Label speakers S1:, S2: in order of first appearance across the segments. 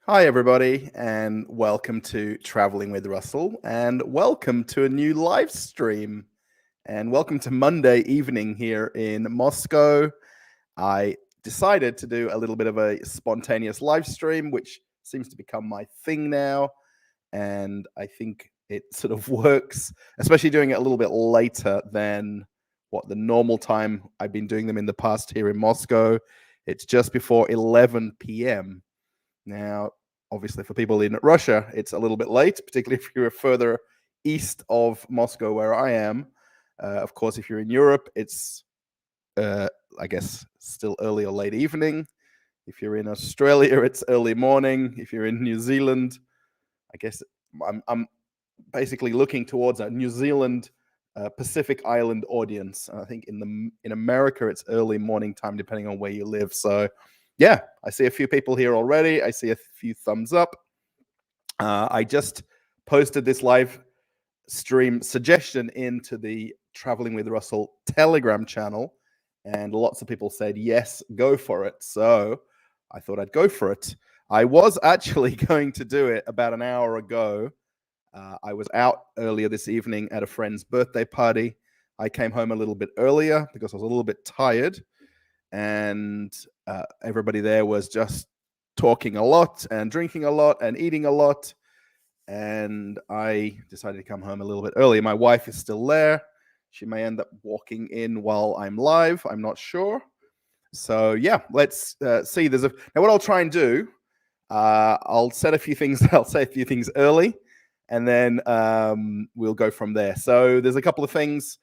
S1: Hi, everybody, and welcome to Traveling with Russell, and welcome to a new live stream, and welcome to Monday evening here in Moscow. I decided to do a little bit of a spontaneous live stream, which seems to become my thing now, and I think it sort of works, especially doing it a little bit later than what the normal time I've been doing them in the past here in Moscow. It's just before 11 p.m. Now, obviously, for people in Russia, it's a little bit late, particularly if you're further east of Moscow, where I am. Of course, if you're in Europe, it's, I guess, still early or late evening. If you're in Australia, it's early morning. If you're in New Zealand, I guess I'm basically looking towards a New Zealand Pacific Island audience. And I think in America, it's early morning time, depending on where you live. So, yeah, I see a few people here already. I see a few thumbs up. I just posted this live stream suggestion into the Traveling with Russell Telegram channel, and lots of people said, yes, go for it. So I thought I'd go for it. I was actually going to do it about an hour ago. I was out earlier this evening at a friend's birthday party. I came home a little bit earlier because I was a little bit tired, and everybody there was just talking a lot and drinking a lot and eating a lot. And I decided to come home a little bit early. My wife is still there. She may end up walking in while I'm live. I'm not sure. So yeah, let's see. Now what I'll try and do, I'll set a few things. I'll say a few things early, and then we'll go from there. So there's a couple of things.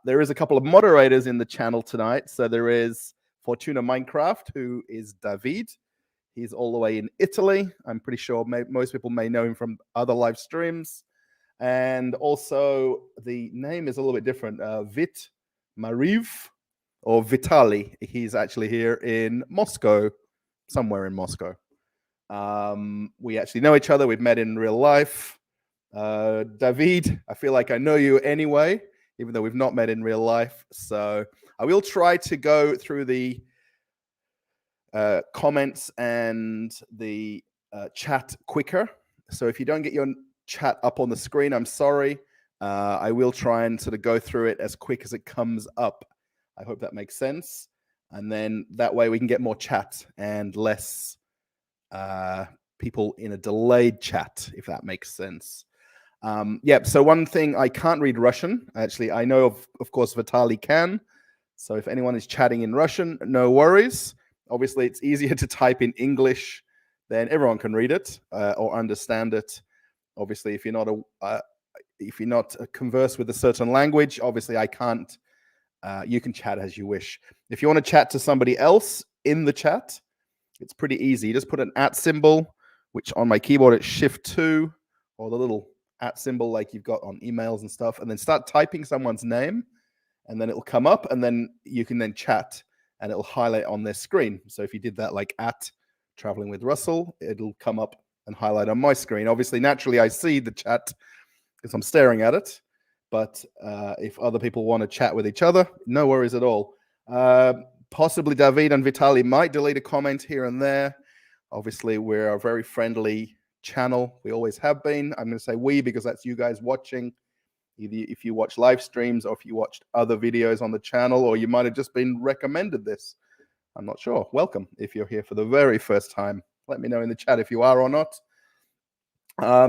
S1: There is a couple of moderators in the channel tonight. So there is Fortuna Minecraft, who is David. He's all the way in Italy. I'm pretty sure most people may know him from other live streams. And also, the name is a little bit different. Vit Mariv or Vitali. He's actually here in Moscow, somewhere in Moscow. We actually know each other. We've met in real life. David, I feel like I know you anyway, even though we've not met in real life. So I will try to go through the comments and the chat quicker. So if you don't get your chat up on the screen, I'm sorry. I will try and sort of go through it as quick as it comes up. I hope that makes sense. And then that way we can get more chat and less people in a delayed chat, if that makes sense. Yeah, so one thing, I can't read Russian. Actually, I know, of course, Vitaly can. So if anyone is chatting in Russian, no worries. Obviously, it's easier to type in English, then everyone can read it or understand it. Obviously, if you're not converse with a certain language, obviously I can't. You can chat as you wish. If you want to chat to somebody else in the chat, it's pretty easy. You just put an @ symbol, which on my keyboard it's Shift-2, or the little @ symbol like you've got on emails and stuff, and then start typing someone's name, and then it'll come up, and then you can then chat, and it'll highlight on their screen. So if you did that like @Traveling with Russell, it'll come up and highlight on my screen. Obviously, naturally, I see the chat because I'm staring at it. But if other people want to chat with each other, no worries at all. Possibly David and Vitaly might delete a comment here and there. Obviously, we're a very friendly channel. We always have been. I'm going to say we because that's you guys watching. Either if you watch live streams or if you watched other videos on the channel, or you might have just been recommended this. I'm not sure. Welcome if you're here for the very first time. Let me know in the chat if you are or not.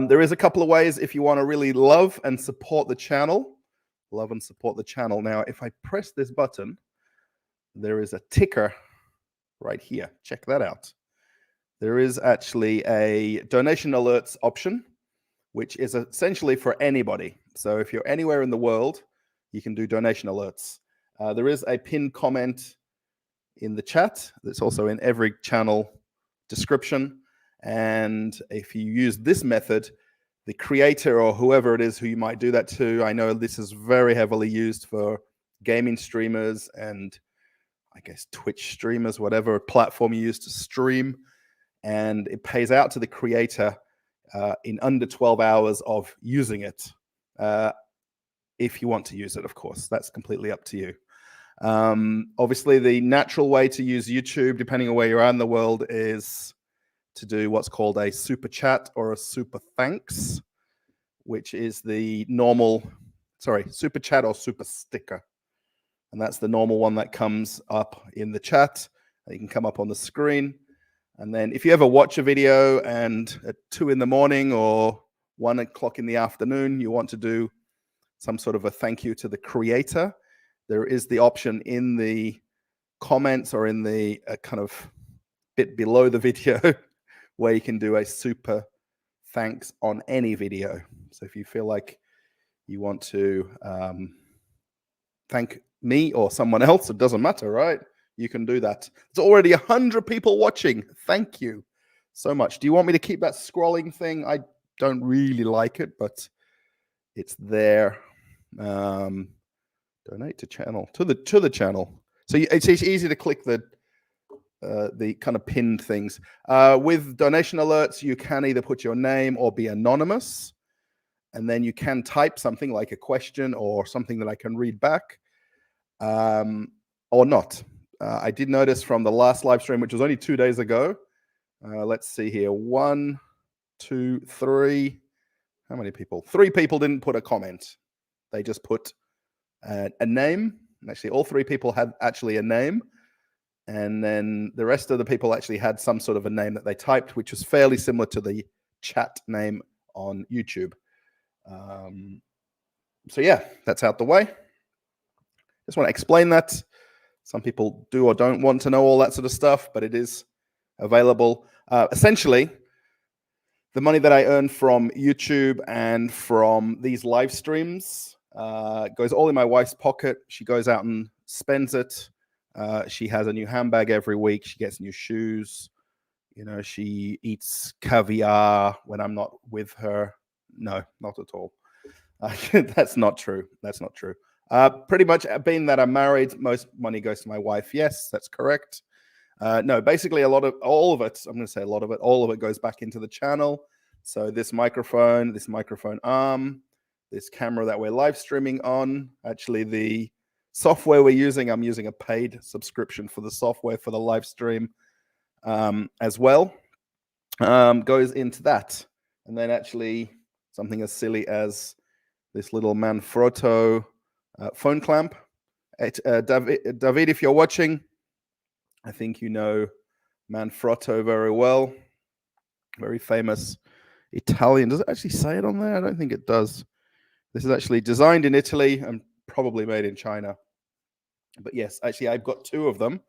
S1: There is a couple of ways if you want to really love and support the channel. Love and support the channel. Now, if I press this button, there is a ticker right here. Check that out. There is actually a donation alerts option, which is essentially for anybody. So if you're anywhere in the world, you can do donation alerts. There is a pinned comment in the chat that's also in every channel description. And if you use this method, the creator or whoever it is who you might do that to, I know this is very heavily used for gaming streamers and I guess Twitch streamers, whatever platform you use to stream. And it pays out to the creator in under 12 hours of using it. If you want to use it, of course, that's completely up to you. Obviously, the natural way to use YouTube, depending on where you are in the world, is to do what's called a super chat or a super thanks, which is the normal, super chat or super sticker. And that's the normal one that comes up in the chat. You can come up on the screen. And then if you ever watch a video and at 2 a.m. or 1 o'clock in the afternoon, you want to do some sort of a thank you to the creator, there is the option in the comments or in the kind of bit below the video where you can do a super thanks on any video. So if you feel like you want to thank me or someone else, it doesn't matter, right? You can do that. There's already 100 people watching. Thank you so much. Do you want me to keep that scrolling thing? I don't really like it, but it's there. Donate to channel, to the channel. So it's easy to click the kind of pinned things. With donation alerts, you can either put your name or be anonymous, and then you can type something like a question or something that I can read back, or not. I did notice from the last live stream, which was only 2 days ago. Let's see here. 1, 2, 3. How many people? 3 people didn't put a comment. They just put a name. Actually, all 3 people had actually a name. And then the rest of the people actually had some sort of a name that they typed, which was fairly similar to the chat name on YouTube. So yeah, that's out the way. Just want to explain that. Some people do or don't want to know all that sort of stuff, but it is available. Essentially, the money that I earn from YouTube and from these live streams goes all in my wife's pocket. She goes out and spends it. She has a new handbag every week. She gets new shoes. You know, she eats caviar when I'm not with her. No, not at all. That's not true. That's not true. Pretty much, being that I'm married, most money goes to my wife. Yes, that's correct. No, basically all of it, I'm going to say a lot of it, all of it goes back into the channel. So this microphone arm, this camera that we're live streaming on, actually the software we're using, I'm using a paid subscription for the software for the live stream as well, goes into that. And then actually something as silly as this little Manfrotto phone clamp. David, if you're watching, I think you know Manfrotto very well. Very famous Italian. Does it actually say it on there? I don't think it does. This is actually designed in Italy and probably made in China. But yes, actually, I've got 2 of them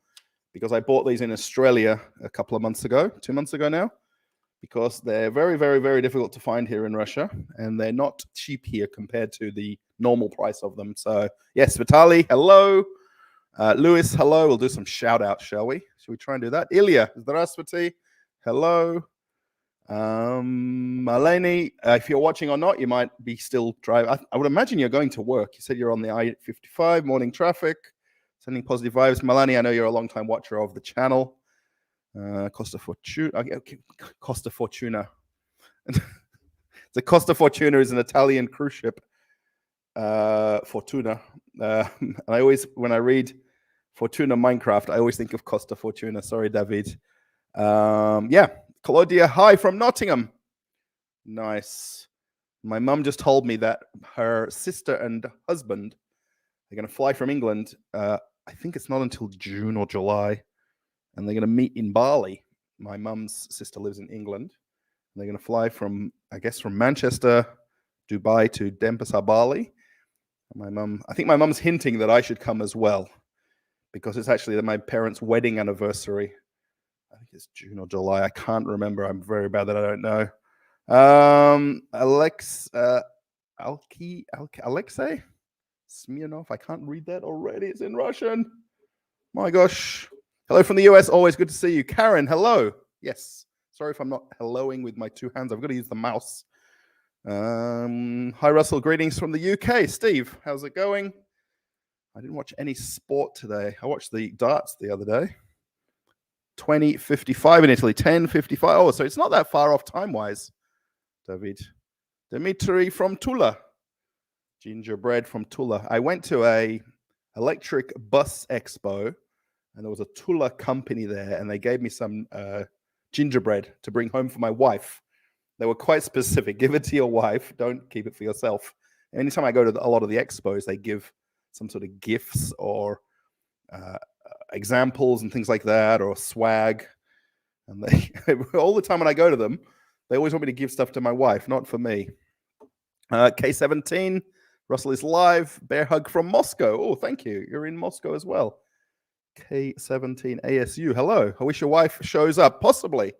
S1: because I bought these in Australia a couple of months ago, 2 months ago now, because they're very, very, very difficult to find here in Russia, and they're not cheap here compared to the normal price of them. So yes, Vitali, hello. Lewis, hello. We'll do some shout outs, shall we? Should we try and do that? Ilya, Zdravstvuyte, hello. Maleni, if you're watching or not, you might be still driving. I would imagine you're going to work. You said you're on the I-55, morning traffic, sending positive vibes. Maleni, I know you're a long-time watcher of the channel. Costa Fortuna. Costa Fortuna. The Costa Fortuna is an Italian cruise ship. Fortuna. And I always, when I read Fortuna Minecraft, I always think of Costa Fortuna. Sorry, David. Yeah, Claudia, hi from Nottingham. Nice. My mum just told me that her sister and husband are going to fly from England. I think it's not until June or July. And they're going to meet in Bali. My mum's sister lives in England. And they're going to fly from, I guess, from Manchester, Dubai to Denpasar, Bali. And I think my mum's hinting that I should come as well, because it's actually my parents' wedding anniversary. I think it's June or July. I can't remember. I'm very bad that I don't know. Alexei Smirnov. I can't read that already. It's in Russian. My gosh. Hello from the US. Always good to see you. Karen, hello. Yes. Sorry if I'm not helloing with my 2 hands. I've got to use the mouse. Hi, Russell. Greetings from the UK. Steve, how's it going? I didn't watch any sport today. I watched the darts the other day. 20:55 in Italy. 10:55. Oh, so it's not that far off time-wise, David. Dimitri from Tula. Gingerbread from Tula. I went to a electric bus expo, and there was a Tula company there, and they gave me some gingerbread to bring home for my wife. They were quite specific. Give it to your wife. Don't keep it for yourself. Anytime I go to a lot of the expos, they give some sort of gifts or examples and things like that, or swag. And they all the time when I go to them, they always want me to give stuff to my wife, not for me. K17, Russell is live. Bear hug from Moscow. Oh, thank you. You're in Moscow as well. K17 ASU. Hello. I wish your wife shows up. Possibly,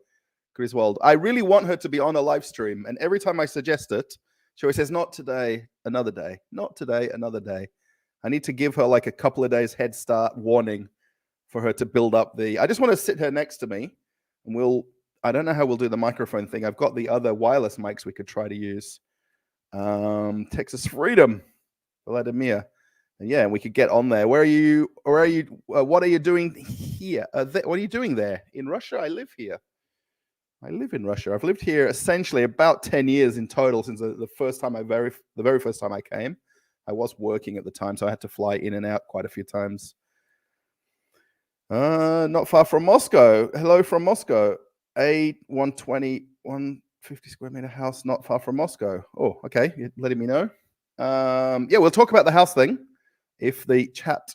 S1: Griswold. I really want her to be on a live stream. And every time I suggest it, she always says, not today, another day. Not today, another day. I need to give her like a couple of days head start warning for her to build up I just want to sit her next to me. And I don't know how we'll do the microphone thing. I've got the other wireless mics we could try to use. Texas Freedom, Vladimir. And yeah, we could get on there. Where are you? What are you doing here? What are you doing there? In Russia? I live here. I live in Russia. I've lived here essentially about 10 years in total since the very first time I came. I was working at the time, so I had to fly in and out quite a few times. Not far from Moscow. Hello from Moscow. A 120, 150 square meter house not far from Moscow. Oh, okay. You're letting me know. Yeah, we'll talk about the house thing if the chat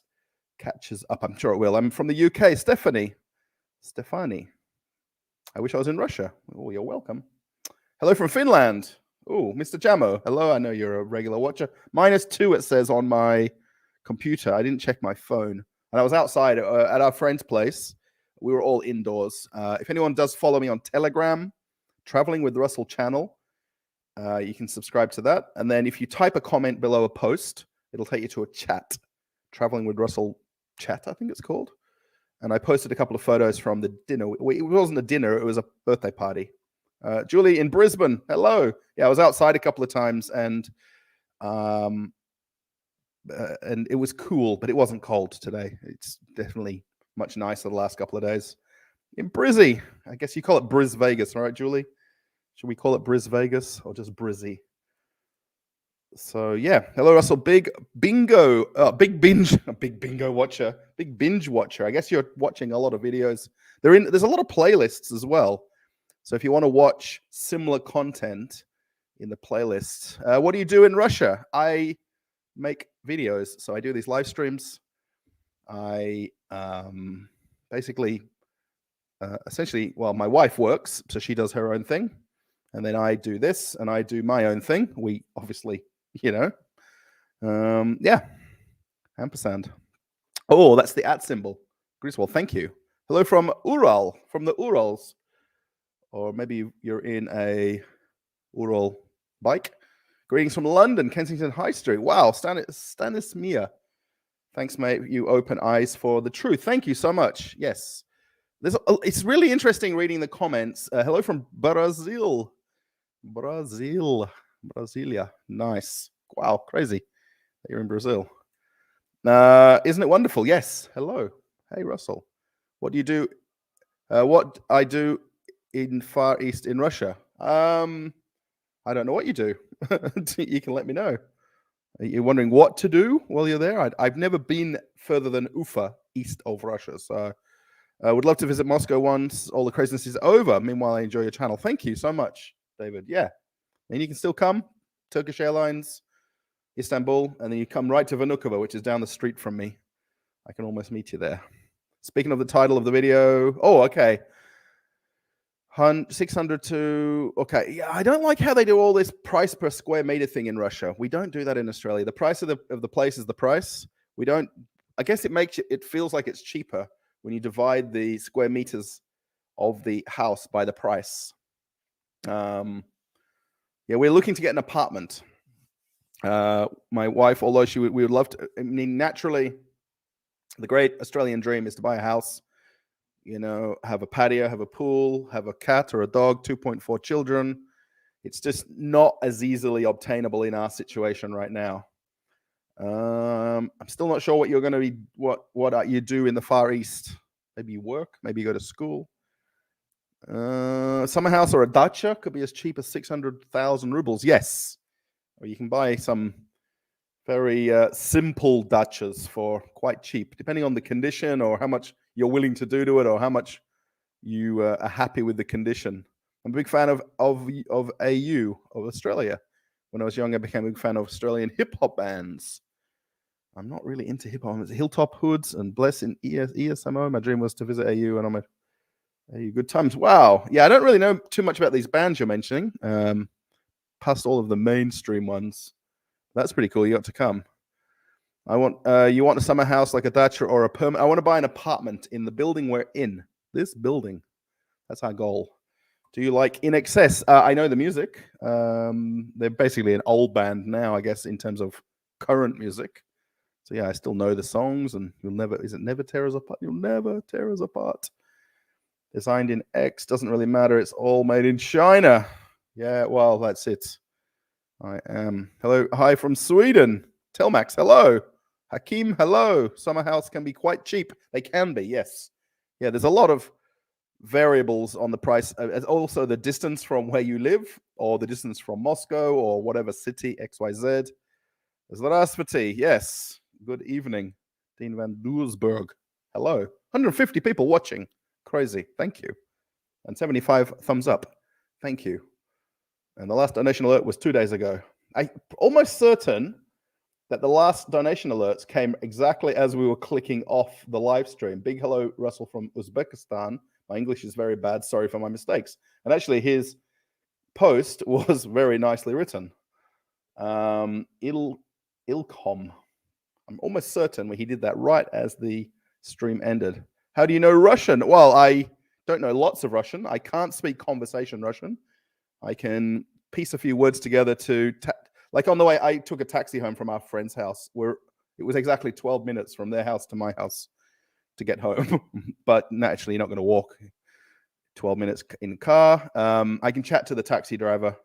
S1: catches up. I'm sure it will. I'm from the UK. Stefani. I wish I was in Russia. Oh, you're welcome. Hello from Finland. Oh, Mr. Jamo. Hello. I know you're a regular watcher. -2, it says on my computer. I didn't check my phone. And I was outside at our friend's place. We were all indoors. If anyone does follow me on Telegram, Traveling with Russell channel, you can subscribe to that. And then if you type a comment below a post, it'll take you to a chat. Traveling with Russell chat, I think it's called. And I posted a couple of photos from the dinner. It wasn't a dinner, it was a birthday party. Julie in Brisbane, hello. Yeah, I was outside a couple of times and it was cool, but it wasn't cold today. It's definitely much nicer the last couple of days. In Brizzy, I guess you call it Briz Vegas, right, Julie? Should we call it Briz Vegas or just Brizzy? So yeah, hello Russell, big binge watcher. I guess you're watching a lot of videos. There's a lot of playlists as well. So if you want to watch similar content in the playlist, what do you do in Russia? I make videos. So I do these live streams. I basically, essentially, well, my wife works, so she does her own thing. And then I do this and I do my own thing. We obviously, yeah. Ampersand. Oh, that's the @ symbol. Griswold, thank you. Hello from Ural, from the Urals. Or maybe you're in a Ural bike. Greetings from London, Kensington High Street. Wow, Stanis Mia. Thanks, mate. You open eyes for the truth. Thank you so much. Yes. It's really interesting reading the comments. Hello from Brazil. Brasilia. Nice. Wow, crazy that you're in Brazil. Isn't it wonderful? Yes. Hello. Hey, Russell. What do you do? What I do in Far East in Russia? I don't know what you do. You can let me know. Are you wondering what to do while you're there? I've never been further than Ufa, east of Russia. So I would love to visit Moscow once all the craziness is over. Meanwhile, I enjoy your channel. Thank you so much, David. Yeah. And you can still come. Turkish Airlines, Istanbul, and then you come right to Vnukovo, which is down the street from me. I can almost meet you there. Speaking of the title of the video. Oh, okay. 600 to, okay. Yeah, I don't like how they do all this price per square meter thing in Russia. We don't do that in Australia. The price of the place is the price. We don't, I guess it feels like it's cheaper when you divide the square meters of the house by the price. Yeah, we're looking to get an apartment. My wife, although we would love to, I mean, naturally, the great Australian dream is to buy a house, have a patio, have a pool, have a cat or a dog, 2.4 children. It's just not as easily obtainable in our situation right now. I'm still not sure what you're going to be, what you do in the Far East. Maybe you work, maybe you go to school. Summer house or a dacha could be as cheap as 600,000 rubles. Yes. Or you can buy some very simple dachas for quite cheap, depending on the condition or how much you're willing to do to it or how much, you are happy with the condition. I'm a big fan of AU, of Australia. When I was young, I became a big fan of Australian hip-hop bands. I'm not really into hip-hop. It's Hilltop Hoods and Bless in ESMO. My dream was to visit AU, and I'm AU. Good times. Wow. Yeah, I don't really know too much about these bands you're mentioning. Past all of the mainstream ones. That's pretty cool. You got to come. You want a summer house like a dacha or a permanent? I want to buy an apartment in the building we're in. This building. That's our goal. Do you like In Excess? I know the music. They're basically an old band now, I guess, in terms of current music. So yeah, I still know the songs, and never tear us apart? You'll never tear us apart. Designed in X, doesn't really matter. It's all made in China. Yeah, well, that's it. I am. Hello, hi from Sweden. Telmax, hello. Hakim, hello. Summer house can be quite cheap. They can be, yes. Yeah, there's a lot of variables on the price. Also the distance from where you live, or the distance from Moscow, or whatever city, XYZ. Zdravstvuyte, yes. Good evening. Dean van Doesburg, hello. 150 people watching. Crazy. Thank you. And 75 thumbs up. Thank you. And the last donation alert was 2 days ago. I'm almost certain that the last donation alerts came exactly as we were clicking off the live stream. Big hello, Russell from Uzbekistan. My English is very bad. Sorry for my mistakes. And actually, his post was very nicely written. Ilcom. I'm almost certain he did that right as the stream ended. How do you know Russian? Well, I don't know lots of Russian. I can't speak conversation Russian. I can piece a few words together like on the way, I took a taxi home from our friend's house where it was exactly 12 minutes from their house to my house to get home. But naturally, you're not going to walk 12 minutes in the car. I can chat to the taxi driver.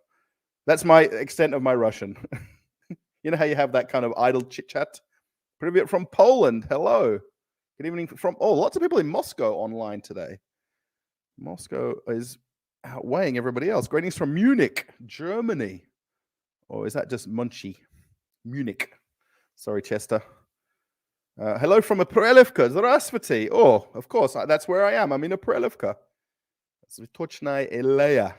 S1: That's my extent of my Russian. You know how you have that kind of idle chit chat? Privyet from Poland. Hello. Good evening from, lots of people in Moscow online today. Moscow is outweighing everybody else. Greetings from Munich, Germany. Or is that just Munchie? Munich. Sorry, Chester. Hello from Aprelivka. Zdravstvuyte. Oh, of course. That's where I am. I'm in Aprelivka. Zvitochная Aleya.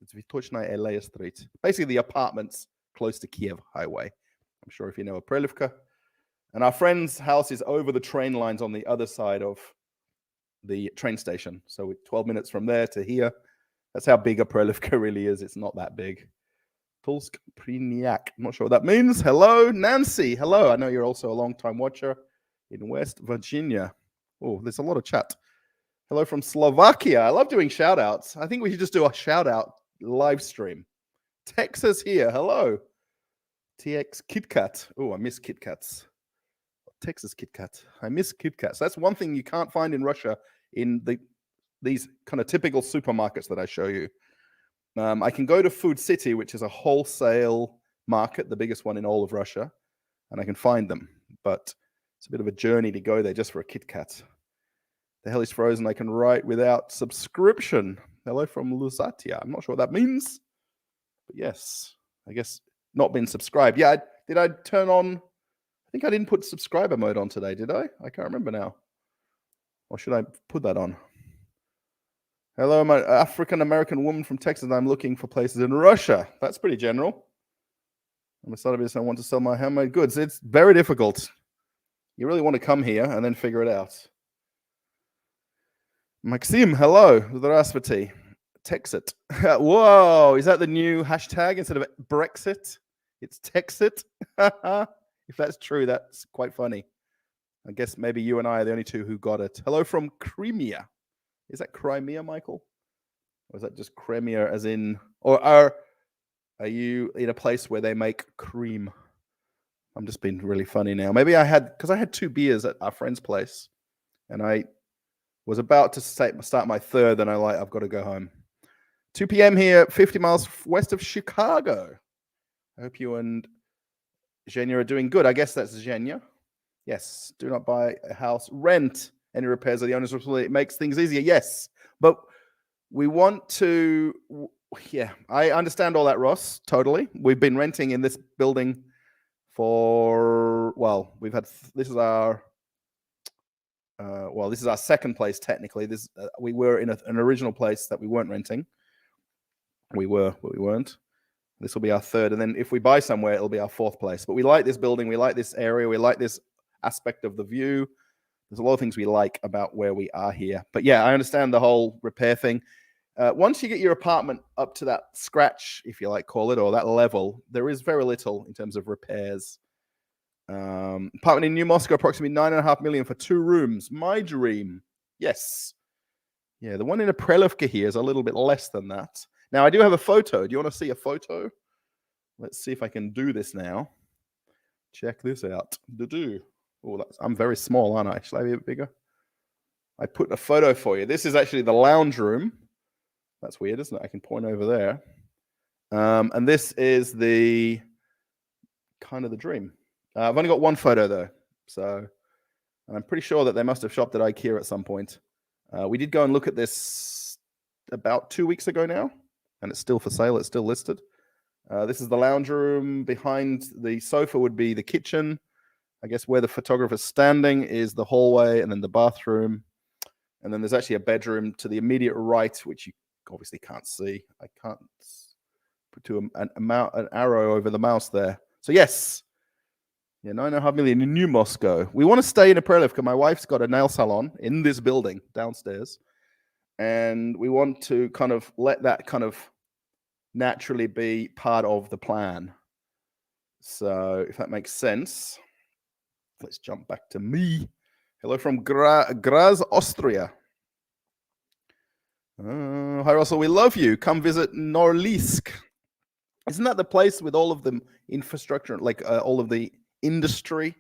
S1: Zvitochная Aleya Street. Basically, the apartments close to Kiev Highway. I'm sure if you know Aprelivka. And our friend's house is over the train lines on the other side of the train station. So 12 minutes from there to here. That's how big Aprelivka really is. It's not that big. Tulsk Priniak. I'm not sure what that means. Hello, Nancy. Hello. I know you're also a long-time watcher in West Virginia. Oh, there's a lot of chat. Hello from Slovakia. I love doing shout-outs. I think we should just do a shout-out live stream. Texas here. Hello. TX KitKat. Oh, I miss KitKats. Texas KitKat. I miss KitKats. That's one thing you can't find in Russia in these kind of typical supermarkets that I show you. I can go to Food City, which is a wholesale market, the biggest one in all of Russia, and I can find them. But it's a bit of a journey to go there just for a Kit Kat. The hell is frozen. I can write without subscription. Hello from Lusatia. I'm not sure what that means. But yes, I guess not been subscribed. Yeah, did I turn on? I think I didn't put subscriber mode on today, did I? I can't remember now. Or should I put that on? Hello, I'm an African-American woman from Texas. I'm looking for places in Russia. That's pretty general. I'm a startup business. I want to sell my handmade goods. It's very difficult. You really want to come here and then figure it out. Maxim, hello. Здравствуйте. Texit. Whoa, is that the new hashtag instead of Brexit? It's Texit. If that's true, that's quite funny. I guess maybe you and I are the only two who got it. Hello from Crimea. Is that Crimea, Michael? Or is that just Crimea as in, or are you in a place where they make cream? I'm just being really funny now. Maybe because I had 2 beers at our friend's place and I was about to start my third and I've got to go home. 2 p.m. here, 50 miles west of Chicago. I hope you and Zhenya are doing good. I guess that's Zhenya. Yes, do not buy a house. Rent. Any repairs are the owner's responsibility. It makes things easier. Yes, but we want to. Yeah, I understand all that, Ross. Totally. We've been renting in this building for we've had. This is our well, this is our second place technically. We were in an original place that we weren't renting. We were, but we weren't. This will be our third, and then if we buy somewhere, it'll be our fourth place. But we like this building. We like this area. We like this aspect of the view. There's a lot of things we like about where we are here. But yeah, I understand the whole repair thing. Once you get your apartment up to that scratch, if you like call it, or that level, there is very little in terms of repairs. Apartment in New Moscow, approximately 9.5 million for 2 rooms. My dream. Yes. Yeah, the one in Aprelivka here is a little bit less than that. Now, I do have a photo. Do you want to see a photo? Let's see if I can do this now. Check this out. Oh, I'm very small, aren't I? Should I be a bit bigger? I put a photo for you. This is actually the lounge room. That's weird, isn't it? I can point over there. And this is the kind of the dream. I've only got one photo, though. So I'm pretty sure that they must have shopped at IKEA at some point. We did go and look at this about 2 weeks ago now, and it's still for sale. It's still listed. This is the lounge room. Behind the sofa would be the kitchen. I guess where the photographer's standing is the hallway, and then the bathroom. And then there's actually a bedroom to the immediate right, which you obviously can't see. I can't put an arrow over the mouse there. So yes, yeah, 9.5 million in New Moscow. We want to stay in Aprelivka. My wife's got a nail salon in this building downstairs. And we want to kind of let that kind of naturally be part of the plan. So if that makes sense, let's jump back to me. Hello from Graz, Austria. Hi, Russell. We love you. Come visit Norlisk. Isn't that the place with all of the infrastructure, like all of the industry?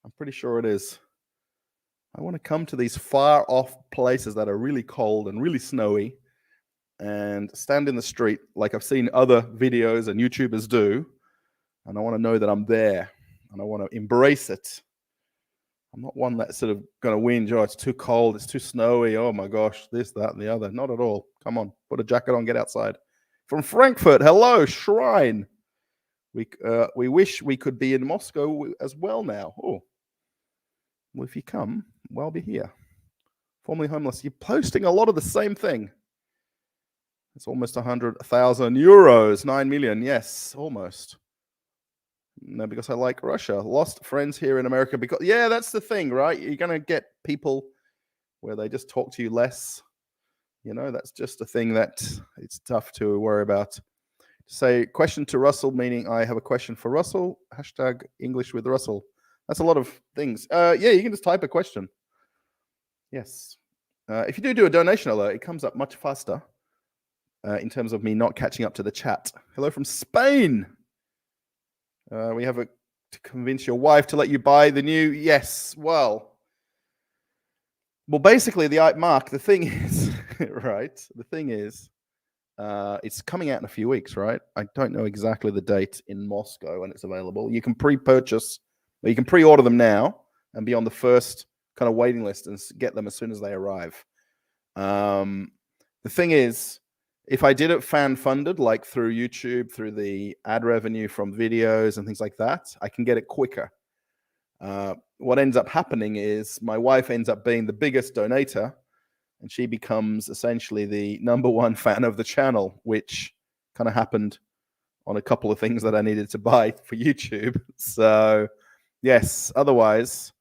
S1: I'm pretty sure it is. I want to come to these far off places that are really cold and really snowy and stand in the street like I've seen other videos and YouTubers do. And I want to know that I'm there and I want to embrace it. I'm not one that's sort of going to whinge, oh, it's too cold, it's too snowy, oh my gosh, this, that, and the other. Not at all. Come on, put a jacket on, get outside. From Frankfurt, hello, Shrine. We wish we could be in Moscow as well now. Oh, well, if you come, well, I'll be here. Formerly homeless. You're posting a lot of the same thing. It's almost 100,000 euros, 9 million. Yes, almost. No, because I like Russia. Lost friends here in America because, yeah, that's the thing, right? You're going to get people where they just talk to you less. You know, that's just a thing that it's tough to worry about. Say, question to Russell, meaning I have a question for Russell. Hashtag English with Russell. That's a lot of things. Yeah, you can just type a question. Yes. If you do a donation alert, it comes up much faster in terms of me not catching up to the chat. Hello from Spain. We have to convince your wife to let you buy the new. Yes. Well, basically, Mark, the thing is, right? The thing is, it's coming out in a few weeks, right? I don't know exactly the date in Moscow when it's available. You can pre-purchase, or you can pre-order them now and be on the first kind of waiting list and get them as soon as they arrive. The thing is, if I did it fan-funded, like through YouTube, through the ad revenue from videos and things like that, I can get it quicker. What ends up happening is my wife ends up being the biggest donator, and she becomes essentially the #1 fan of the channel, which kind of happened on a couple of things that I needed to buy for YouTube. So, yes, otherwise,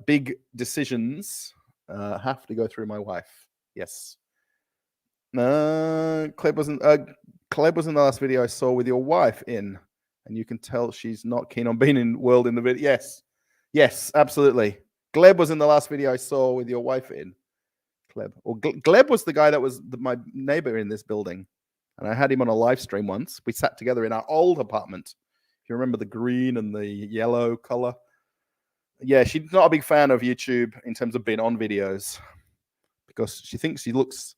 S1: big decisions have to go through my wife. Yes. Kleb was in the last video I saw with your wife in, and you can tell she's not keen on being in the video. Yes, absolutely. Gleb was in the last video I saw with your wife in. Gleb was the guy that was my neighbor in this building, and I had him on a live stream once. We sat together in our old apartment. If you remember the green and the yellow color. Yeah, she's not a big fan of YouTube in terms of being on videos because she thinks she looks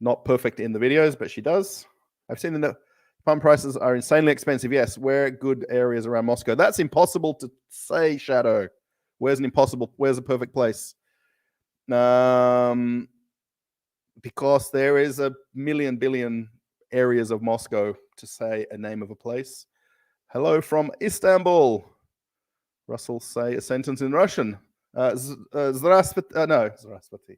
S1: not perfect in the videos, but she does. I've seen the apartment prices are insanely expensive. Yes, where good areas around Moscow. That's impossible to say, Shadow. Where's a perfect place? Because there is a billion areas of Moscow to say a name of a place. Hello from Istanbul. Russell, say a sentence in Russian. Zdravstvuyte, no, zdravstvuyte.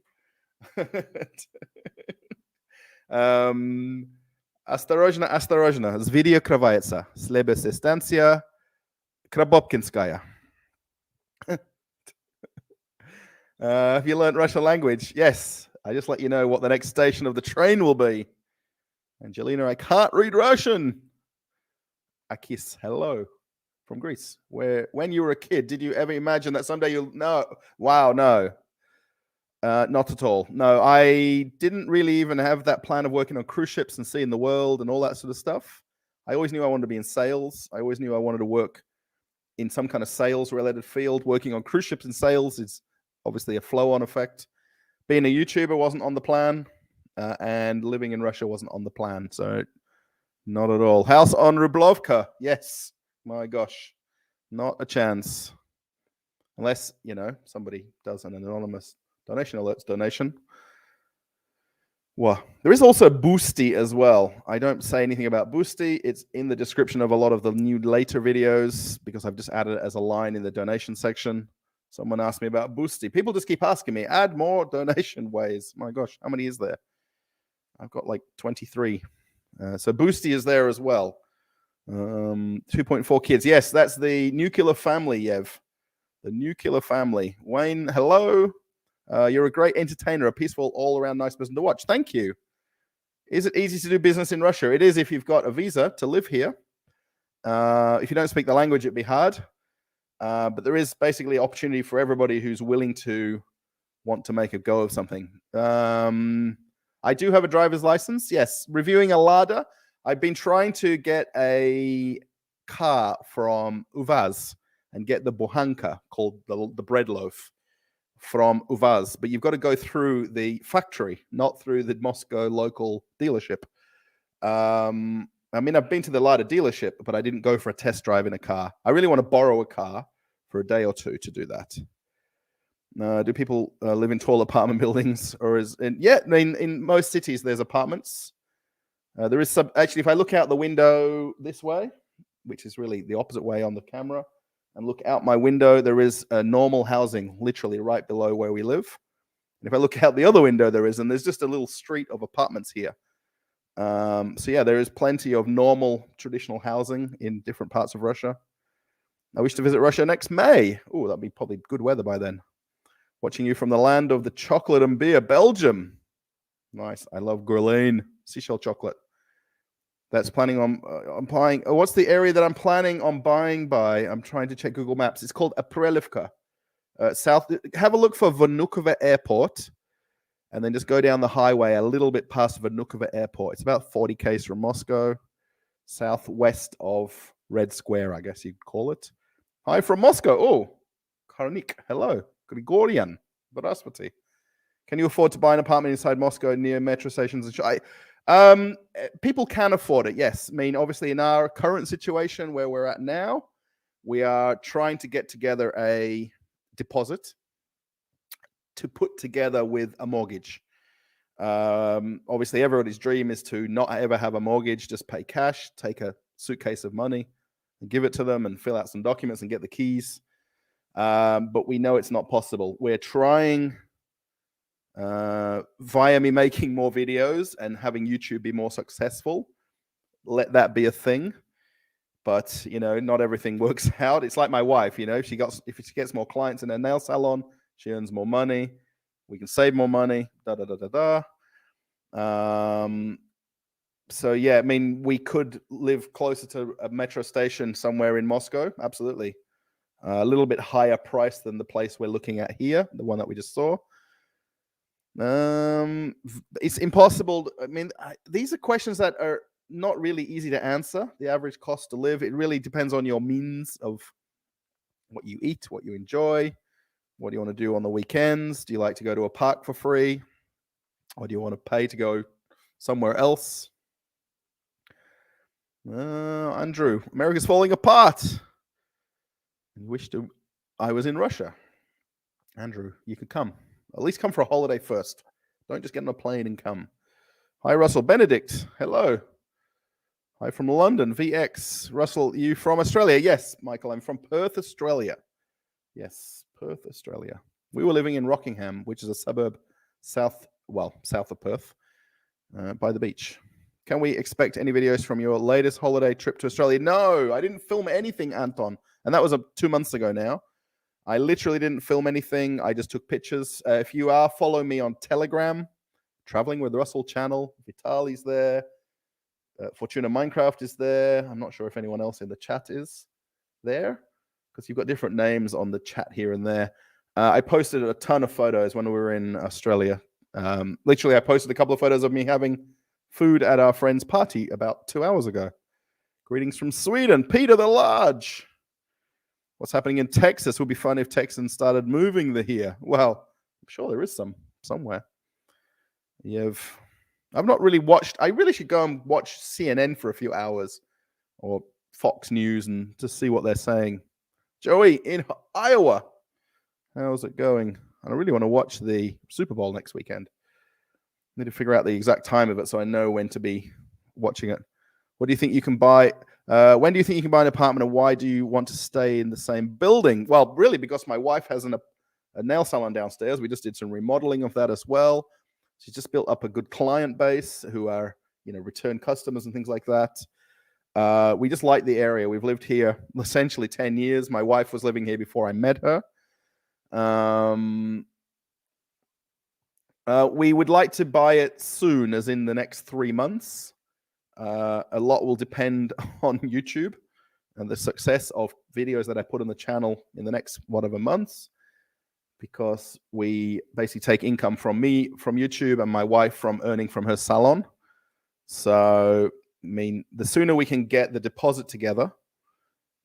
S1: Осторожно, осторожно. Зверь кровается. Слабая станция Krabopkinskaya. Have you learned Russian language? Yes. I just let you know what the next station of the train will be. Angelina, I can't read Russian. Akis, hello from Greece. When you were a kid, did you ever imagine that someday you'll... No. Wow, no. Not at all. No, I didn't really even have that plan of working on cruise ships and seeing the world and all that sort of stuff. I always knew I wanted to be in sales. I always knew I wanted to work in some kind of sales-related field. Working on cruise ships and sales is obviously a flow-on effect. Being a YouTuber wasn't on the plan, and living in Russia wasn't on the plan. So not at all. House on Rublovka. Yes. My gosh. Not a chance. Unless, somebody does an anonymous donation alerts donation. Well, there is also Boosty as well. I don't say anything about Boosty. It's in the description of a lot of the new later videos because I've just added it as a line in the donation section. Someone asked me about Boosty. People just keep asking me, add more donation ways. My gosh, how many is there? I've got like 23. So Boosty is there as well. 2.4 kids. Yes, that's the nuclear family, Yev. The nuclear family. Wayne, hello. You're a great entertainer, a peaceful, all-around nice person to watch. Thank you. Is it easy to do business in Russia? It is if you've got a visa to live here. If you don't speak the language, it'd be hard. But there is basically opportunity for everybody who's willing to want to make a go of something. I do have a driver's license. Yes. Reviewing a Lada. I've been trying to get a car from Uvaz and get the buhanka, called the bread loaf, from Uvaz, but you've got to go through the factory, not through the Moscow local dealership. I've been to the Lada dealership, but I didn't go for a test drive in a car. I really want to borrow a car for a day or two to do that. Do people live in tall apartment buildings, or in most cities there's apartments. There is actually, if I look out the window this way, which is really the opposite way on the camera, and look out my window, there is a normal housing literally right below where we live. And if I look out the other window, there's just a little street of apartments here. There is plenty of normal traditional housing in different parts of Russia. I wish to visit Russia next May. Oh, that'd be probably good weather by then. Watching you from the land of the chocolate and beer, Belgium. Nice. I love Guerlain, seashell chocolate. That's planning on buying. What's the area that I'm planning on buying by? I'm trying to check Google Maps. It's called Aprelivka. South. Have a look for Vnukovo Airport, and then just go down the highway a little bit past Vnukovo Airport. It's about 40 km from Moscow, southwest of Red Square, I guess you'd call it. Hi from Moscow. Oh, Karnik. Hello. Grigorian. Здравствуйте. Can you afford to buy an apartment inside Moscow near metro stations and people can afford it, yes. I mean, obviously, in our current situation where we're at now, we are trying to get together a deposit to put together with a mortgage. Obviously, everybody's dream is to not ever have a mortgage, just pay cash, take a suitcase of money and give it to them and fill out some documents and get the keys. But we know it's not possible. We're trying... via me making more videos and having YouTube be more successful, let that be a thing. But not everything works out. It's like my wife. If she gets more clients in her nail salon, she earns more money. We can save more money. So yeah, I mean, we could live closer to a metro station somewhere in Moscow. Absolutely, a little bit higher price than the place we're looking at here, the one that we just saw. It's impossible. I mean, these are questions that are not really easy to answer. The average cost to live, it really depends on your means of what you eat, what you enjoy, what do you want to do on the weekends. Do you like to go to a park for free, or do you want to pay to go somewhere else? Andrew, America's falling apart. I was in Russia. Andrew, you could come. At least come for a holiday first. Don't just get on a plane and come. Hi, Russell. Benedict, hello. Hi from London, VX. Russell, you from Australia? Yes, Michael, I'm from Perth, Australia. Yes, Perth, Australia. We were living in Rockingham, which is a suburb south of Perth, by the beach. Can we expect any videos from your latest holiday trip to Australia? No, I didn't film anything, Anton. And that was 2 months ago now. I literally didn't film anything. I just took pictures. If you are following me on Telegram, Traveling with Russell channel, Vitali's there. Fortuna Minecraft is there. I'm not sure if anyone else in the chat is there because you've got different names on the chat here and there. I posted a ton of photos when we were in Australia. Literally, I posted a couple of photos of me having food at our friend's party about 2 hours ago. Greetings from Sweden, Peter the Large. What's happening in Texas? Would be fun if Texans started moving here. Well, I'm sure there is somewhere. I've not really watched. I really should go and watch CNN for a few hours or Fox News and just see what they're saying. Joey in Iowa. How's it going? I really want to watch the Super Bowl next weekend. Need to figure out the exact time of it so I know when to be watching it. What do you think you can buy? When do you think you can buy an apartment, and why do you want to stay in the same building? Well, really, because my wife has a nail salon downstairs. We just did some remodeling of that as well. She's just built up a good client base who are, return customers and things like that. We just like the area. We've lived here essentially 10 years. My wife was living here before I met her. We would like to buy it soon, as in the next 3 months. A lot will depend on YouTube and the success of videos that I put on the channel in the next whatever months, because we basically take income from me from YouTube and my wife from earning from her salon. So, the sooner we can get the deposit together,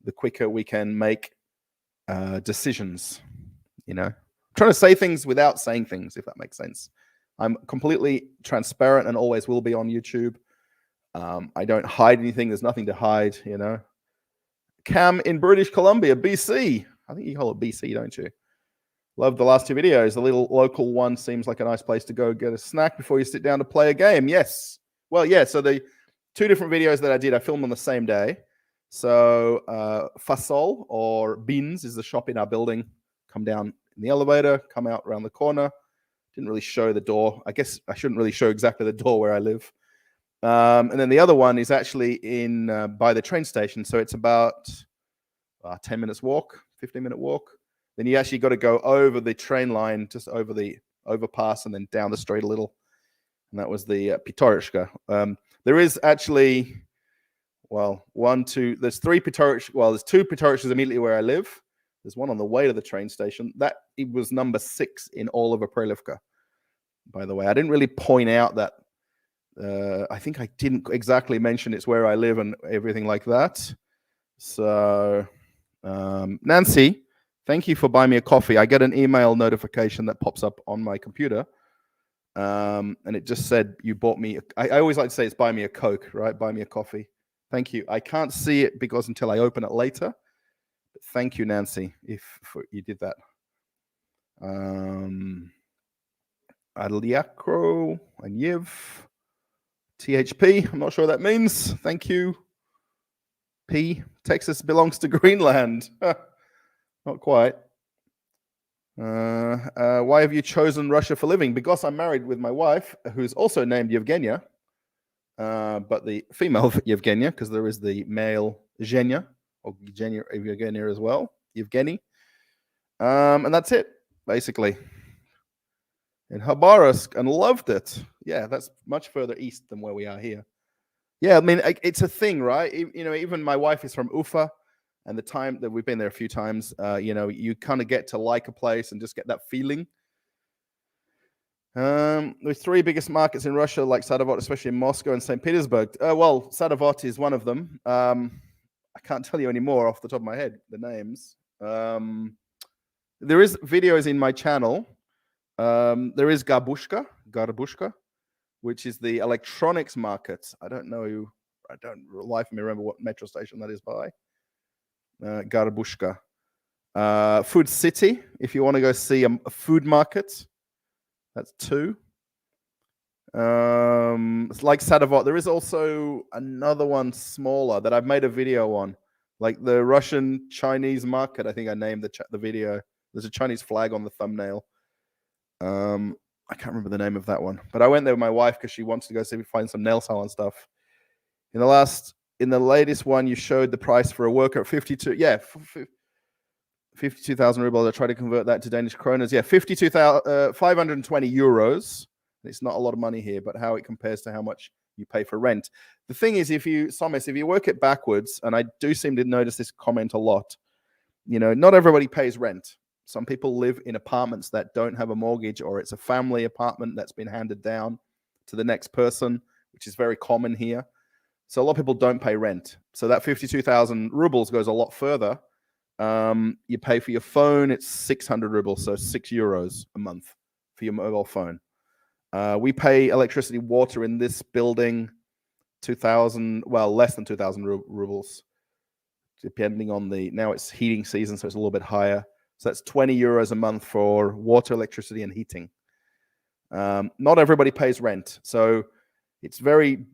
S1: the quicker we can make decisions. Trying to say things without saying things, if that makes sense. I'm completely transparent and always will be on YouTube. I don't hide anything. There's nothing to hide, Cam in British Columbia, BC. I think you call it BC, don't you? Love the last two videos. The little local one seems like a nice place to go get a snack before you sit down to play a game. Yes. Well, yeah. So the two different videos that I did, I filmed on the same day. So Fasol or Beans is the shop in our building. Come down in the elevator, come out around the corner. Didn't really show the door. I guess I shouldn't really show exactly the door where I live. And then the other one is actually in by the train station. So it's about 10 minutes walk, 15-minute walk. Then you actually got to go over the train line, just over the overpass, and then down the street a little. And that was the Pitorishka. There is actually, there's three Pitorishkas. Well, there's two Pitorishkas immediately where I live. There's one on the way to the train station. It was number 6 in all of Aprelivka, by the way. I didn't really point out that. I think I didn't exactly mention it's where I live and everything like that. So, Nancy, thank you for buying me a coffee. I get an email notification that pops up on my computer. And it just said you bought me. I always like to say it's buy me a Coke, right? Buy me a coffee. Thank you. I can't see it because until I open it later. But thank you, Nancy, if you did that. Adliakro and Yiv. THP, I'm not sure what that means. Thank you. P, Texas belongs to Greenland. Not quite. Why have you chosen Russia for living? Because I'm married with my wife, who's also named Yevgenia, but the female Yevgenia, because there is the male Zhenya, or Yevgenia as well, Yevgeny. And that's it, basically. In Khabarovsk, and loved it. Yeah, that's much further east than where we are here. Yeah, it's a thing, right? Even my wife is from Ufa, and the time that we've been there a few times, you kind of get to like a place and just get that feeling. The 3 biggest markets in Russia, like Sadovot, especially in Moscow and St. Petersburg. Sadovot is one of them. I can't tell you any more off the top of my head, the names. There is videos in my channel. There is Garbushka, which is the electronics market. I don't life me remember what metro station that is by. Garbushka. Food City, if you want to go see a food market. That's 2. It's like Sadovot. There is also another one smaller that I've made a video on, like the Russian Chinese market. I think I named the video. There's a Chinese flag on the thumbnail. I can't remember the name of that one, but I went there with my wife because she wants to go see if we find some nail salon stuff. In the latest one, you showed the price for a worker at 52. Yeah, 52,000 rubles. I try to convert that to Danish kroners. Yeah, 520 euros. It's not a lot of money here, but how it compares to how much you pay for rent. The thing is, if you work it backwards, and I do seem to notice this comment a lot, not everybody pays rent. Some people live in apartments that don't have a mortgage, or it's a family apartment that's been handed down to the next person, which is very common here. So a lot of people don't pay rent. So that 52,000 rubles goes a lot further. You pay for your phone, it's 600 rubles, so €6 a month for your mobile phone. We pay electricity, water in this building, less than 2,000 rubles, depending on now it's heating season, so it's a little bit higher. So that's €20 a month for water, electricity, and heating. Not everybody pays rent. So it's very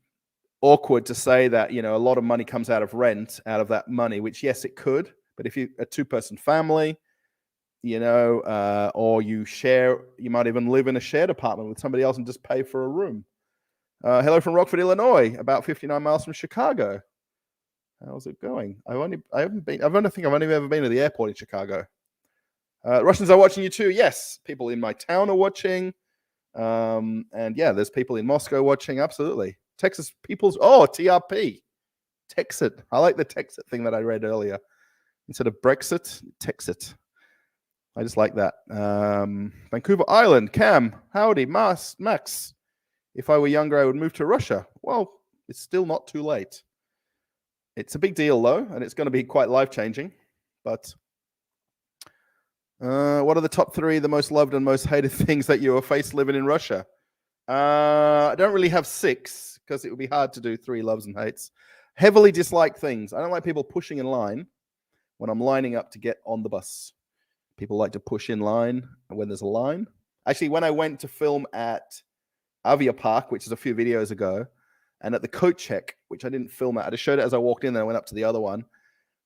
S1: awkward to say that, a lot of money comes out of rent, out of that money, which, yes, it could. But if you're a two-person family, or you might even live in a shared apartment with somebody else and just pay for a room. Hello from Rockford, Illinois, about 59 miles from Chicago. How's it going? I don't think I've only ever been to the airport in Chicago. Russians are watching you too. Yes, people in my town are watching. And yeah, there's people in Moscow watching. Absolutely. Texas people's, TRP. Texit. I like the Texit thing that I read earlier. Instead of Brexit, Texit. I just like that. Vancouver Island. Cam. Howdy. Max. If I were younger, I would move to Russia. Well, it's still not too late. It's a big deal, though, and it's going to be quite life-changing. But what are the top 3 the most loved and most hated things that you have faced living in Russia? I don't really have 6 because it would be hard to do 3 loves and hates. Heavily disliked things. I don't like people pushing in line when I'm lining up to get on the bus. People like to push in line when there's a line. Actually, when I went to film at Avia Park, which is a few videos ago, and at the coat check, which I didn't film at, I just showed it as I walked in, then I went up to the other one.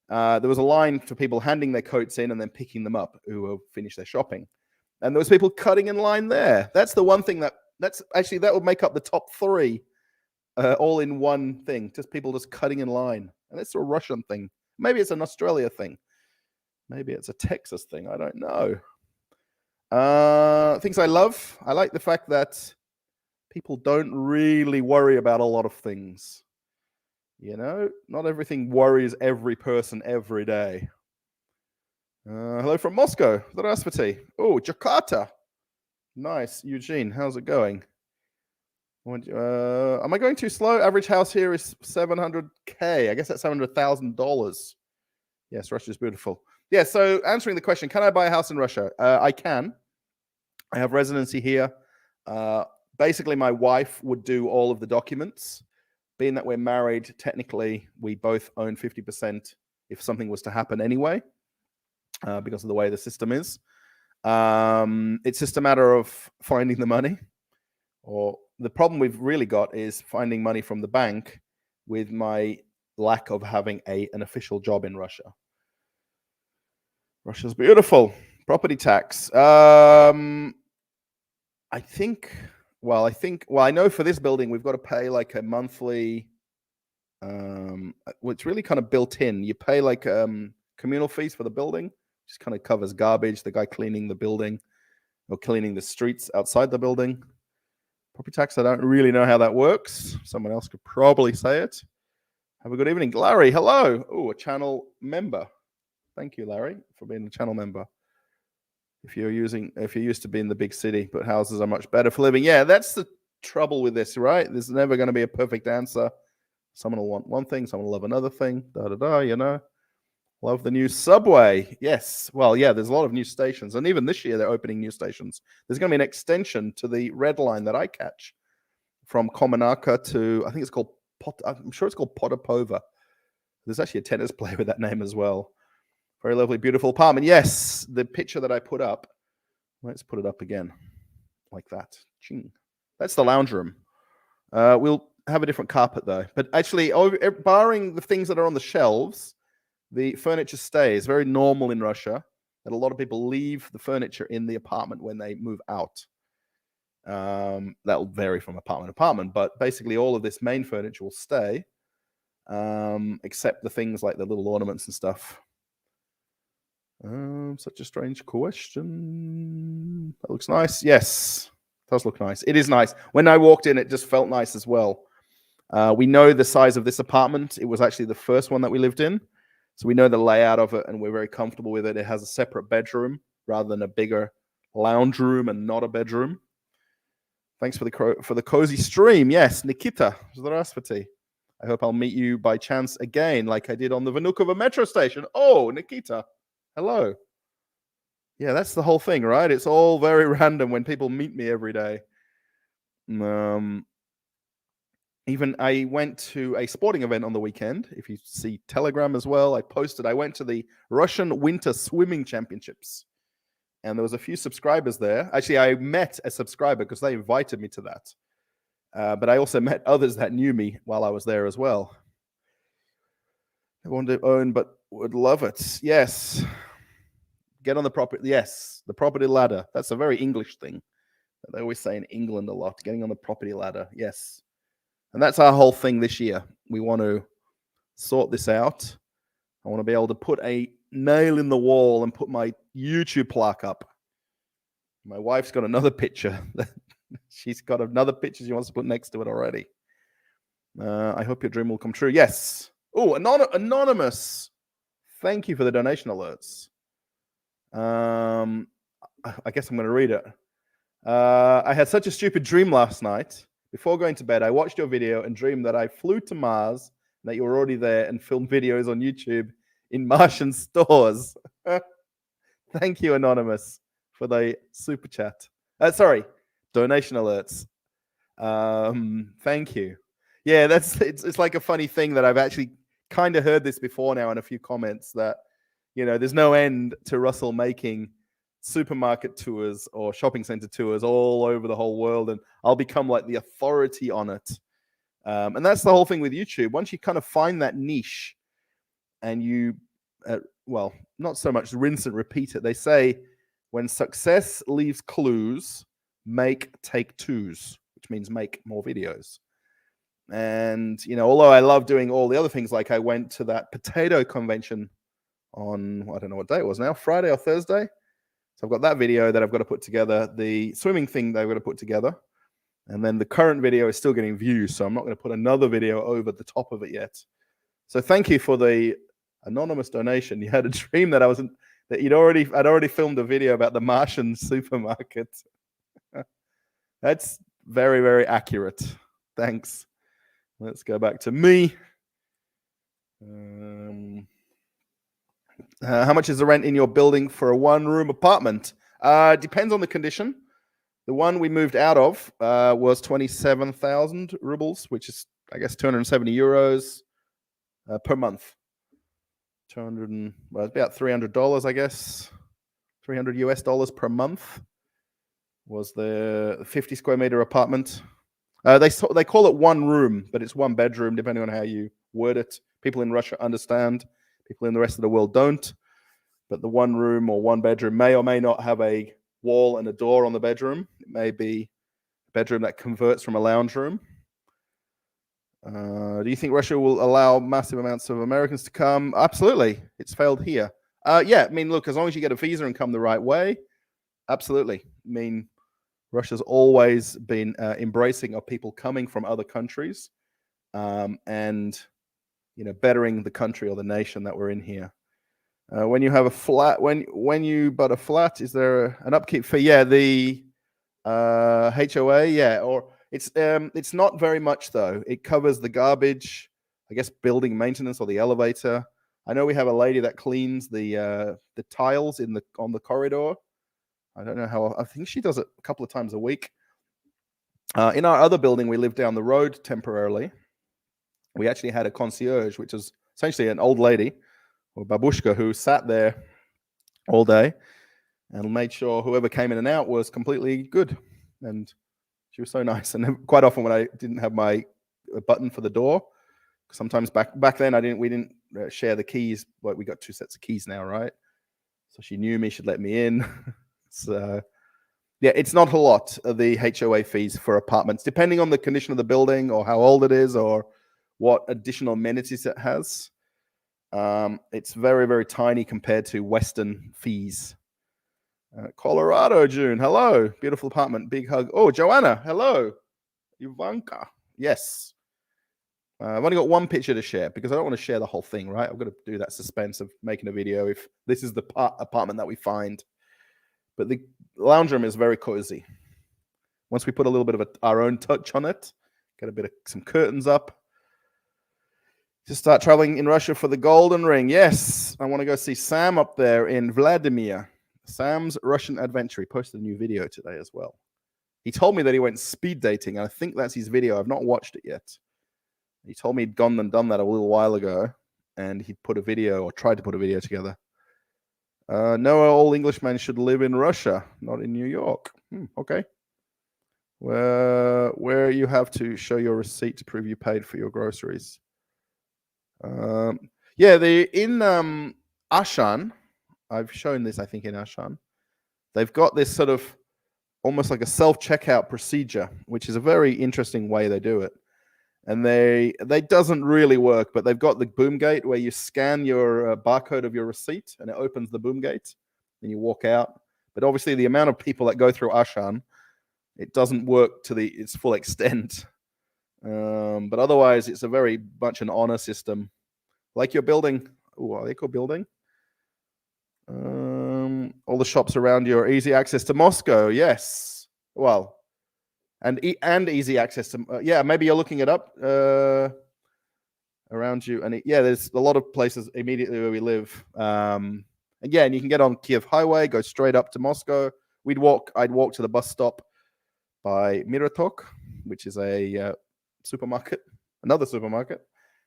S1: There was a line for people handing their coats in and then picking them up who have finished their shopping. And there was people cutting in line there. That's the one thing that would make up the top 3 all in one thing. Just people just cutting in line. And it's a Russian thing. Maybe it's an Australia thing. Maybe it's a Texas thing. I don't know. Things I love. I like the fact that people don't really worry about a lot of things. Not everything worries every person every day. Hello from Moscow. Здравствуйте. Oh, Jakarta. Nice. Eugene, how's it going? Am I going too slow? Average house here is $700K. I guess that's $700,000. Yes, Russia's beautiful. Yeah, so answering the question, can I buy a house in Russia? I can. I have residency here. Basically, my wife would do all of the documents. Being that we're married, technically, we both own 50% if something was to happen anyway, because of the way the system is. It's just a matter of finding the money. Or the problem we've really got is finding money from the bank with my lack of having an official job in Russia. Russia's beautiful. Property tax. I know for this building, we've got to pay like a monthly, it's really kind of built in. You pay like communal fees for the building, which kind of covers garbage, the guy cleaning the building or cleaning the streets outside the building. Property tax, I don't really know how that works. Someone else could probably say it. Have a good evening. Larry, hello. Oh, a channel member. Thank you, Larry, for being a channel member. If you're used to being in the big city, but houses are much better for living. Yeah, that's the trouble with this, right? There's never going to be a perfect answer. Someone will want one thing, someone will love another thing. Love the new subway. Yes. Well, yeah, there's a lot of new stations. And even this year, they're opening new stations. There's going to be an extension to the red line that I catch from Komonarka to, I'm sure it's called Potapova. There's actually a tennis player with that name as well. Very lovely, beautiful apartment. Yes, the picture that I put up. Let's put it up again. Like that. Ching. That's the lounge room. We'll have a different carpet, though. But actually, barring the things that are on the shelves, the furniture stays. Very normal in Russia that a lot of people leave the furniture in the apartment when they move out. That'll vary from apartment to apartment, but basically all of this main furniture will stay, except the things like the little ornaments and stuff. Such a strange question. That looks nice. Yes, it does look nice. It is nice. When I walked in, it just felt nice as well. We know the size of this apartment. It was actually the first one that we lived in. So we know the layout of it and we're very comfortable with it. It has a separate bedroom rather than a bigger lounge room and not a bedroom. Thanks for the cozy stream. Yes, Nikita. Здравствуйте. I hope I'll meet you by chance again, like I did on the Vnukovo metro station. Oh, Nikita. Hello. Yeah, that's the whole thing, right? It's all very random when people meet me every day. Even I went to a sporting event on the weekend. If you see Telegram as well, I posted. I went to the Russian Winter Swimming Championships. And there was a few subscribers there. Actually, I met a subscriber because they invited me to that. But I also met others that knew me while I was there as well. I want to own, but would love it. Yes. Get on the property. Yes, the property ladder. That's a very English thing. They always say in England a lot, getting on the property ladder. Yes. And that's our whole thing this year. We want to sort this out. I want to be able to put a nail in the wall and put my YouTube plaque up. My wife's got another picture. She's got another picture she wants to put next to it already. I hope your dream will come true. Yes. Oh, anonymous. Thank you for the donation alerts. I guess I'm going to read it. I had such a stupid dream last night. Before going to bed, I watched your video and dreamed that I flew to Mars, and that you were already there, and filmed videos on YouTube in Martian stores. Thank you, Anonymous, for the super chat. Sorry, donation alerts. Thank you. Yeah, it's like a funny thing that I've actually kind of heard this before now in a few comments that, you know, there's no end to Russell making supermarket tours or shopping center tours all over the whole world, and I'll become like the authority on it. And that's the whole thing with YouTube. Once you kind of find that niche and you, well, not so much rinse and repeat it. They say when success leaves clues, take twos, which means make more videos. And, you know, although I love doing all the other things, like I went to that potato convention on, I don't know what day it was now, Friday or Thursday. So I've got that video that I've got to put together, the swimming thing that I've got to put together. And then the current video is still getting views, so I'm not going to put another video over the top of it yet. So thank you for the anonymous donation. You had a dream that I'd already filmed a video about the Martian supermarket. That's very, very accurate. Thanks. Let's go back to me. How much is the rent in your building for a one-room apartment? Depends on the condition. The one we moved out of was 27,000 rubles, which is, I guess, 270 euros per month. Well, it's about $300, I guess. $300 US per month was the 50 square meter apartment. They call it one room, but it's one bedroom, depending on how you word it. People in Russia understand. People in the rest of the world don't. But the one room or one bedroom may or may not have a wall and a door on the bedroom. It may be a bedroom that converts from a lounge room. Do you think Russia will allow massive amounts of Americans to come? Absolutely. It's failed here. Yeah, I mean, look, as long as you get a visa and come the right way, absolutely. I mean, Russia's always been embracing of people coming from other countries and, you know, bettering the country or the nation that we're in here. When you have a flat, when you buy a flat, is there an upkeep fee? Yeah, the HOA, yeah, or it's not very much though. It covers the garbage, I guess, building maintenance or the elevator. I know we have a lady that cleans the tiles on the corridor. I don't know how. I think she does it a couple of times a week. In our other building, we lived down the road temporarily. We actually had a concierge, which is essentially an old lady or babushka who sat there all day and made sure whoever came in and out was completely good. And she was so nice. And quite often when I didn't have my button for the door, Sometimes back then we didn't share the keys, but we got 2 sets of keys now, right? So she knew me, she'd let me in. So yeah, it's not a lot of the HOA fees for apartments, depending on the condition of the building or how old it is or what additional amenities it has. It's very, very tiny compared to Western fees. Colorado, June. Hello. Beautiful apartment. Big hug. Oh, Joanna. Hello. Ivanka. Yes. I've only got one picture to share because I don't want to share the whole thing, right? I've got to do that suspense of making a video if this is the apartment that we find. But the lounge room is very cozy. Once we put a little bit of our own touch on it, get a bit of some curtains up. To start traveling in Russia for the golden ring. Yes, I want to go see Sam up there in Vladimir. Sam's Russian adventure. He posted a new video today as well. He told me that he went speed dating, and I think that's his video. I've not watched it yet. He told me he'd gone and done that a little while ago, and he'd put a video or tried to put a video together. No, all Englishmen should live in Russia, not in New York. Okay. Where you have to show your receipt to prove you paid for your groceries. Yeah, in Ashan, I've shown this, I think, in Ashan. They've got this sort of almost like a self-checkout procedure, which is a very interesting way they do it. And they doesn't really work, but they've got the boom gate where you scan your barcode of your receipt and it opens the boom gate and you walk out. But obviously the amount of people that go through Ashan, it doesn't work to its full extent. But otherwise, it's a very much an honor system. Like your building. Oh, are they called building? All the shops around you are easy access to Moscow. Yes. Well, and easy access to yeah. Maybe you're looking it up around you, and yeah, there's a lot of places immediately where we live. And yeah, and you can get on Kiev Highway, go straight up to Moscow. I'd walk to the bus stop by Miratok, which is a supermarket, another supermarket.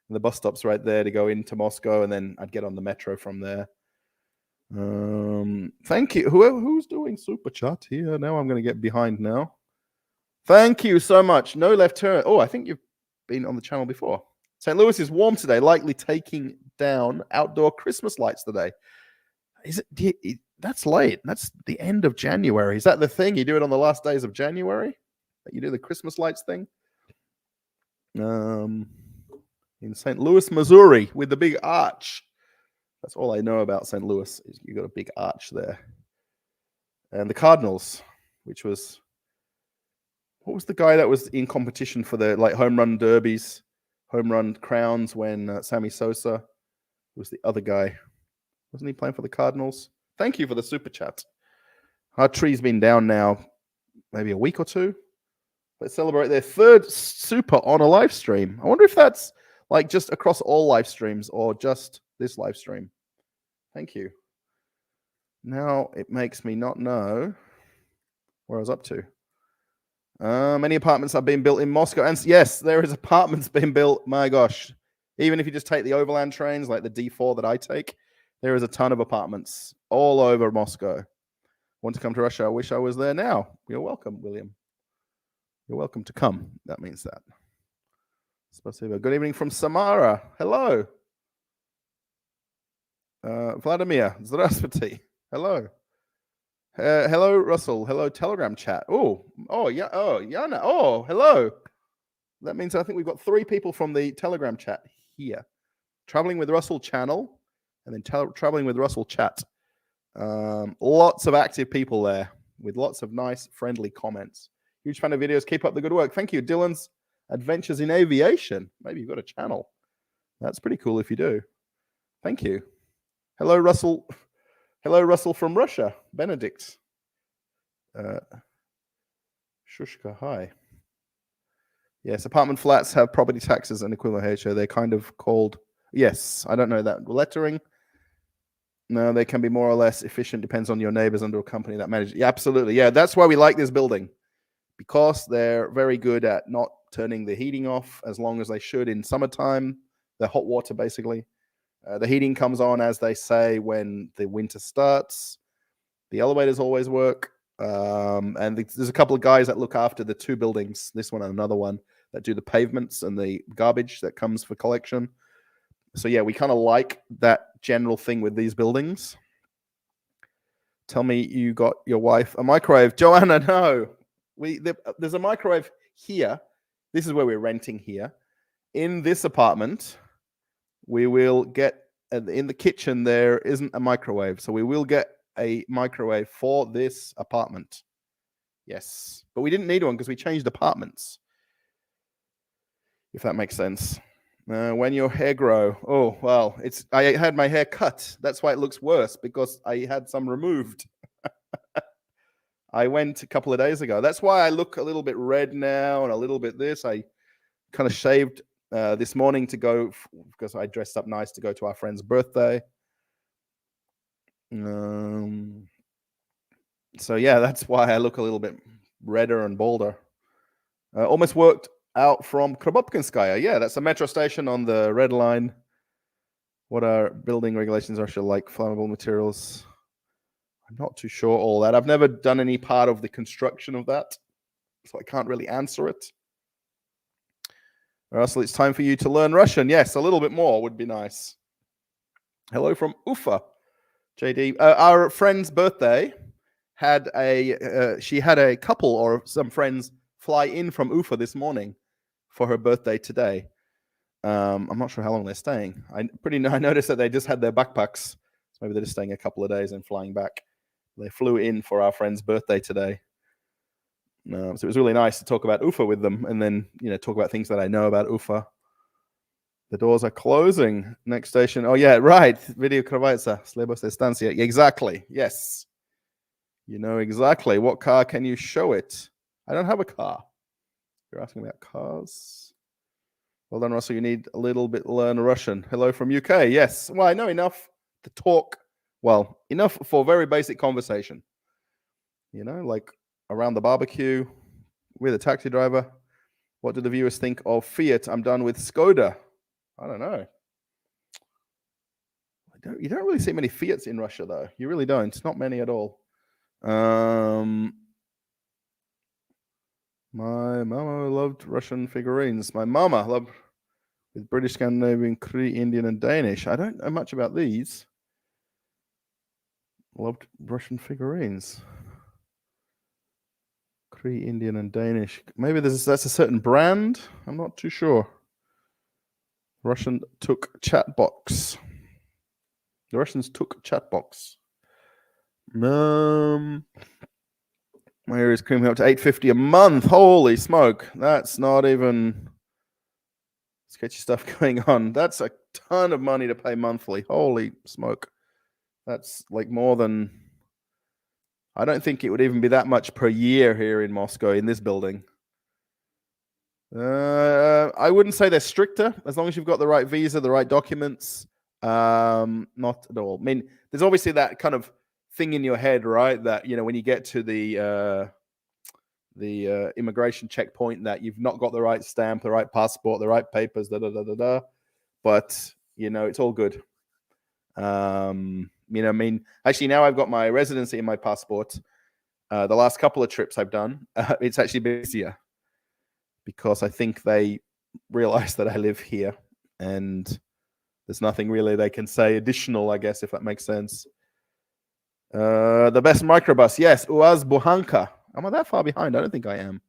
S1: And the bus stop's right there to go into Moscow, and then I'd get on the metro from there. Thank you. Who's doing super chat here? Now I'm going to get behind now. Thank you so much. No left turn. Oh, I think you've been on the channel before. St. Louis is warm today, likely taking down outdoor Christmas lights today. Is it? That's late. That's the end of January. Is that the thing? You do it on the last days of January? You do the Christmas lights thing? In St. Louis, Missouri, with the big arch. That's all I know about St. Louis, is you got a big arch there. And the Cardinals, which was, what was the guy that was in competition for the home run derbies, home run crowns when Sammy Sosa was the other guy? Wasn't he playing for the Cardinals? Thank you for the super chat. Our tree's been down now maybe a week or two. Let's celebrate their third super on a live stream. I wonder if that's like just across all live streams or just this live stream. Thank you. Now it makes me not know where I was up to. Many apartments are being built in Moscow. And yes, there is apartments being built. My gosh. Even if you just take the overland trains, like the D4 that I take, there is a ton of apartments all over Moscow. Want to come to Russia? I wish I was there now. You're welcome, William. You're welcome to come. That means that. Spasibo. Good evening from Samara. Hello. Vladimir. Здравствуйте. Hello. Hello, Russell. Hello, Telegram chat. Oh, yeah. Oh, Yana. Oh, hello. That means I think we've got 3 people from the Telegram chat here. Traveling with Russell channel and then Traveling with Russell chat. Lots of active people there with lots of nice, friendly comments. Huge fan of videos. Keep up the good work. Thank you. Dylan's Adventures in Aviation. Maybe you've got a channel. That's pretty cool if you do. Thank you. Hello, Russell. Hello, Russell from Russia. Benedict. Shushka, hi. Yes, apartment flats have property taxes and equivalent HO. They're kind of called, yes, I don't know that. Lettering. No, they can be more or less efficient. Depends on your neighbors under a company that manages. Yeah, absolutely. Yeah, that's why we like this building. Because they're very good at not turning the heating off as long as they should in summertime. The hot water, basically. The heating comes on, as they say, when the winter starts. The elevators always work. And there's a couple of guys that look after the 2 buildings, this one and another one, that do the pavements and the garbage that comes for collection. So yeah, we kind of like that general thing with these buildings. Tell me you got your wife a microwave. Joanna, no. There's a microwave here. This is where we're renting here. In this apartment, we will get, in the kitchen, there isn't a microwave. So we will get a microwave for this apartment. Yes. But we didn't need one because we changed apartments. If that makes sense. When your hair grow. Oh, well, I had my hair cut. That's why it looks worse, because I had some removed. I went a couple of days ago. That's why I look a little bit red now and a little bit this. I kind of shaved this morning to go, because I dressed up nice to go to our friend's birthday. So yeah, that's why I look a little bit redder and bolder. Almost worked out from Krobopkinskaya. Yeah, that's a metro station on the Red Line. What are building regulations are like flammable materials? I'm not too sure all that. I've never done any part of the construction of that, so I can't really answer it. Russell, it's time for you to learn Russian. Yes, a little bit more would be nice. Hello from Ufa, JD. Our friend's birthday had she had a couple or some friends fly in from Ufa this morning for her birthday today. I'm not sure how long they're staying. I noticed that they just had their backpacks. So maybe they're just staying a couple of days and flying back. They flew in for our friend's birthday today. So it was really nice to talk about Ufa with them, and then talk about things that I know about Ufa. The doors are closing. Next station. Oh yeah, right. Video Kravitsa, Sleboste Stancija. Exactly. Yes. You know exactly. What car can you show it? I don't have a car. You're asking about cars. Well done, Russell. You need a little bit learn Russian. Hello from UK. Yes. Well, I know enough to talk. Well, enough for very basic conversation. Like around the barbecue with a taxi driver. What do the viewers think of Fiat? I'm done with Skoda. I don't know. You don't really see many Fiats in Russia, though. You really don't. It's not many at all. My mama loved Russian figurines. My mama loved with British, Scandinavian, Cree, Indian, and Danish. I don't know much about these. Loved Russian figurines. Cree, Indian, and Danish. Maybe that's a certain brand. I'm not too sure. Russian took chat box. The Russians took chat box. My area is creeping up to $850 a month. Holy smoke. That's not even sketchy stuff going on. That's a ton of money to pay monthly. Holy smoke. That's like more than... I don't think it would even be that much per year here in Moscow in this building. I wouldn't say they're stricter as long as you've got the right visa, the right documents. Not at all. I mean, there's obviously that kind of thing in your head, right? That when you get to the immigration checkpoint, that you've not got the right stamp, the right passport, the right papers, But it's all good. Actually, now I've got my residency in my passport. The last couple of trips I've done, it's actually been easier because I think they realize that I live here and there's nothing really they can say additional, I guess, if that makes sense. The best microbus, yes, Uaz Bohanka. Am I that far behind? I don't think I am.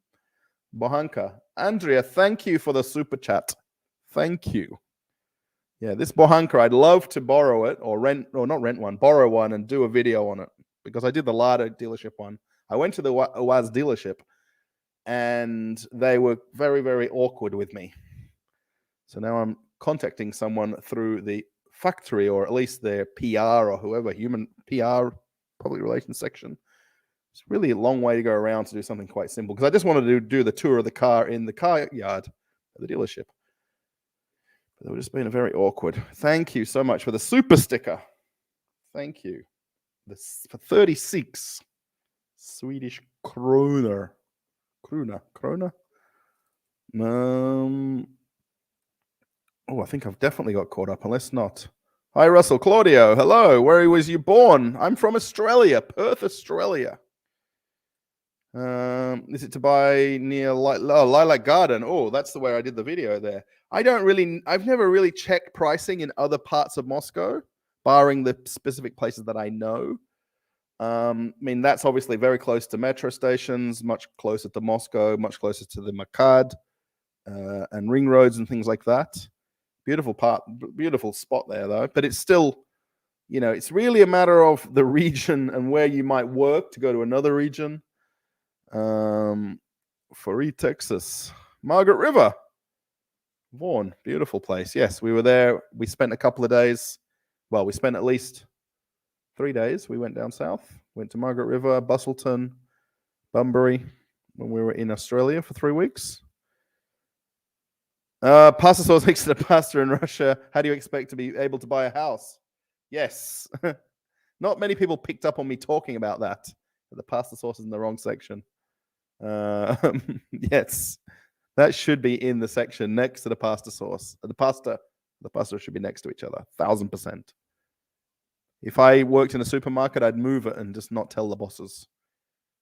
S1: Bohanka. Andrea, thank you for the super chat. Thank you. Yeah, this Bohanka, I'd love to borrow it or not rent one, borrow one and do a video on it because I did the Lada dealership one. I went to the Uaz dealership and they were very, very awkward with me. So now I'm contacting someone through the factory or at least their PR or whoever, human PR, public relations section. It's really a long way to go around to do something quite simple because I just wanted to do the tour of the car in the car yard at the dealership. But they were just being very awkward. Thank you so much for the super sticker. Thank you. For 36 Swedish kroner. Krona? Oh, I think I've definitely got caught up, unless not. Hi, Russell. Claudio, hello. Where was you born? I'm from Australia, Perth, Australia. Is it to buy near Lilac Garden? Oh, that's the way I did the video there. I've never really checked pricing in other parts of Moscow, barring the specific places that I know. I mean, that's obviously very close to metro stations, much closer to Moscow, much closer to the Makad and ring roads and things like that. Beautiful spot there, though. But it's still, it's really a matter of the region and where you might work to go to another region. Foree, Texas, Margaret River, Vaughan, beautiful place. Yes, we were there. We spent a couple of days. Well, we spent at least 3 days. We went down south, went to Margaret River, Bustleton, Bunbury, when we were in Australia for 3 weeks. Pasta sauce next to the pasta in Russia. How do you expect to be able to buy a house? Yes. Not many people picked up on me talking about that. The pasta sauce is in the wrong section. Yes, that should be in the section next to the pasta sauce. The pasta should be next to each other, 1000%. If I worked in a supermarket, I'd move it and just not tell the bosses.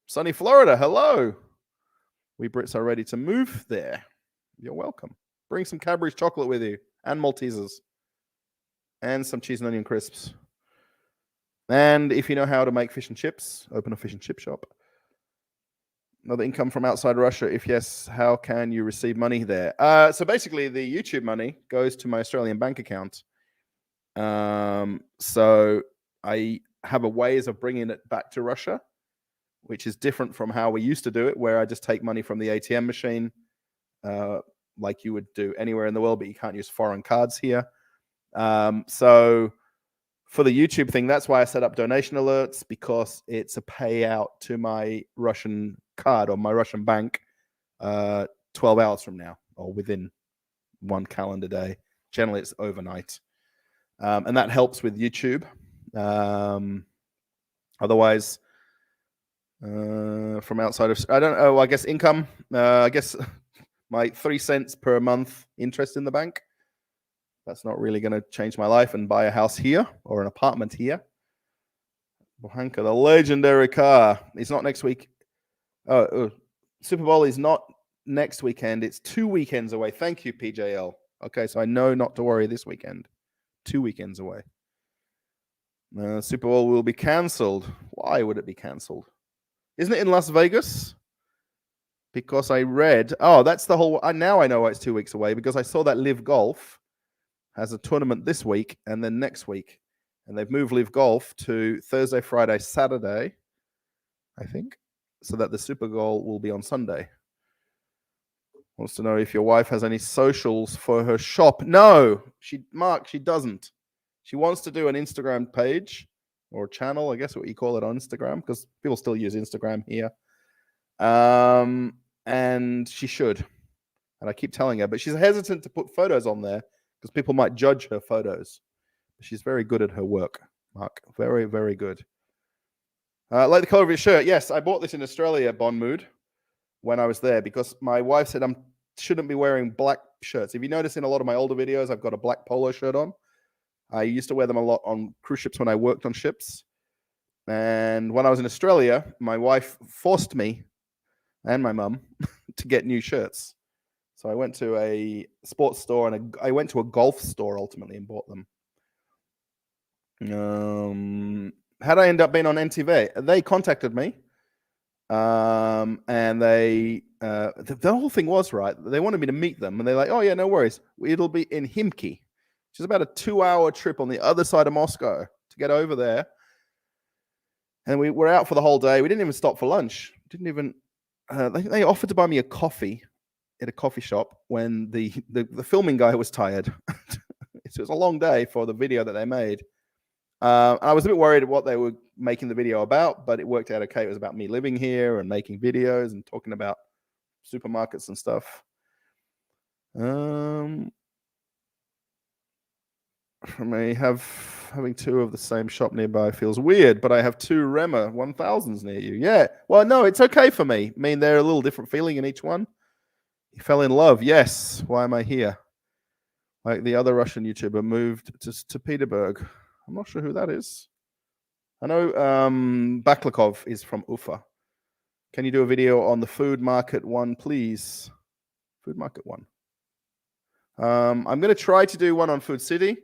S1: Sunny Florida, hello. We Brits are ready to move there. You're welcome. Bring some Cadbury's chocolate with you and Maltesers and some cheese and onion crisps. And if you know how to make fish and chips, open a fish and chip shop. Another income from outside Russia? If yes, how can you receive money there? So basically, the YouTube money goes to my Australian bank account. So I have a ways of bringing it back to Russia, which is different from how we used to do it, where I just take money from the ATM machine, like you would do anywhere in the world, but you can't use foreign cards here. So for the YouTube thing, that's why I set up donation alerts, because it's a payout to my Russian card or my Russian bank 12 hours from now, or within one calendar day. Generally, it's overnight. And that helps with YouTube. Otherwise, from outside of, I guess income, I guess my 3 cents per month interest in the bank. That's not really going to change my life and buy a house here or an apartment here. Bohanka, the legendary car. It's not next week. Super Bowl is not next weekend. It's 2 weekends away. Thank you, PJL. Okay, so I know not to worry this weekend. 2 weekends away. Super Bowl will be cancelled. Why would it be cancelled? Isn't it in Las Vegas? Because I read, that's the whole, now I know why it's 2 weeks away, because I saw that Live Golf has a tournament this week and then next week. And they've moved Live Golf to Thursday, Friday, Saturday, I think, so that the Super Bowl will be on Sunday. Wants to know if your wife has any socials for her shop. No, she doesn't. She wants to do an Instagram page or channel, I guess what you call it on Instagram, because people still use Instagram here. And she should. And I keep telling her, but she's hesitant to put photos on there because people might judge her photos. She's very good at her work, Mark. Very, very good. Like the color of your shirt. Yes, I bought this in Australia, Bond Mood, when I was there, because my wife said I shouldn't be wearing black shirts. If you notice in a lot of my older videos, I've got a black polo shirt on. I used to wear them a lot on cruise ships when I worked on ships. And when I was in Australia, my wife forced me and my mum to get new shirts. So I went to a sports store and I went to a golf store ultimately and bought them. How'd I end up being on NTV? They contacted me. And they, the whole thing was right. They wanted me to meet them and they're like, oh yeah, no worries. It'll be in Himki, which is about a 2-hour trip on the other side of Moscow to get over there. And we were out for the whole day. We didn't even stop for lunch. They offered to buy me a coffee at a coffee shop when the filming guy was tired. It was a long day for the video that they made. I was a bit worried what they were making the video about, but it worked out okay. It was about me living here and making videos and talking about supermarkets and stuff. For me, having 2 of the same shop nearby feels weird, but I have 2 Rema 1000s near you. Yeah, well, no, it's okay for me. I mean, they're a little different feeling in each one. You fell in love. Yes. Why am I here? Like the other Russian YouTuber moved to Petersburg. I'm not sure who that is. I know Baklakov is from Ufa. Can you do a video on the food market one, please? Food market one. I'm going to try to do one on Food City.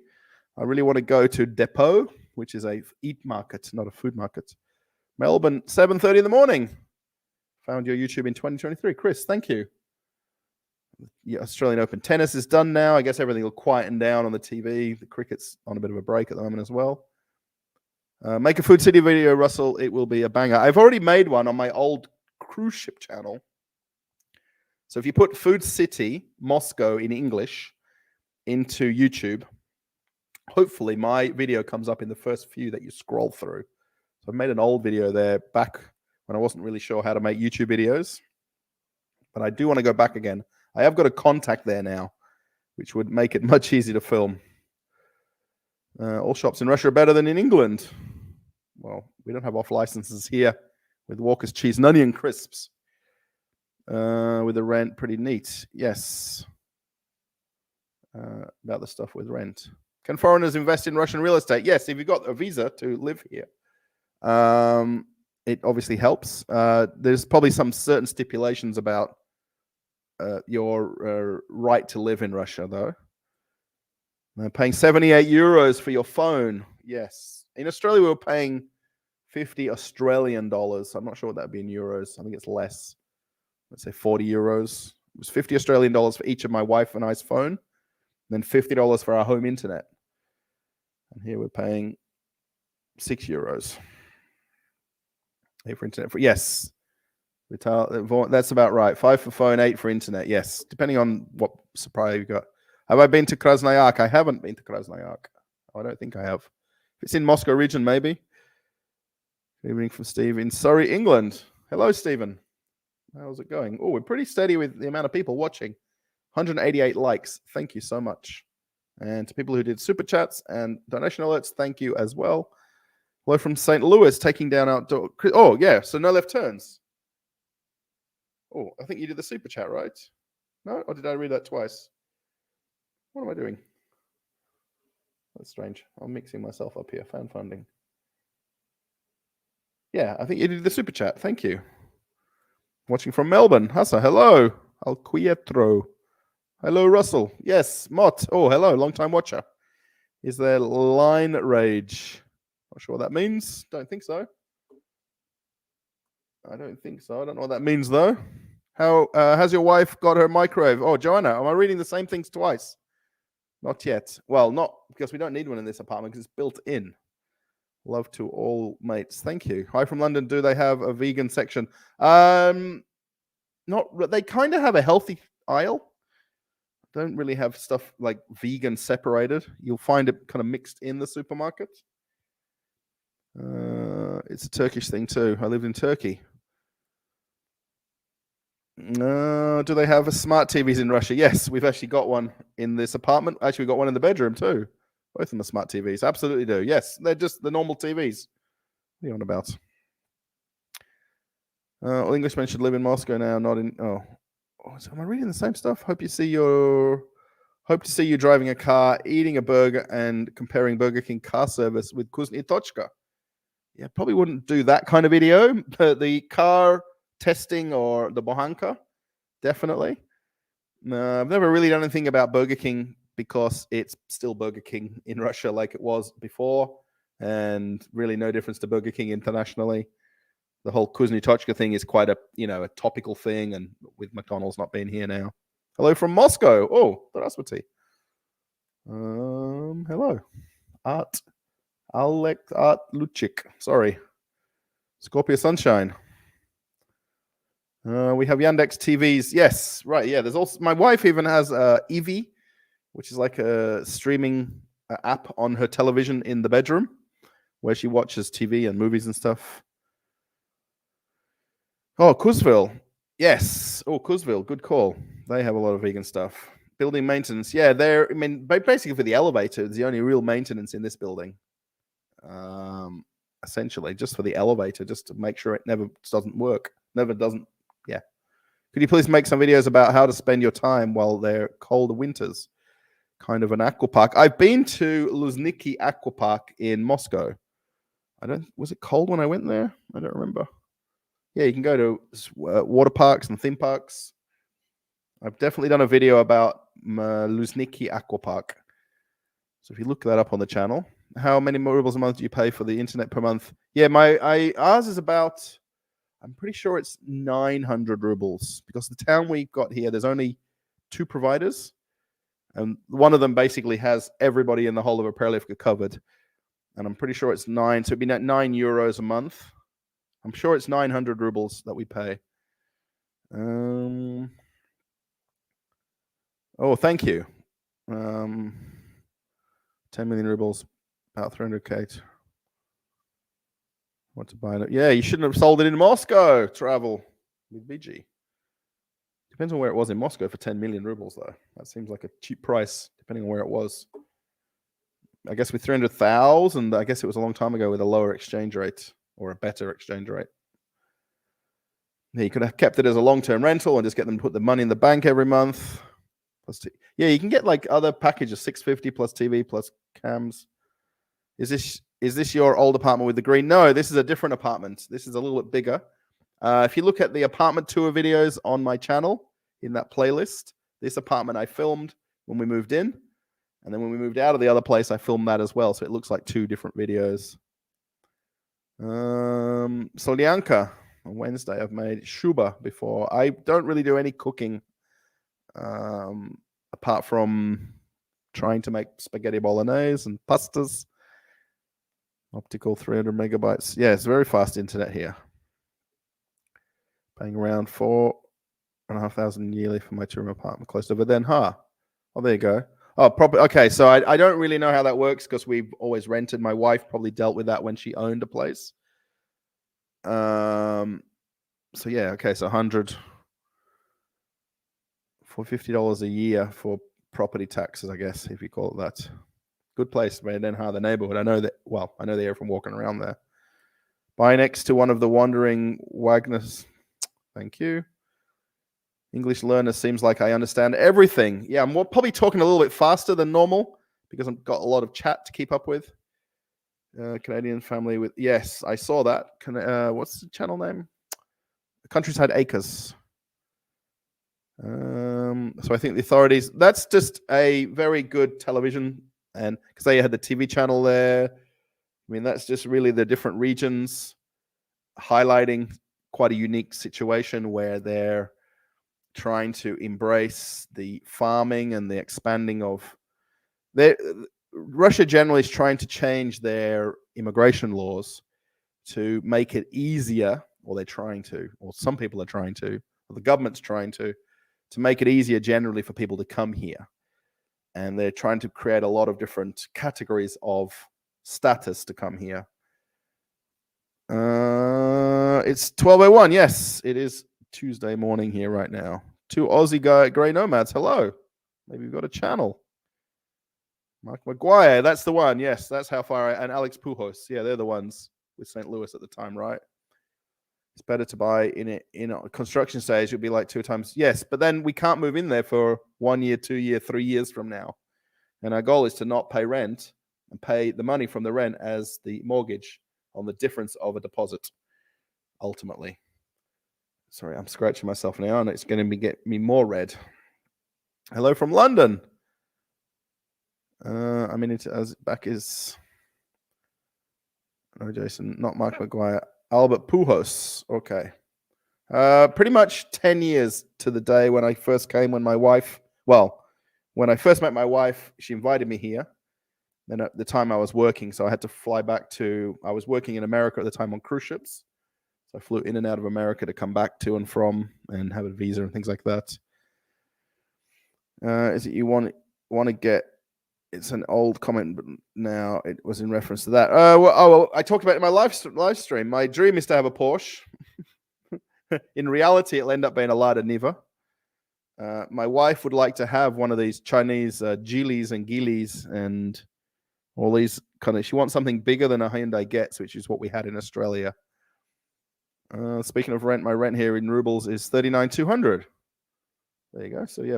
S1: I really want to go to Depot, which is a eat market, not a food market. Melbourne, 7:30 in the morning. Found your YouTube in 2023. Chris, thank you. Yeah, Australian Open tennis is done now. I guess everything will quieten down on the TV. The cricket's on a bit of a break at the moment as well. Make a Food City video, Russell. It will be a banger. I've already made one on my old cruise ship channel. So if you put Food City Moscow in English into YouTube, hopefully my video comes up in the first few that you scroll through. So I made an old video there back when I wasn't really sure how to make YouTube videos. But I do want to go back again. I have got a contact there now, which would make it much easier to film. All shops in Russia are better than in England. Well, we don't have off licenses here with Walker's cheese and onion crisps. With the rent, pretty neat. Yes. About the stuff with rent. Can foreigners invest in Russian real estate? Yes, if you've got a visa to live here. It obviously helps. There's probably some certain stipulations about your right to live in Russia, though. Paying 78 euros for your phone. Yes. In Australia, we were paying 50 Australian dollars. I'm not sure what that would be in euros. I think it's less. Let's say 40 euros. It was 50 Australian dollars for each of my wife and I's phone, and then $50 for our home internet. And here we're paying 6 euros. Hey, for internet. Yes. That's about right. 5 for phone, 8 for internet. Yes. Depending on what supply you've got. Have I been to Krasnoyarsk? I haven't been to Krasnoyarsk. I don't think I have. If it's in Moscow region, maybe. Good evening from Steve in Surrey, England. Hello, Stephen. How's it going? Oh, we're pretty steady with the amount of people watching. 188 likes. Thank you so much. And to people who did super chats and donation alerts, thank you as well. Hello from St. Louis, taking down outdoor. Oh, yeah. So no left turns. Oh, I think you did the super chat, right? No? Or did I read that twice? What am I doing? That's strange. I'm mixing myself up here. Fan funding. Yeah, I think you did the super chat. Thank you. Watching from Melbourne. Hassa, hello. Al Quietro. Hello, Russell. Yes, Mott. Oh, hello. Long time watcher. Is there line rage? Not sure what that means. Don't think so. I don't think so. I don't know what that means, though. How has your wife got her microwave? Oh, Joanna, am I reading the same things twice? Not yet. Well, not because we don't need one in this apartment because it's built in. Love to all mates. Thank you. Hi from London. Do they have a vegan section? Not. They kind of have a healthy aisle. Don't really have stuff like vegan separated. You'll find it kind of mixed in the supermarket. It's a Turkish thing too. I lived in Turkey. Do they have a smart TVs in Russia? Yes, we've actually got one in this apartment. Actually, we've got one in the bedroom too. Both of them are smart TVs. Absolutely do. Yes, they're just the normal TVs. What are you on about? All Englishmen should live in Moscow now, not in. Oh, am I reading the same stuff? Hope to see you driving a car, eating a burger, and comparing Burger King car service with Kuznetochka. Yeah, probably wouldn't do that kind of video, but the car testing or the Bohanka, definitely. I've never really done anything about Burger King because it's still Burger King in Russia like it was before, and really no difference to Burger King internationally. The whole Kuznetochka thing is quite a topical thing, and with McDonald's not being here now. Hello from Moscow. Oh, здравствуйте. Hello. Art Luchik. Sorry. Scorpio Sunshine. We have Yandex TVs. Yes, right. Yeah, there's also my wife even has Eevee, which is like a streaming app on her television in the bedroom where she watches TV and movies and stuff. Oh, Cookesville. Yes. Oh, Cookesville. Good call. They have a lot of vegan stuff. Building maintenance. Yeah, basically for the elevator, it's the only real maintenance in this building. Essentially, just for the elevator, just to make sure it never doesn't work. Never doesn't. Yeah. Could you please make some videos about how to spend your time while they're cold winters? Kind of an aqua park. I've been to Luzniki Aqua Park in Moscow. Was it cold when I went there? I don't remember. Yeah, you can go to water parks and theme parks. I've definitely done a video about Luzniki Aqua Park. So if you look that up on the channel, how many rubles a month do you pay for the internet per month? Yeah, ours is about, I'm pretty sure it's 900 rubles, because the town we've got here, there's only 2 providers, and one of them basically has everybody in the whole of Aprelivka covered. And I'm pretty sure it's 9, so it'd be 9 euros a month. I'm sure it's 900 rubles that we pay. Oh, thank you. 10 million rubles, about 300k. What to buy? Yeah, you shouldn't have sold it in Moscow. Travel with BG. Depends on where it was in Moscow for 10 million rubles, though. That seems like a cheap price, depending on where it was. I guess with 300,000, I guess it was a long time ago with a lower exchange rate or a better exchange rate. Yeah, you could have kept it as a long-term rental and just get them to put the money in the bank every month. Yeah, you can get like other packages, 650 plus TV plus cams. Is this your old apartment with the green? No, this is a different apartment. This is a little bit bigger. If you look at the apartment tour videos on my channel in that playlist, this apartment I filmed when we moved in. And then when we moved out of the other place, I filmed that as well. So it looks like 2 different videos. Solyanka on Wednesday. I've made shuba before. I don't really do any cooking apart from trying to make spaghetti bolognese and pastas. Optical 300 megabytes. Yeah, it's very fast internet here. Paying around 4,500 yearly for my 2-room apartment close to Verden. Oh, there you go. Oh, probably. Okay, so I don't really know how that works because we've always rented. My wife probably dealt with that when she owned a place. So yeah, okay, so 100 for $50 a year for property taxes, I guess, if you call it that. Good place, Verden, the neighborhood. I know the area from walking around there. Buy next to one of the wandering Wagners. Thank you. English learner seems like I understand everything. Yeah, I'm probably talking a little bit faster than normal because I've got a lot of chat to keep up with. Canadian family with, yes, I saw that. What's the channel name? Countryside Acres. So I think the authorities, that's just a very good television, and because they had the TV channel there. I mean, that's just really the different regions highlighting quite a unique situation where they're trying to embrace the farming and the expanding of Russia generally is trying to change their immigration laws to make it easier, or they're trying to, or some people are trying to, or the government's trying to make it easier generally for people to come here. And they're trying to create a lot of different categories of status to come here. It's 12:01. Yes, it is Tuesday morning here right now. 2 Aussie grey nomads. Hello. Maybe we've got a channel. Mark McGuire. That's the one. Yes, that's how far. And Alex Pujols. Yeah, they're the ones with St. Louis at the time, right? It's better to buy in a construction stage. It'll be like 2 times. Yes, but then we can't move in there for 1 year, 2 year, 3 years from now. And our goal is to not pay rent and pay the money from the rent as the mortgage on the difference of a deposit, ultimately. Sorry, I'm scratching myself now, and it's going to get me more red. Hello from London. I mean, as back is. No, Jason, not Mark McGuire. Albert Pujols. Okay. Pretty much 10 years to the day when I first came, when I first met my wife, she invited me here. Then at the time I was working, so I had to fly back I was working in America at the time on cruise ships. So I flew in and out of America to come back to and from and have a visa and things like that. Is it you want to get, it's an old comment, but now it was in reference to that. I talked about it in my live stream. My dream is to have a Porsche. In reality, it'll end up being a Lada Niva. My wife would like to have one of these Chinese Geelys and Geelys and all these she wants something bigger than a Hyundai Getz, which is what we had in Australia. Speaking of rent, my rent here in rubles is 39,200. There you go. So yeah,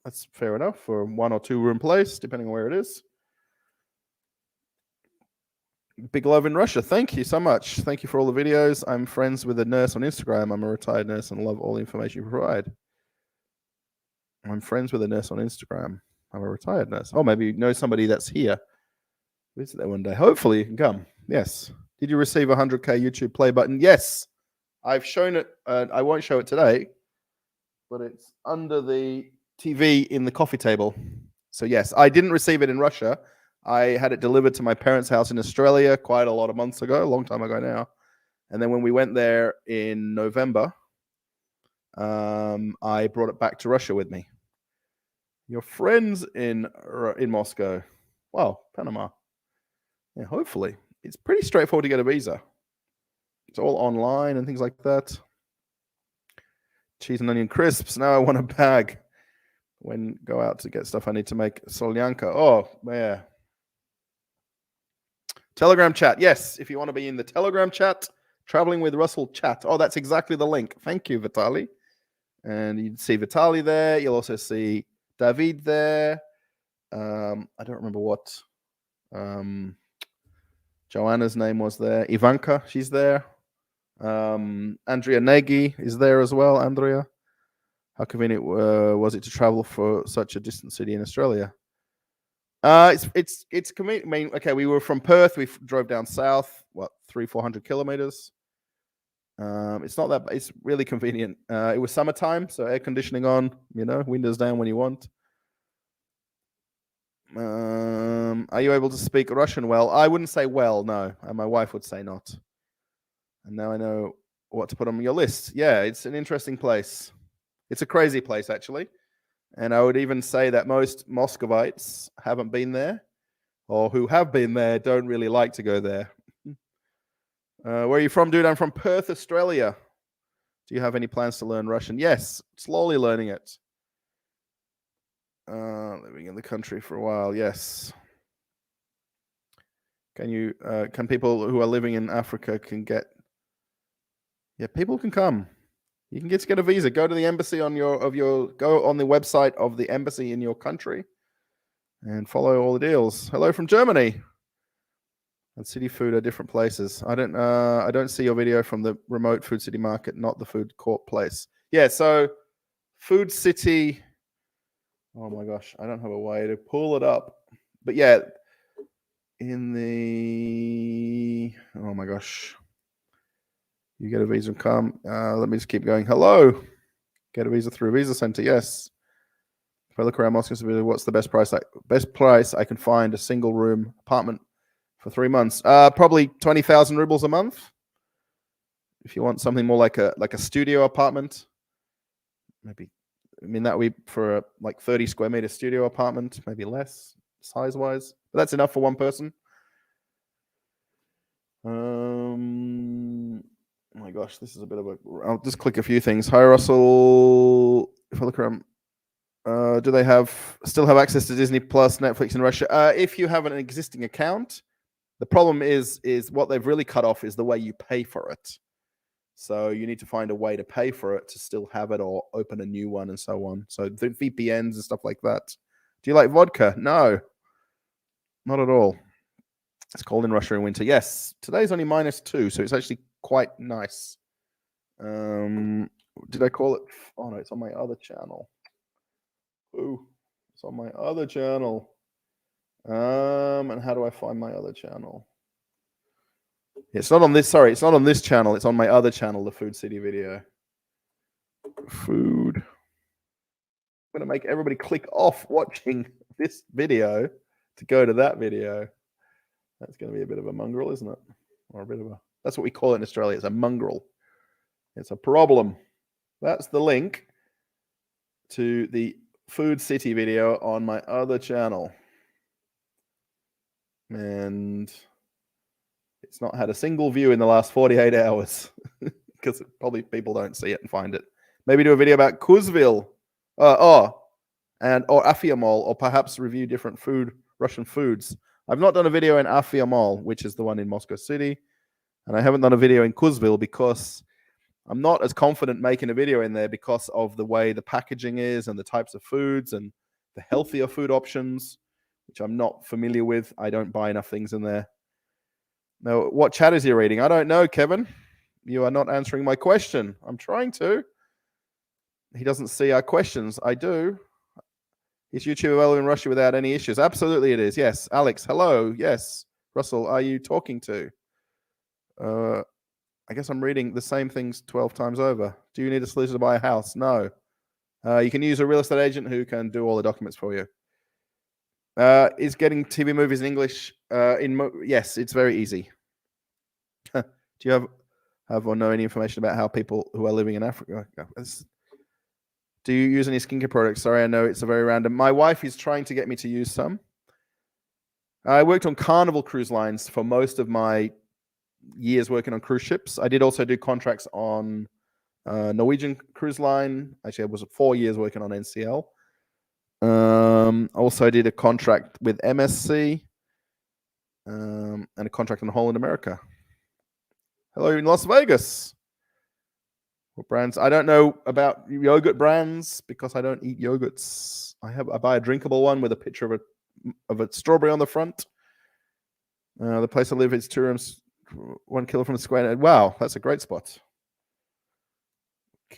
S1: that's fair enough for 1 or 2 room place, depending on where it is. Big love in Russia. Thank you so much. Thank you for all the videos. I'm friends with a nurse on Instagram. I'm a retired nurse and love all the information you provide. I'm friends with a nurse on Instagram. I'm a retired nurse. Oh, maybe you know somebody that's here. Visit there one day. Hopefully you can come. Yes. Did you receive a 100K YouTube play button? Yes. I've shown it. I won't show it today, but it's under the TV in the coffee table. So yes, I didn't receive it in Russia. I had it delivered to my parents' house in Australia quite a lot of months ago, a long time ago now. And then when we went there in November, I brought it back to Russia with me. Your friends in Moscow. Well, Panama. Yeah, hopefully. It's pretty straightforward to get a visa. It's all online and things like that. Cheese and onion crisps. Now I want a bag. When go out to get stuff, I need to make solyanka. Oh, yeah. Telegram chat. Yes, if you want to be in the Telegram chat, Traveling with Russell chat. Oh, that's exactly the link. Thank you, Vitaly. And you'd see Vitaly there. You'll also see David there. I don't remember what Joanna's name was there. Ivanka, she's there. Andrea Nagy is there as well. Andrea, how convenient was it to travel for such a distant city in Australia? It's convenient. I mean, okay, we were from Perth. We drove down south. What, 300-400 kilometers? It's not that. It's really convenient. It was summertime, so air conditioning on. You know, windows down when you want. Are you able to speak Russian well? I wouldn't say well, no. And my wife would say not. And now I know what to put on your list. Yeah, it's an interesting place. It's a crazy place, actually. And I would even say that most Muscovites haven't been there, or who have been there don't really like to go there. Where are you from, dude? I'm from Perth, Australia. Do you have any plans to learn Russian? Yes, slowly learning it. Living in the country for a while, yes. Can people who are living in Africa people can come. You can get a visa. Go to the embassy go on the website of the embassy in your country and follow all the deals. Hello from Germany. And City Food are different places. I don't see your video from the remote Food City market, not the food court place. Yeah, so Food City. Oh my gosh, I don't have a way to pull it up. But yeah, oh my gosh. You get a visa and come. Let me just keep going. Hello. Get a visa through a visa center. Yes. If I look around Moscow, what's the best price I can find a single room apartment for 3 months? Probably 20,000 rubles a month. If you want something more like a studio apartment, maybe. I mean, that would be for a 30 square meter studio apartment, maybe less size wise, but that's enough for one person. Oh my gosh, this is a bit of I'll just click a few things. Hi, Russell. If I look around, do they still have access to Disney Plus, Netflix in Russia? If you have an existing account, the problem is what they've really cut off is the way you pay for it. So you need to find a way to pay for it to still have it or open a new one and so on. So the VPNs and stuff like that. Do you like vodka? No, not at all. It's cold in Russia in winter. Yes, today's only -2, so it's actually quite nice. Did I call it? Oh no, it's on my other channel. Ooh, it's on my other channel. And how do I find my other channel? It's not on this. Sorry, it's not on this channel. It's on my other channel, the Food City video. Food. I'm going to make everybody click off watching this video to go to that video. That's going to be a bit of a mongrel, isn't it? Or a bit of that's what we call it in Australia. It's a mongrel. It's a problem. That's the link to the Food City video on my other channel. And it's not had a single view in the last 48 hours because probably people don't see it and find it. Maybe do a video about Kuzville or Afia Mall, or perhaps review different Russian foods. I've not done a video in Afia Mall, which is the one in Moscow City. And I haven't done a video in Kuzville because I'm not as confident making a video in there because of the way the packaging is and the types of foods and the healthier food options, which I'm not familiar with. I don't buy enough things in there. No, what chat is he reading? I don't know, Kevin. You are not answering my question. I'm trying to. He doesn't see our questions. I do. Is YouTube available in Russia without any issues? Absolutely it is. Yes. Alex, hello. Yes. Russell, are you talking to? I guess I'm reading the same things 12 times over. Do you need a solicitor to buy a house? No. You can use a real estate agent who can do all the documents for you. Is getting TV movies in English? Yes, it's very easy. Do you have or know any information about how people who are living in Africa? Do you use any skincare products? Sorry, I know it's a very random. My wife is trying to get me to use some. I worked on Carnival Cruise Lines for most of my years working on cruise ships. I did also do contracts on Norwegian Cruise Line. Actually, I was 4 years working on NCL. Also did a contract with MSC and a contract on Holland America. Hello in Las Vegas. What brands? I don't know about yogurt brands because I don't eat yogurts. I buy a drinkable one with a picture of a strawberry on the front. The place I live is 2 rooms, 1 kilometer from the square. Wow, that's a great spot.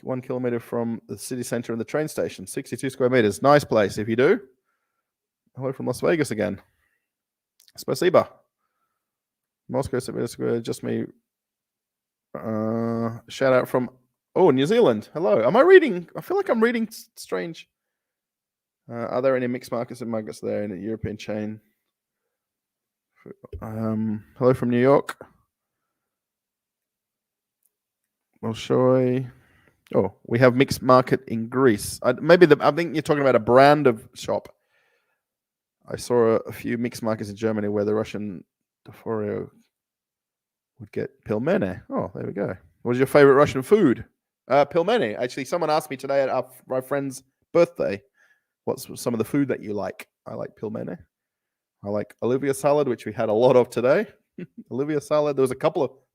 S1: 1 kilometer from the city center and the train station. 62 square meters. Nice place. If you do. Hello from Las Vegas again. Spasiba. Moscow, Square. Just me. Shout out from New Zealand. Hello. Am I reading? I feel like I'm reading strange. Are there any mixed markets and markets there in a European chain? Hello from New York. Bolshoi. Oh, we have mixed market in Greece. I think you're talking about a brand of shop. I saw a few mixed markets in Germany where the Russian Deforio would get pilmeni. Oh, there we go. What is your favorite Russian food? Pilmeni. Actually, someone asked me today at my friend's birthday, what's some of the food that you like? I like pilmeni. I like Olivia salad, which we had a lot of today. Olivia salad. There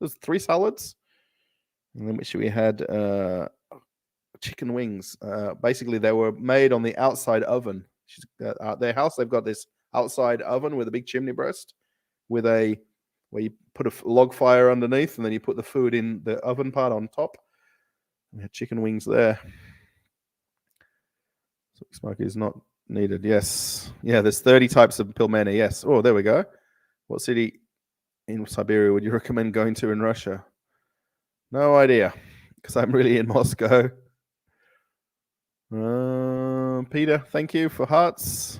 S1: was 3 salads. And then which we had chicken wings. Basically, they were made on the outside oven. Their house, they've got this outside oven with a big chimney breast where you put a log fire underneath and then you put the food in the oven part on top. We had chicken wings there. So smoke is not needed. Yes. Yeah, there's 30 types of pilmeni. Yes. Oh, there we go. What city in Siberia would you recommend going to in Russia? No idea, because I'm really in Moscow. Peter, thank you for hearts.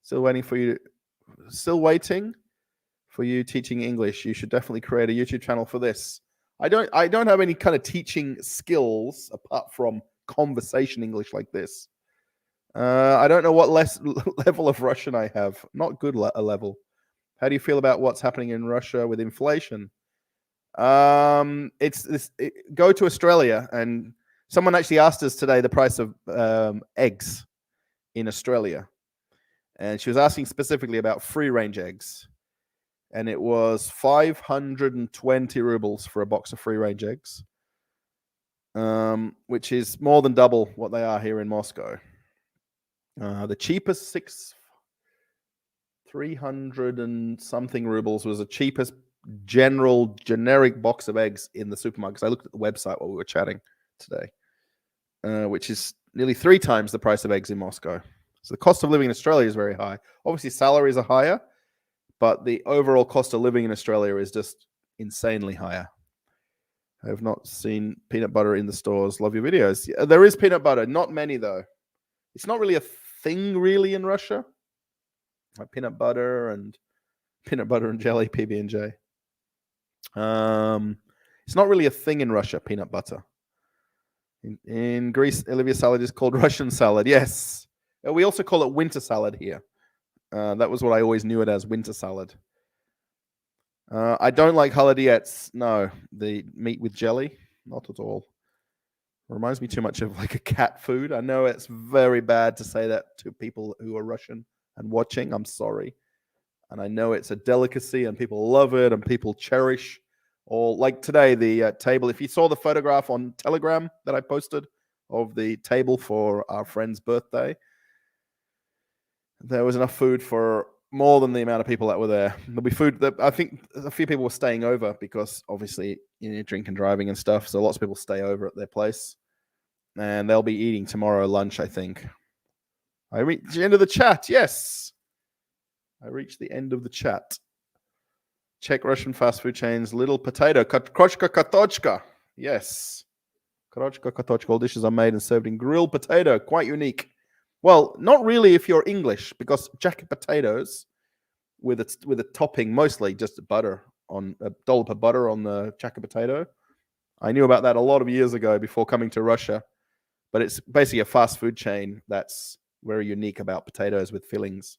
S1: Still waiting for you teaching English. You should definitely create a YouTube channel for this. I don't have any kind of teaching skills apart from conversation English like this. I don't know what level of Russian I have. Not good a level. How do you feel about what's happening in Russia with inflation? Go to Australia, and someone actually asked us today the price of eggs in Australia, and she was asking specifically about free-range eggs, and it was 520 rubles for a box of free-range eggs, which is more than double what they are here in Moscow. The cheapest 300 and something rubles was the cheapest generic box of eggs in the supermarkets. I looked at the website while we were chatting today, which is nearly 3 times the price of eggs in Moscow. So the cost of living in Australia is very high. Obviously, salaries are higher, but the overall cost of living in Australia is just insanely higher. I have not seen peanut butter in the stores. Love your videos. Yeah, there is peanut butter. Not many, though. It's not really a thing, really, in Russia. Like peanut butter and jelly, PB&J. It's not really a thing in Russia, peanut butter. In Greece, Olivia salad is called Russian salad. Yes. We also call it winter salad here. That was what I always knew it as, winter salad. I don't like holodiets. No, the meat with jelly, not at all. Reminds me too much of like a cat food. I know it's very bad to say that to people who are Russian and watching. I'm sorry. And I know it's a delicacy and people love it and people cherish. Or like today, the table. If you saw the photograph on Telegram that I posted of the table for our friend's birthday, there was enough food for more than the amount of people that were there. There'll be food. I think a few people were staying over because obviously drink and driving and stuff. So lots of people stay over at their place, and they'll be eating tomorrow lunch, I think. I reached the end of the chat. Yes, I reached the end of the chat. Czech Russian fast food chains, Little Potato, Krochka Katochka. Yes. Krochka Katochka. All dishes are made and served in grilled potato. Quite unique. Well, not really if you're English, because jacket potatoes with a topping, mostly just butter, on a dollop of butter on the jacket potato. I knew about that a lot of years ago before coming to Russia, but it's basically a fast food chain that's very unique about potatoes with fillings.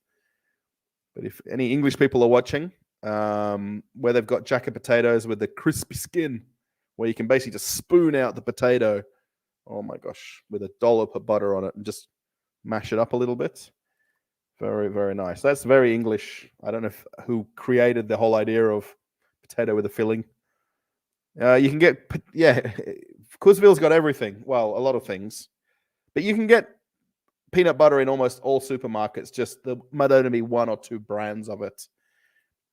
S1: But if any English people are watching, where they've got jacket potatoes with the crispy skin, where you can basically just spoon out the potato, oh my gosh, with a dollop of butter on it and just mash it up a little bit. Very, very nice. That's very English. I don't know who created the whole idea of potato with a filling. You can get, Cookeville's got everything. Well, a lot of things. But you can get peanut butter in almost all supermarkets. Just there might only be one or two brands of it.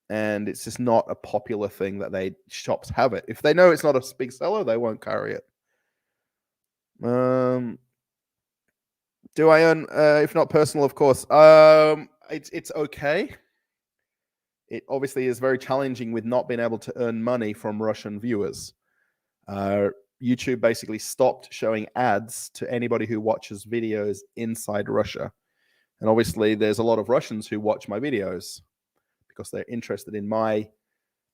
S1: And it's just not a popular thing that shops have it. If they know it's not a big seller, they won't carry it. Do I earn, if not personal, of course? It's okay. It obviously is very challenging with not being able to earn money from Russian viewers. YouTube basically stopped showing ads to anybody who watches videos inside Russia. And obviously there's a lot of Russians who watch my videos because they're interested in my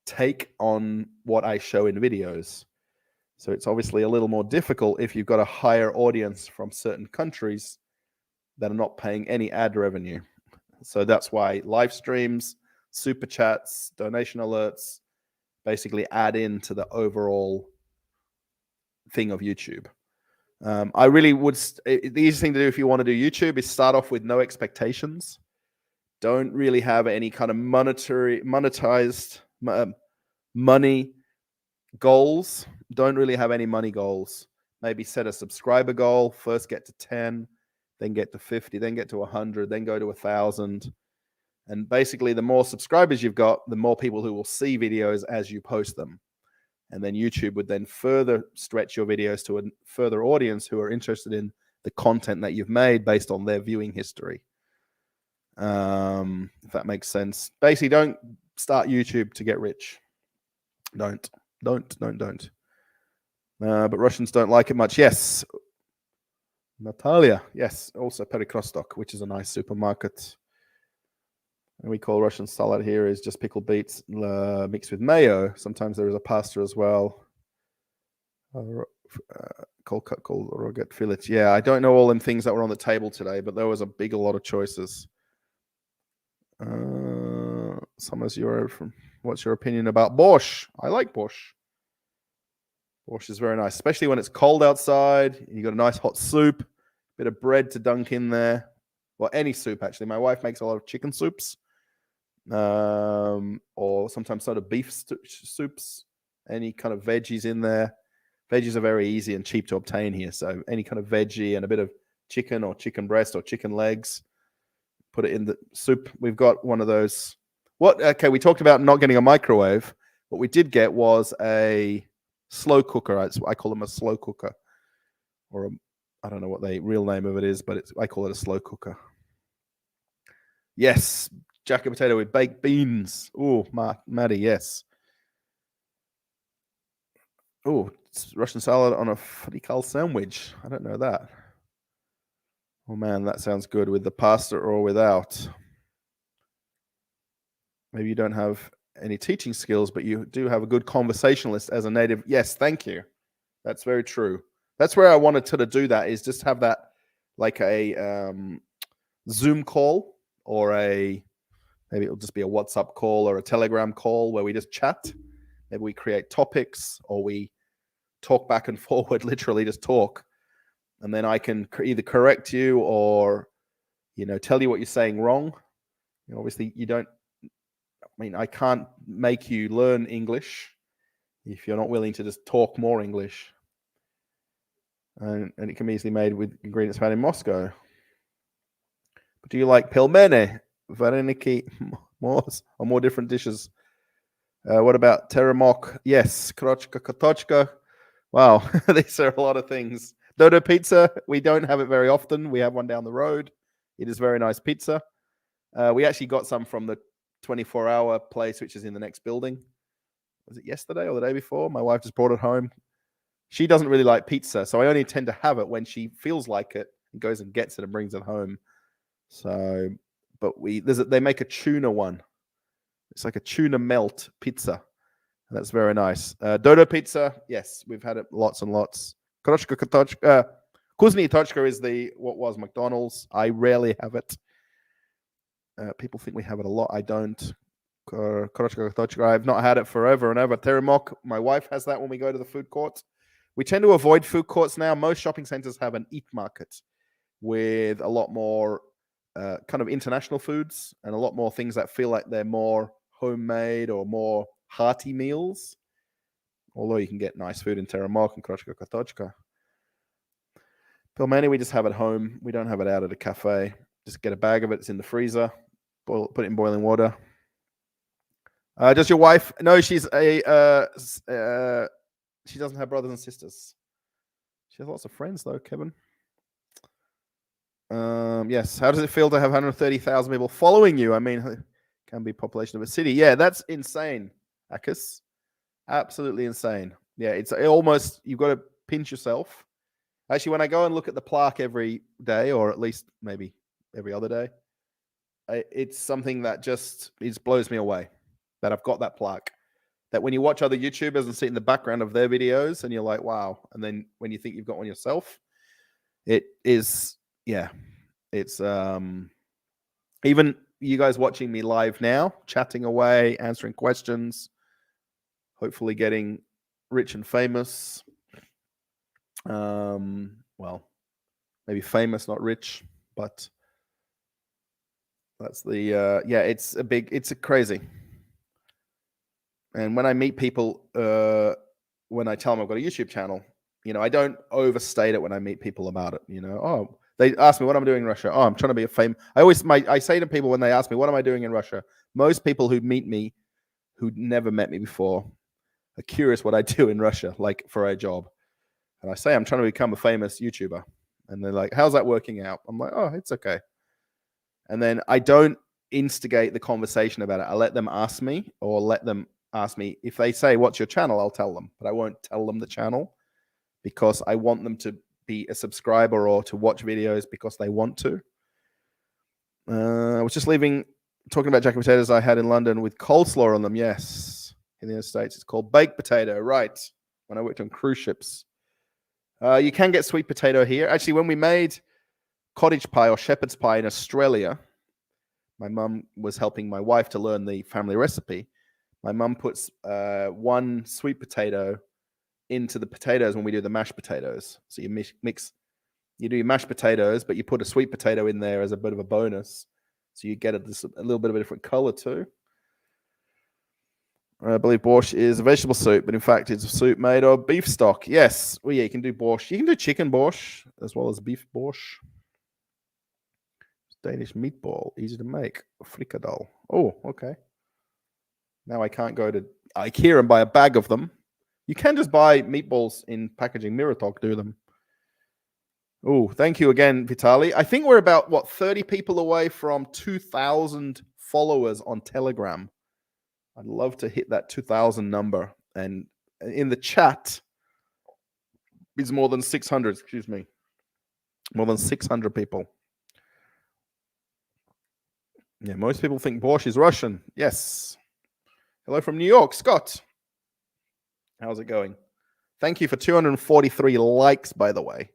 S1: take on what I show in videos. So it's obviously a little more difficult if you've got a higher audience from certain countries that are not paying any ad revenue. So that's why live streams, super chats, donation alerts basically add into the overall thing of YouTube. I really would, the easiest thing to do if you want to do YouTube is start off with no expectations. Don't really have any kind of monetized money goals. Don't really have any money goals. Maybe set a subscriber goal. First get to 10, then get to 50, then get to 100, then go to 1,000. And basically, the more subscribers you've got, the more people who will see videos as you post them. And then YouTube would then further stretch your videos to a further audience who are interested in the content that you've made based on their viewing history. If that makes sense. Basically, don't start YouTube to get rich. Don't. But Russians don't like it much. Yes. Natalia. Yes. Also Perikostok, which is a nice supermarket. And we call Russian salad here is just pickled beets mixed with mayo. Sometimes there is a pasta as well. Cold roget fillet. Yeah, I don't know all them things that were on the table today, but there was a lot of choices. What's your opinion about borscht? I like borscht. Borscht is very nice, especially when it's cold outside. You got a nice hot soup, bit of bread to dunk in there. Well, any soup actually. My wife makes a lot of chicken soups, or sometimes sort of beef soups. Any kind of veggies in there. Veggies are very easy and cheap to obtain here. So any kind of veggie and a bit of chicken or chicken breast or chicken legs, put it in the soup. We've got one of those. Okay, we talked about not getting a microwave. What we did get was a slow cooker. I call them a slow cooker, or I don't know what the real name of it is, but I call it a slow cooker. Yes, jacket potato with baked beans. Oh, Maddie, yes. Oh, Russian salad on a frikal sandwich. I don't know that. Oh man, that sounds good with the pasta or without. Maybe you don't have any teaching skills, but you do have a good conversationalist as a native. Yes, thank you. That's very true. That's where I wanted to do that, is just have that like a Zoom call, or maybe it'll just be a WhatsApp call or a Telegram call where we just chat. Maybe we create topics, or we talk back and forward, literally just talk. And then I can either correct you or, tell you what you're saying wrong. Obviously, I can't make you learn English if you're not willing to just talk more English. And it can be easily made with ingredients found in Moscow. But do you like pelmeni? Vareniki, more different dishes. What about teramok? Yes, krochka, katochka. Wow, these are a lot of things. Dodo pizza, we don't have it very often. We have one down the road. It is very nice pizza. We actually got some from the 24-hour place, which is in the next building. Was it yesterday or the day before? My wife just brought it home. She doesn't really like pizza, so I only tend to have it when she feels like it and goes and gets it and brings it home. So, but they make a tuna one. It's like a tuna melt pizza. That's very nice. Dodo pizza, yes, we've had it lots and lots. Krochka katochka. Kuzni tochka is what was McDonald's. I rarely have it. People think we have it a lot. I don't. Krochka katochka. I've not had it forever and ever. Teramok, my wife has that when we go to the food court. We tend to avoid food courts now. Most shopping centers have an eat market with a lot more kind of international foods and a lot more things that feel like they're more homemade or more hearty meals. Although you can get nice food in Teramok and Krochka katochka. Pelmeni, we just have at home. We don't have it out at a cafe. Just get a bag of it. It's in the freezer. Put it in boiling water. Does your wife? No, she's she doesn't have brothers and sisters. She has lots of friends though, Kevin. Yes. How does it feel to have 130,000 people following you? I mean, it can be population of a city. Yeah, that's insane, Akis. Absolutely insane. Yeah, it's almost, you've got to pinch yourself. Actually, when I go and look at the plaque every day, or at least maybe every other day, it's something that just blows me away that I've got that plaque. That when you watch other YouTubers and see it in the background of their videos, and you're like, wow. And then when you think you've got one yourself, it is, yeah, it's even you guys watching me live now, chatting away, answering questions, hopefully getting rich and famous. Well, maybe famous, not rich, but that's the it's crazy. And when I meet people, when I tell them I've got a YouTube channel, I don't overstate it when I meet people about it. Oh, they ask me what I'm doing in Russia. Oh, I'm trying to be a fame. I say to people when they ask me what am I doing in Russia, most people who meet me, who never met me before, are curious what I do in Russia, like for a job. And I say I'm trying to become a famous YouTuber, and they're like, "How's that working out?" I'm like, "Oh, it's okay." And then I don't instigate the conversation about it. I let them ask me, or let them ask me. If they say, "What's your channel?" I'll tell them, but I won't tell them the channel because I want them to be a subscriber or to watch videos because they want to. I was just talking about jacket potatoes I had in London with coleslaw on them. Yes, in the United States, it's called baked potato. Right, when I worked on cruise ships. You can get sweet potato here. Actually, when we made cottage pie or shepherd's pie in Australia, my mum was helping my wife to learn the family recipe. My mum puts one sweet potato into the potatoes when we do the mashed potatoes. So you you do your mashed potatoes, but you put a sweet potato in there as a bit of a bonus. So you get a little bit of a different color too. I believe borscht is a vegetable soup, but in fact, it's a soup made of beef stock. Yes. Well, yeah, you can do borscht. You can do chicken borscht as well as beef borscht. Danish meatball, easy to make. Frikadal. Oh, okay. Now I can't go to IKEA and buy a bag of them. You can just buy meatballs in packaging. Miratok do them. Oh, thank you again, Vitali. I think we're about, 30 people away from 2,000 followers on Telegram. I'd love to hit that 2,000 number. And in the chat is more than 600, more than 600 people. Yeah, most people think borscht is Russian. Yes. Hello from New York, Scott. How's it going? Thank you for 243 likes, by the way.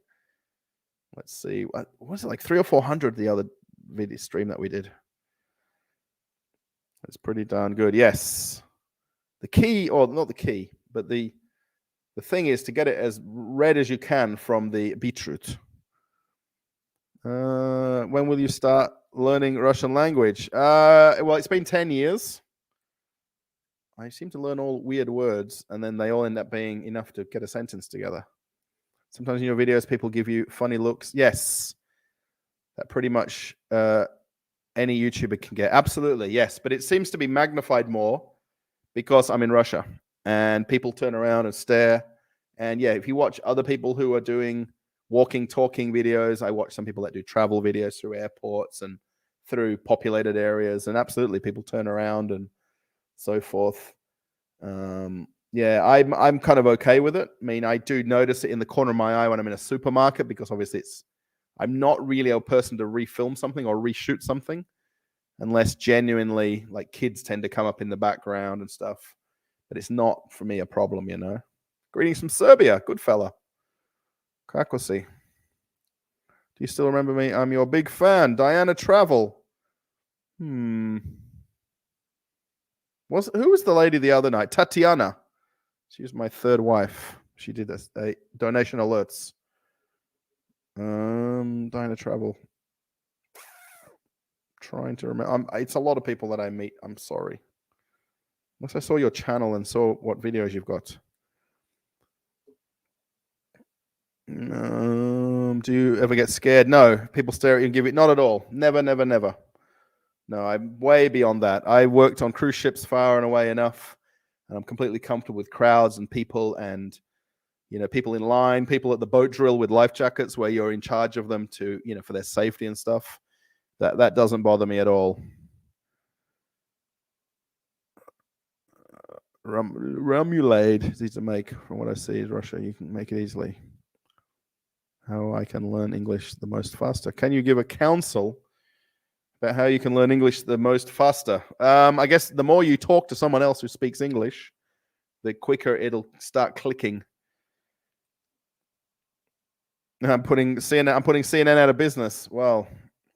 S1: Let's see. What was it, like 300 or 400 the other video stream that we did? That's pretty darn good. Yes. The key, or not the key, but the thing is to get it as red as you can from the beetroot. When will you start learning Russian language? Well, it's been 10 years. I seem to learn all weird words, and then they all end up being enough to get a sentence together. Sometimes in your videos, people give you funny looks. Yes. That pretty much any YouTuber can get. Absolutely, yes. But it seems to be magnified more because I'm in Russia and people turn around and stare. And yeah, if you watch other people who are doing walking, talking videos, I watch some people that do travel videos through airports and through populated areas, and absolutely people turn around and so forth. Yeah, I'm kind of okay with it. I mean, I do notice it in the corner of my eye when I'm in a supermarket because obviously I'm not really a person to refilm something or reshoot something unless genuinely like kids tend to come up in the background and stuff. But it's not for me a problem, you know. Greetings from Serbia, good fella. Kakosi. Do you still remember me? I'm your big fan. Diana Travel. Who was the lady the other night? Tatiana. She was my third wife. She did a donation alerts. Diana Travel. Trying to remember. It's a lot of people that I meet. I'm sorry. Unless I saw your channel and saw what videos you've got. Do you ever get scared? No. People stare at you and give it. Not at all. Never, never, never. No, I'm way beyond that. I worked on cruise ships far and away enough, and I'm completely comfortable with crowds and people and, you know, people in line, people at the boat drill with life jackets where you're in charge of them to, you know, for their safety and stuff. That doesn't bother me at all. Ramulade is easy to make. From what I see is Russia. You can make it easily. How I can learn English the most faster. Can you give a counsel about how you can learn English the most faster? I guess the more you talk to someone else who speaks English, the quicker it'll start clicking. I'm putting CNN out of business. Well,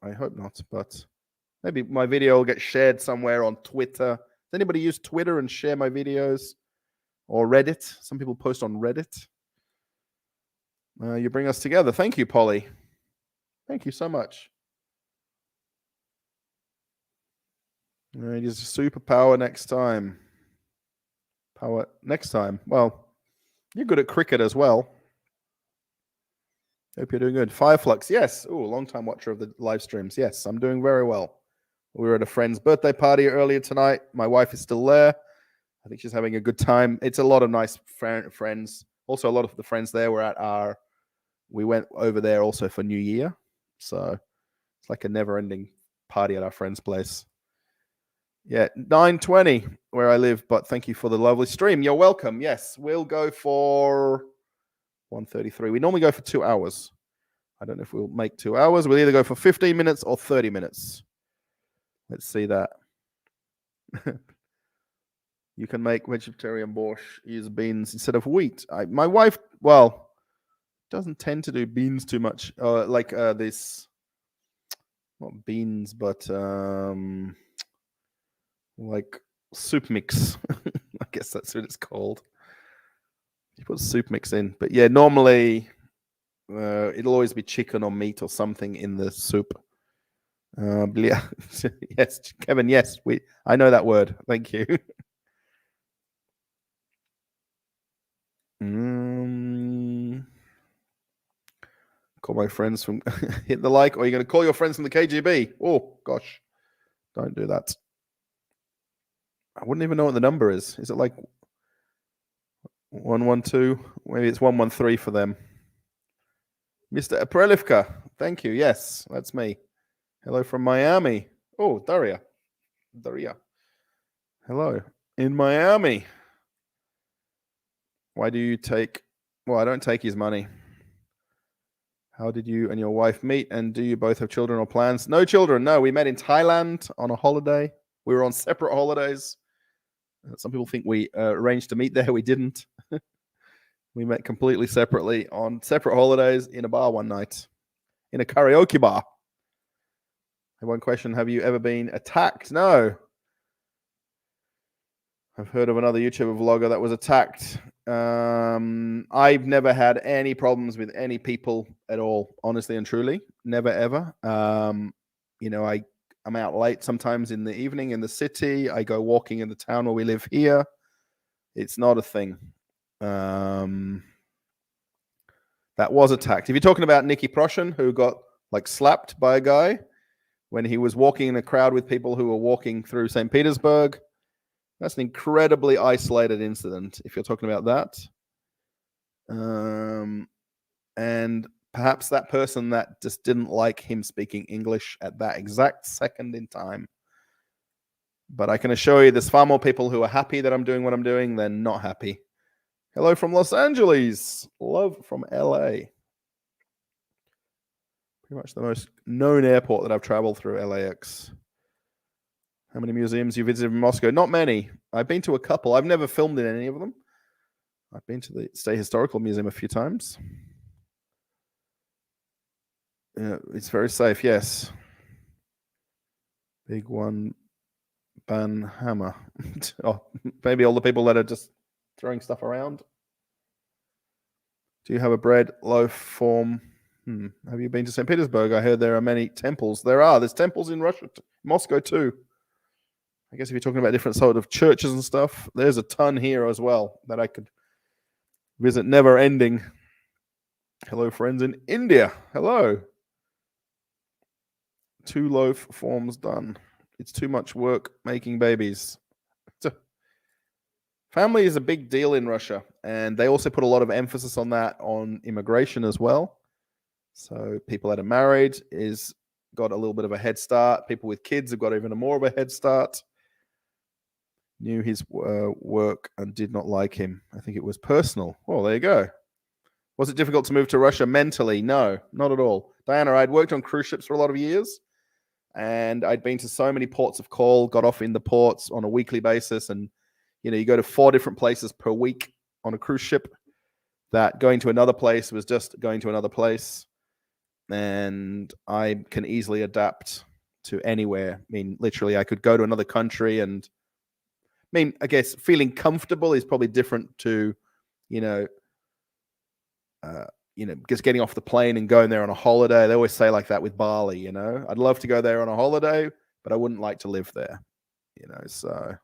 S1: I hope not, but maybe my video will get shared somewhere on Twitter. Does anybody use Twitter and share my videos? Or Reddit? Some people post on Reddit. You bring us together. Thank you, Polly. Thank you so much. Use superpower next time. Power next time. Well, you're good at cricket as well. Hope you're doing good. Fireflux, yes. Oh, long-time watcher of the live streams. Yes, I'm doing very well. We were at a friend's birthday party earlier tonight. My wife is still there. I think she's having a good time. It's a lot of nice friends. Also, a lot of the friends there were we went over there also for New Year. So it's like a never-ending party at our friend's place. Yeah, 9:20 where I live, but thank you for the lovely stream. You're welcome. Yes, we'll go for 1:33. We normally go for 2 hours. I don't know if we'll make 2 hours. We'll either go for 15 minutes or 30 minutes. Let's see that. You can make vegetarian borscht, use beans instead of wheat. My wife, well, doesn't tend to do beans too much. Like this, not beans, but like soup mix. I guess that's what it's called. You put soup mix in. But yeah, normally it'll always be chicken or meat or something in the soup. Yeah. Yes, Kevin, yes. I know that word. Thank you. Call my friends from hit the like, or you're going to call your friends from the KGB. Oh, gosh. Don't do that. I wouldn't even know what the number is. Is it like 112? Maybe it's 113 for them. Mr. Aprelivka. Thank you. Yes, that's me. Hello from Miami. Oh, Daria. Hello. In Miami. Why do you take... Well, I don't take his money. How did you and your wife meet? And do you both have children or plans? No children. No, we met in Thailand on a holiday. We were on separate holidays. Some people think we arranged to meet there. We didn't. We met completely separately on separate holidays in a bar one night, in a karaoke bar. I have one question. Have you ever been attacked? No. I've heard of another YouTuber vlogger that was attacked. I've never had any problems with any people at all, honestly and truly. Never, ever. You know, I'm out late sometimes in the evening in the city. I go walking in the town where we live here. It's not a thing. That was attacked. If you're talking about Nikki Proshin, who got like slapped by a guy, when he was walking in a crowd with people who were walking through St. Petersburg. That's an incredibly isolated incident, if you're talking about that. And perhaps that person that just didn't like him speaking English at that exact second in time. But I can assure you there's far more people who are happy that I'm doing what I'm doing than not happy. Hello from Los Angeles. Love from LA. Pretty much the most known airport that I've traveled through, LAX. How many museums you visited in Moscow? Not many. I've been to a couple. I've never filmed in any of them. I've been to the State Historical Museum a few times. Yeah, it's very safe, yes. Big one, ban hammer. Oh, maybe all the people that are just throwing stuff around. Do you have a bread loaf form? Have you been to St. Petersburg? I heard there are many temples. There's temples in Russia, Moscow too. I guess if you're talking about different sort of churches and stuff, there's a ton here as well that I could visit, never ending. Hello, friends in India. Hello. 2 loaf forms done. It's too much work making babies. Family is a big deal in Russia, and they also put a lot of emphasis on that on immigration as well. So people that are married got a little bit of a head start. People with kids have got even more of a head start. Knew his work and did not like him. I think it was personal. Oh, there you go. Was it difficult to move to Russia mentally? No, not at all. Diana, I'd worked on cruise ships for a lot of years, and I'd been to so many ports of call, got off in the ports on a weekly basis, and you go to 4 different places per week on a cruise ship, that going to another place was just going to another place. And I can easily adapt to anywhere. I mean, literally, I could go to another country, and I guess feeling comfortable is probably different to, just getting off the plane and going there on a holiday. They always say like that with Bali, I'd love to go there on a holiday, but I wouldn't like to live there, so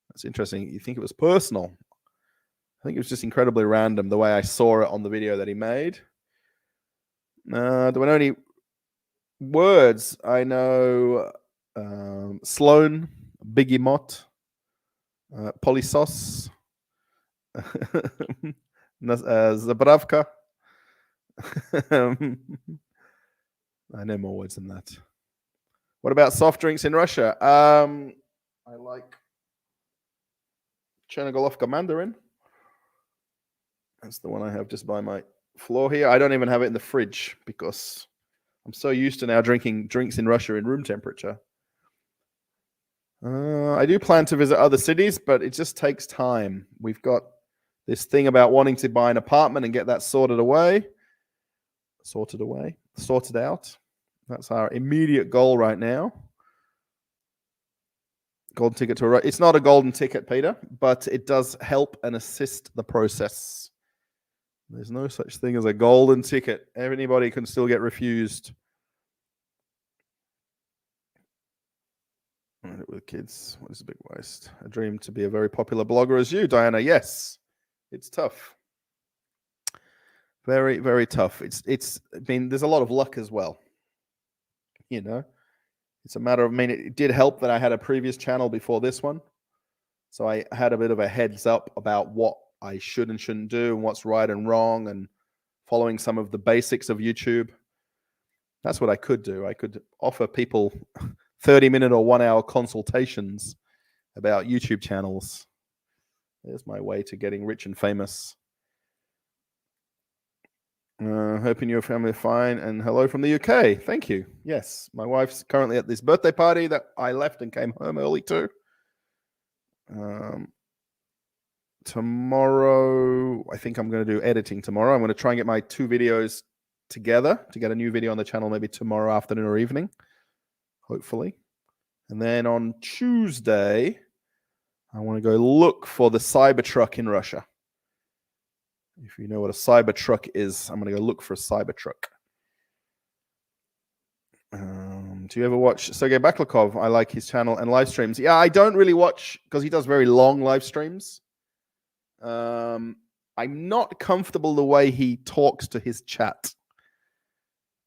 S1: that's interesting. You think it was personal. I think it was just incredibly random the way I saw it on the video that he made. Do I know any words? I know Sloan, Biggie Mott, Polysos, Zabravka. I know more words than that. What about soft drinks in Russia? I like Chernogolovka Mandarin. That's the one I have just by my floor here. I don't even have it in the fridge because I'm so used to now drinking drinks in Russia in room temperature. I do plan to visit other cities, but it just takes time. We've got this thing about wanting to buy an apartment and get that sorted out. That's our immediate goal right now. Golden ticket to a... It's not a golden ticket, Peter, but it does help and assist the process. There's no such thing as a golden ticket. Anybody can still get refused. With kids, what is a big waste? I dream to be a very popular blogger as you, Diana. Yes, it's tough. Very, very tough. There's a lot of luck as well. It's a matter of, it did help that I had a previous channel before this one. So I had a bit of a heads up about what I should and shouldn't do and what's right and wrong, and following some of the basics of YouTube. That's what I could do. I could offer people 30-minute or 1-hour consultations about YouTube channels. There's my way to getting rich and famous. Hoping your family are fine, and hello from the UK. Thank you. Yes, my wife's currently at this birthday party that I left and came home early to. Tomorrow, I think I'm going to do editing tomorrow. I'm going to try and get my 2 videos together to get a new video on the channel maybe tomorrow afternoon or evening, hopefully. And then on Tuesday, I want to go look for the Cybertruck in Russia. If you know what a Cybertruck is, I'm going to go look for a Cybertruck. Do you ever watch Sergei Baklakov? I like his channel and live streams. Yeah, I don't really watch because he does very long live streams. I'm not comfortable the way he talks to his chat.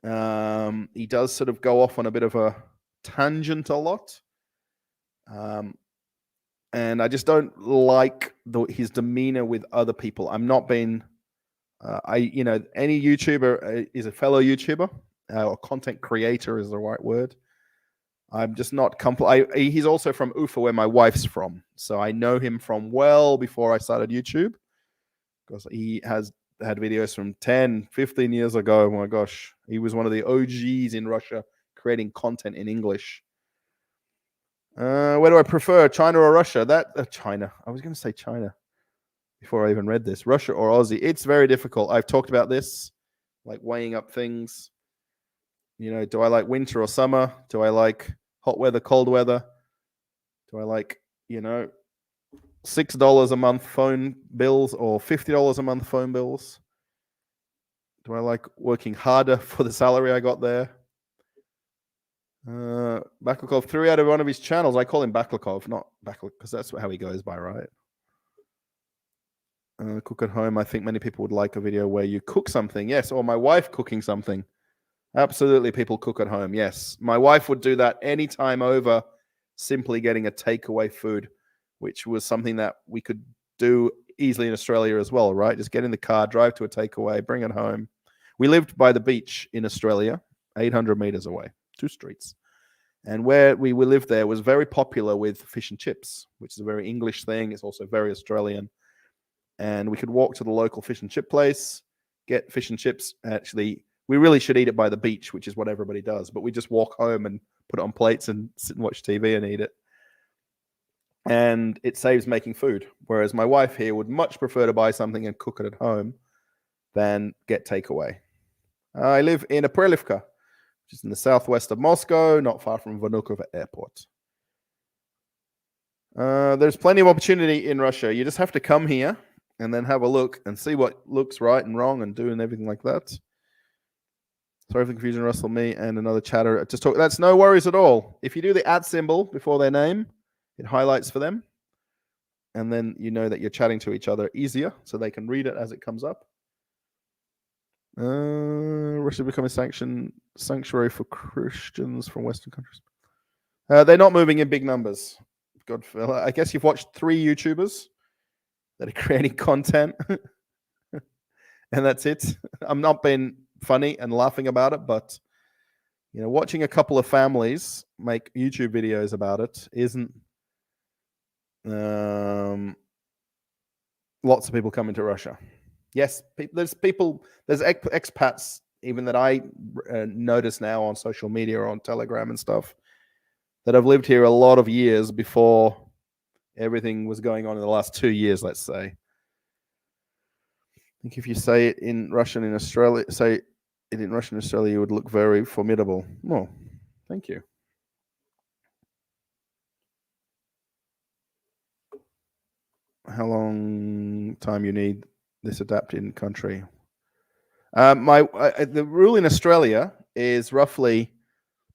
S1: He does sort of go off on a bit of a tangent a lot. And I just don't like his demeanor with other people. I'm not being, any YouTuber is a fellow YouTuber, or content creator is the right word. I'm just not he's also from Ufa, where my wife's from. So I know him from well before I started YouTube, because he has had videos from 10, 15 years ago. Oh my gosh. He was one of the OGs in Russia creating content in English. Where do I prefer, China or Russia? China. I was going to say China before I even read this. Russia or Aussie? It's very difficult. I've talked about this, like weighing up things. Do I like winter or summer? Do I like hot weather, cold weather? Do I like, $6 a month phone bills or $50 a month phone bills? Do I like working harder for the salary I got there? Baklakov, 3 out of one of his channels. I call him Baklakov, not Baklakov, because that's how he goes by, right? Cook at home. I think many people would like a video where you cook something. Yes, or my wife cooking something. Absolutely, people cook at home. Yes, my wife would do that anytime over simply getting a takeaway food, which was something that we could do easily in Australia as well, right? Just get in the car, drive to a takeaway, bring it home. We lived by the beach in Australia, 800 meters away, 2 streets. And where we lived there was very popular with fish and chips, which is a very English thing. It's also very Australian. And we could walk to the local fish and chip place, get fish and chips. Actually, we really should eat it by the beach, which is what everybody does. But we just walk home and put it on plates and sit and watch TV and eat it. And it saves making food. Whereas my wife here would much prefer to buy something and cook it at home than get takeaway. I live in Aprelivka, which is in the southwest of Moscow, not far from Vnukovo Airport. There's plenty of opportunity in Russia. You just have to come here and then have a look and see what looks right and wrong and do and everything like that. Sorry for the confusion, Russell, me and another chatter. That's no worries at all. If you do the @ symbol before their name, it highlights for them. And then you know that you're chatting to each other easier, so they can read it as it comes up. Russia becoming sanctuary for Christians from Western countries. They're not moving in big numbers. God, I guess you've watched 3 YouTubers that are creating content, and that's it. I'm not being funny and laughing about it, but watching a couple of families make YouTube videos about it isn't. Lots of people coming to Russia. Yes, there's expats even that I notice now on social media or on Telegram and stuff that have lived here a lot of years before everything was going on in the last 2 years, let's say. I think if you say it in Russian in Australia, you would look very formidable. Oh, thank you. How long time you need this adapt in country? The rule in Australia is roughly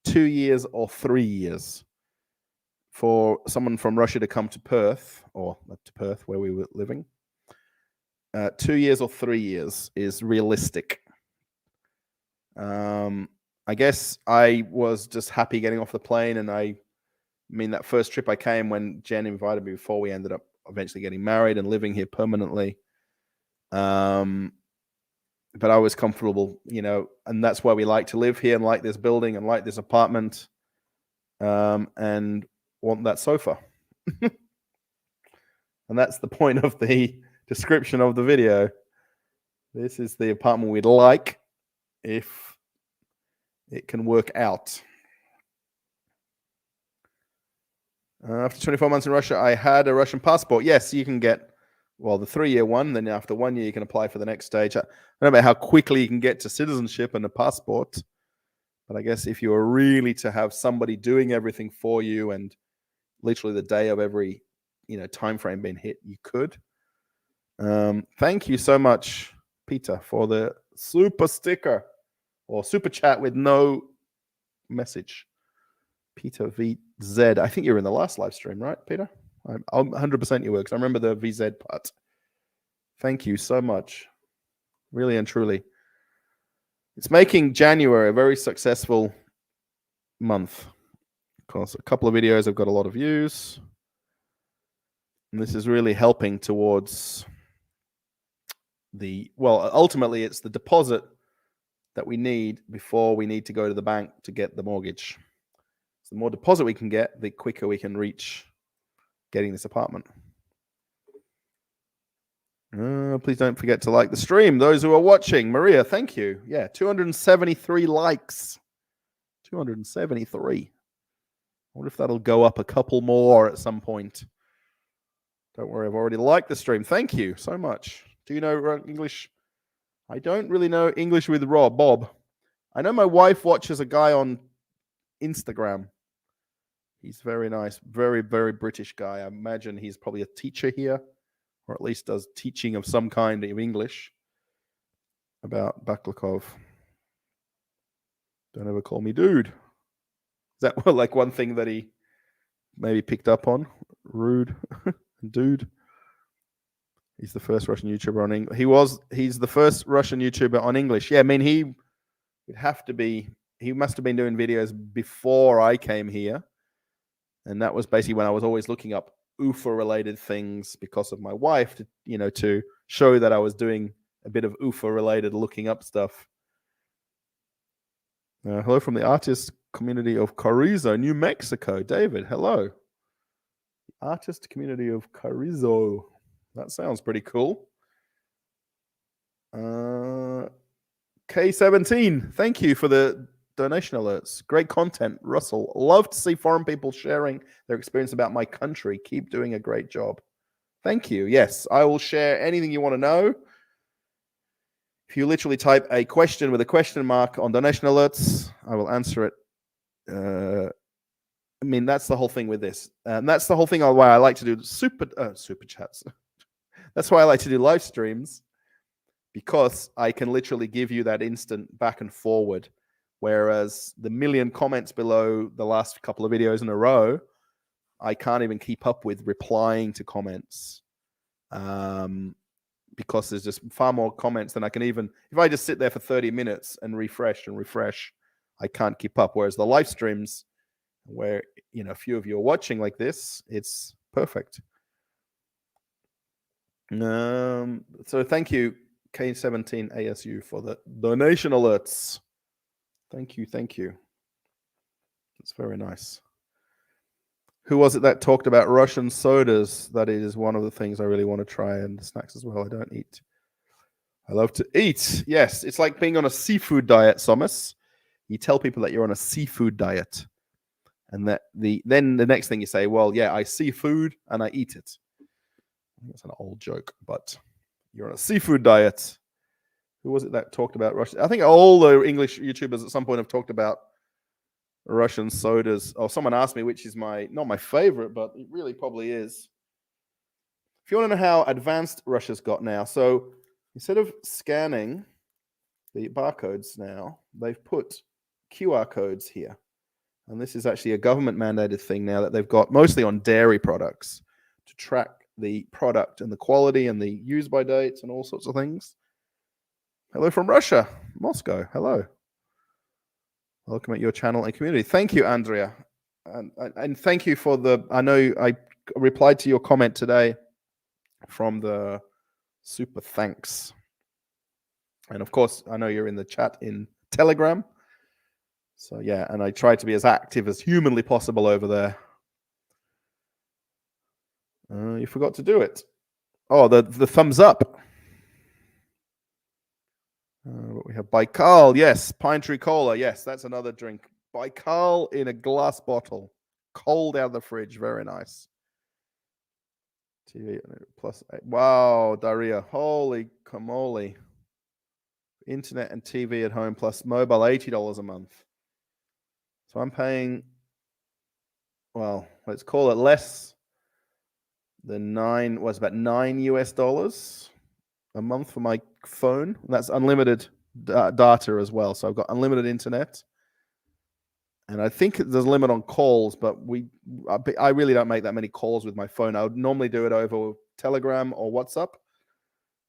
S1: 2 years or 3 years for someone from Russia to come to Perth, or to Perth where we were living. 2 years or 3 years is realistic. I guess I was just happy getting off the plane, and that first trip I came when Jen invited me before we ended up eventually getting married and living here permanently. But I was comfortable, and that's why we like to live here and like this building and like this apartment, and want that sofa. And that's the point of the description of the video. This is the apartment we'd like if it can work out. After 24 months in Russia, I had a Russian passport. Yes, you can get, the 3-year one. Then after 1 year, you can apply for the next stage. I don't know about how quickly you can get to citizenship and a passport. But I guess if you were really to have somebody doing everything for you and literally the day of every, time frame being hit, you could. Thank you so much, Peter, for the super sticker or super chat with no message. Peter VZ. I think you were in the last live stream, right, Peter? I'm 100% you were, because I remember the VZ part. Thank you so much. Really and truly. It's making January a very successful month. Because a couple of videos have got a lot of views. And this is really helping towards ultimately it's the deposit that we need before we need to go to the bank to get the mortgage. So the more deposit we can get, the quicker we can reach getting this apartment. Please don't forget to like the stream. Those who are watching, Maria, thank you. Yeah, 273 likes. 273. I wonder if that'll go up a couple more at some point. Don't worry, I've already liked the stream. Thank you so much. Do you know English? I don't really know English with Bob. I know my wife watches a guy on Instagram. He's very nice, very, very British guy. I imagine he's probably a teacher here, or at least does teaching of some kind of English about Baklakov. Don't ever call me dude. Is that like one thing that he maybe picked up on? Rude. Dude. He's the first Russian YouTuber on English. He's the first Russian YouTuber on English. Yeah, I mean, he must have been doing videos before I came here. And that was basically when I was always looking up UFO-related things because of my wife, to show that I was doing a bit of UFO-related looking up stuff. Hello from the artist community of Carrizo, New Mexico. David, hello. Artist community of Carrizo. That sounds pretty cool. K17, thank you for the donation alerts. Great content, Russell. Love to see foreign people sharing their experience about my country. Keep doing a great job. Thank you. Yes, I will share anything you want to know. If you literally type a question with a question mark on donation alerts, I will answer it. I mean, that's the whole thing with this. And that's the whole thing why I like to do super chats. That's why I like to do live streams, because I can literally give you that instant back and forward. Whereas the million comments below the last couple of videos in a row, I can't even keep up with replying to comments. Because there's just far more comments than I can even, if I just sit there for 30 minutes and refresh, I can't keep up. Whereas the live streams, where a few of you are watching like this, it's perfect. So thank you, K17 ASU, for the donation alerts. Thank you. It's very nice. Who was it that talked about Russian sodas? That is one of the things I really want to try, and snacks as well. I don't eat. I love to eat. Yes, it's like being on a seafood diet, Somas. You tell people that you're on a seafood diet, and then the next thing you say, well, yeah, I see food and I eat it. I think it's an old joke, but you're on a seafood diet. Who was it that talked about Russia? I think all the English YouTubers at some point have talked about Russian sodas. Oh, someone asked me which is not my favorite, but it really probably is. If you want to know how advanced Russia's got now, so instead of scanning the barcodes now, they've put QR codes here. And this is actually a government mandated thing now that they've got mostly on dairy products to track the product and the quality and the use by dates and all sorts of things. Hello from Russia, Moscow. Hello. Welcome at your channel and community. Thank you, Andrea. And thank you for I know I replied to your comment today from the super thanks. And of course, I know you're in the chat in Telegram. So yeah, and I try to be as active as humanly possible over there. You forgot to do it. Oh, the thumbs up. What we have, Baikal, yes. Pine Tree Cola, yes, that's another drink. Baikal in a glass bottle, cold out of the fridge, very nice. TV plus, wow, Daria, holy camole. Internet and TV at home plus mobile, $80 a month. So I'm paying, well, let's call it less than about $9 US a month for my phone. That's unlimited data as well. So I've got unlimited internet. And I think there's a limit on calls, but I really don't make that many calls with my phone. I would normally do it over Telegram or WhatsApp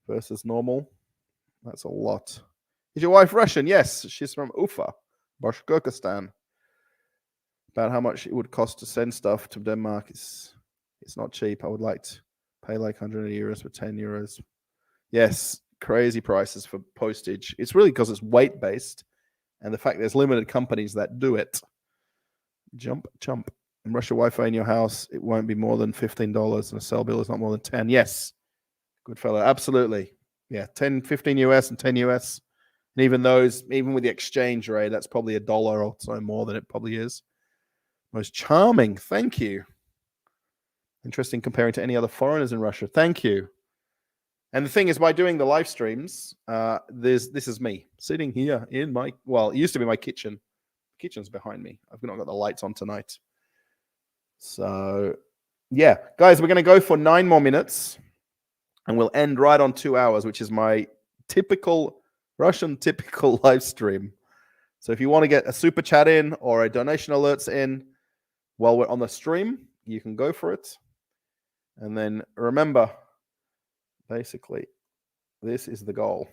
S1: versus normal. That's a lot. Is your wife Russian? Yes, she's from Ufa, Bashkortostan. About how much it would cost to send stuff to Denmark. It's not cheap. I would like to pay like 100 euros for 10 euros. Yes, crazy prices for postage. It's really because it's weight based, and the fact there's limited companies that do it. Jump. In Russia, Wi-Fi in your house, it won't be more than $15, and a cell bill is not more than 10. Yes, good fellow, absolutely. Yeah, 10, 15 US and 10 US. And even those, even with the exchange rate, that's probably $1 or so more than it probably is. Most charming. Thank you. Interesting comparing to any other foreigners in Russia. Thank you. And the thing is, by doing the live streams, this is me sitting here in my, well, it used to be my kitchen. The kitchen's behind me. I've not got the lights on tonight. So, yeah. Guys, we're going to go for 9 more minutes. And we'll end right on 2 hours, which is my typical Russian live stream. So if you want to get a super chat in or a donation alerts in while we're on the stream, you can go for it. And then remember, basically, this is the goal.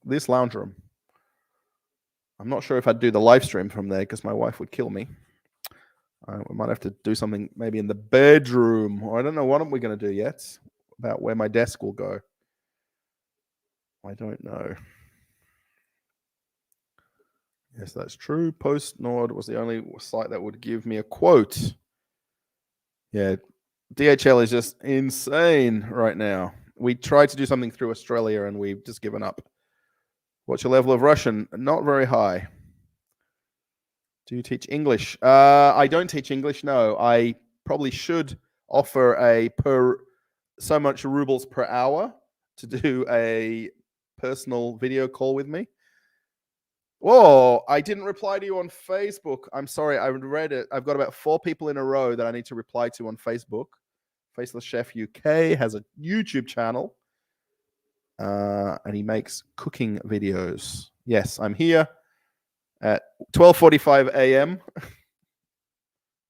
S1: This lounge room. I'm not sure if I'd do the live stream from there because my wife would kill me. We might have to do something maybe in the bedroom, or I don't know what we're going to do yet about where my desk will go. I don't know. Yes, that's true. PostNord was the only site that would give me a quote. Yeah, DHL is just insane right now. We tried to do something through Australia and we've just given up. What's your level of Russian? Not very high. Do you teach English? I don't teach English, no. I probably should offer a so much rubles per hour to do a personal video call with me. Whoa, I didn't reply to you on Facebook. I'm sorry, I read it. I've got about 4 people in a row that I need to reply to on Facebook. Faceless Chef UK has a YouTube channel. And he makes cooking videos. Yes, I'm here at 12:45 a.m.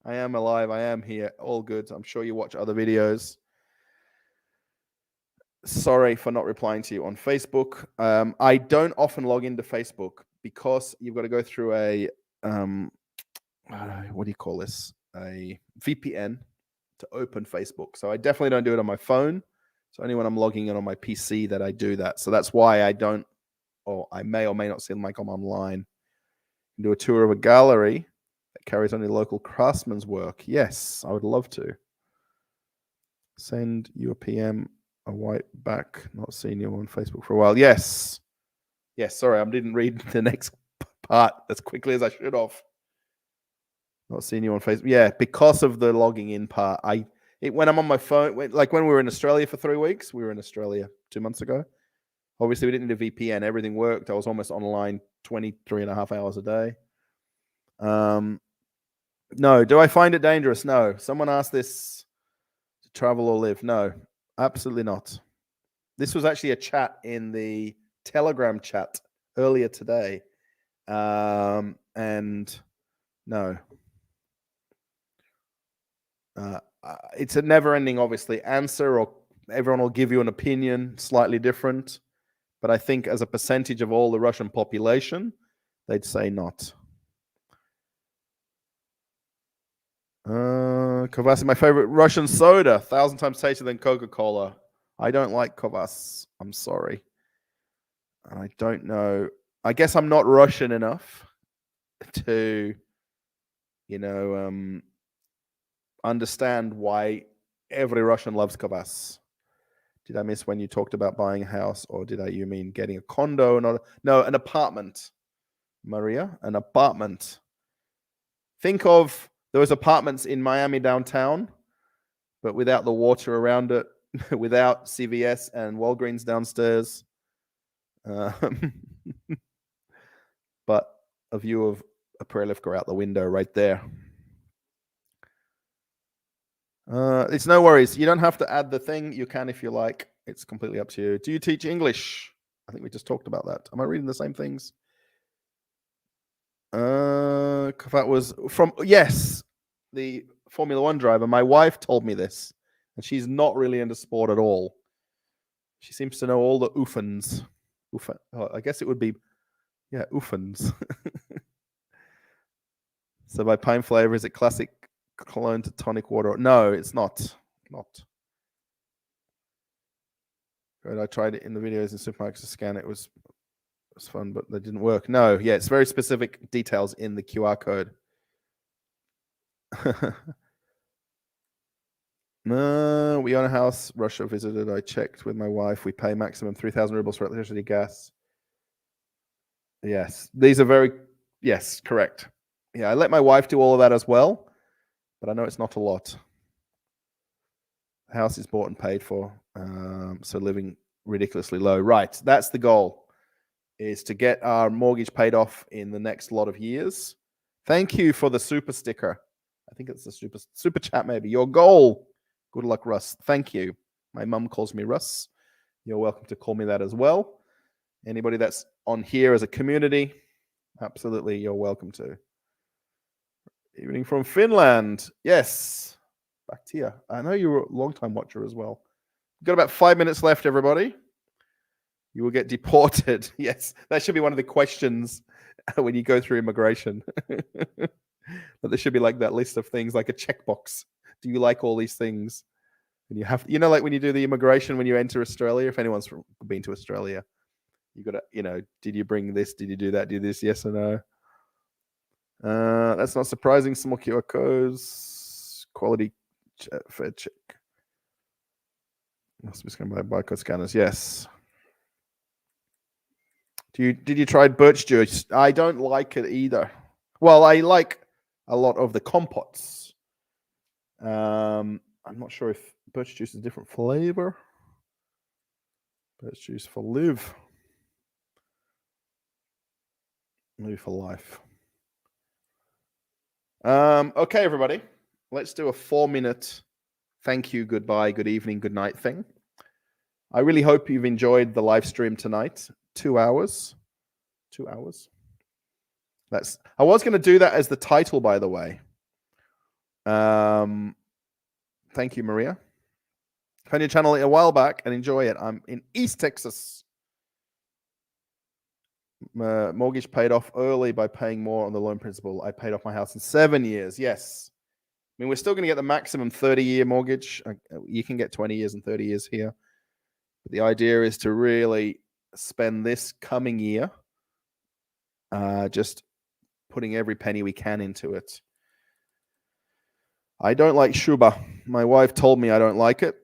S1: I am alive. I am here. All good. I'm sure you watch other videos. Sorry for not replying to you on Facebook. I don't often log into Facebook because you've got to go through a what do you call this? A VPN to open Facebook. So I definitely don't do it on my phone. So only when I'm logging in on my PC that I do that. So that's why I don't, or I may or may not seem like I'm online. Do a tour of a gallery that carries only local craftsmen's work. Yes, I would love to. Send you a PM, a white back, not seen you on Facebook for a while. Yes. Yes, sorry, I didn't read the next part as quickly as I should have. Not seeing you on Facebook. Yeah, because of the logging in part. When I'm on my phone, like when we were in Australia for 3 weeks, we were in Australia 2 months ago. Obviously, we didn't need a VPN. Everything worked. I was almost online 23.5 hours a day. No. Do I find it dangerous? No. Someone asked this to travel or live. No, absolutely not. This was actually a chat in the Telegram chat earlier today. And no. It's a never-ending, obviously, answer, or everyone will give you an opinion slightly different. But I think as a percentage of all the Russian population, they'd say not. Kvass is my favorite Russian soda. 1,000 times tastier than Coca-Cola. I don't like kvass. I'm sorry. I don't know. I guess I'm not Russian enough to, understand why every Russian loves kvass. Did I miss when you talked about buying a house, or you mean getting a condo? No, an apartment, Maria, an apartment. Think of those apartments in Miami downtown, but without the water around it, without CVS and Walgreens downstairs. But a view of a Prelivka out the window right there. It's no worries. You don't have to add the thing. You can if you like. It's completely up to you. Do you teach English? I think we just talked about that. Am I reading the same things? That was from, yes, the Formula One driver. My wife told me this, and she's not really into sport at all. She seems to know all the oofens. I guess it would be, yeah, Uffens. So by pine flavor, is it classic cologne to tonic water? No, it's not. Right, I tried it in the videos in supermarkets to scan it. It was fun, but they didn't work. No, yeah, it's very specific details in the QR code. No, we own a house. Russia visited. I checked with my wife. We pay maximum 3,000 rubles for electricity, gas. Yes, these are yes, correct. Yeah, I let my wife do all of that as well, but I know it's not a lot. The house is bought and paid for, so living ridiculously low. Right, that's the goal, is to get our mortgage paid off in the next lot of years. Thank you for the super sticker. I think it's the super chat, maybe. Your goal. Good luck, Russ. Thank you. My mum calls me Russ. You're welcome to call me that as well. Anybody that's on here as a community, absolutely, you're welcome to. Evening from Finland. Yes. Back to you. I know you're a long-time watcher as well. We've got about 5 minutes left, everybody. You will get deported. Yes, that should be one of the questions when you go through immigration. But there should be like that list of things, like a checkbox. Do you like all these things? And you have, like when you do the immigration when you enter Australia. If anyone's been to Australia, you got to, did you bring this? Did you do that? Do this? Yes or no? That's not surprising. Some more QR codes. Quality fair check. Must be scanned by barcode scanners. Yes. Did you try birch juice? I don't like it either. Well, I like a lot of the compots. I'm not sure if birch juice is a different flavor. Birch juice for live. Maybe for life. Okay, everybody. Let's do a 4-minute thank you, goodbye, good evening, good night thing. I really hope you've enjoyed the live stream tonight. 2 hours. 2 hours. I was going to do that as the title, by the way. Thank you, Maria. Found your channel a while back and enjoy it. I'm in East Texas. Mortgage paid off early by paying more on the loan principal. I paid off my house in 7 years. Yes. I mean, we're still going to get the maximum 30-year mortgage. You can get 20 years and 30 years here. But the idea is to really spend this coming year just putting every penny we can into it. I don't like shuba. My wife told me I don't like it.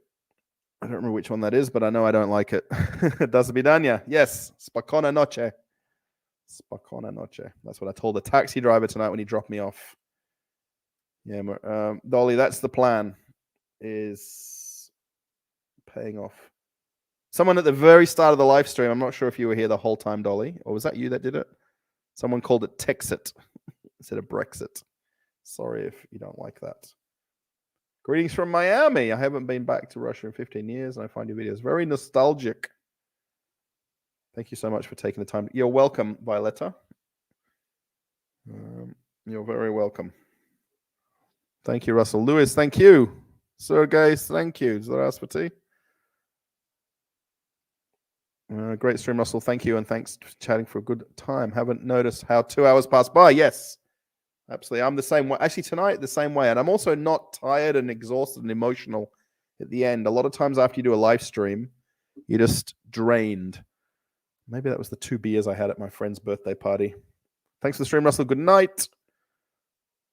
S1: I don't remember which one that is, but I know I don't like it. Das vidania. Yes. Spokojna noche. Spokojna noche. That's what I told the taxi driver tonight when he dropped me off. Yeah, Dolly, that's the plan, is paying off. Someone at the very start of the live stream, I'm not sure if you were here the whole time, Dolly, or was that you that did it? Someone called it Texit instead of Brexit. Sorry if you don't like that. Greetings from Miami. I haven't been back to Russia in 15 years, and I find your videos very nostalgic. Thank you so much for taking the time. You're welcome, Violetta. You're very welcome. Thank you, Russell. Lewis, thank you. Sergey, thank you. Zdravstvuyte. Great stream, Russell. Thank you, and thanks for chatting for a good time. Haven't noticed how 2 hours passed by. Yes, absolutely. I'm the same way. Actually, tonight, the same way. And I'm also not tired and exhausted and emotional at the end. A lot of times after you do a live stream, you're just drained. Maybe that was the 2 beers I had at my friend's birthday party. Thanks for the stream, Russell. Good night.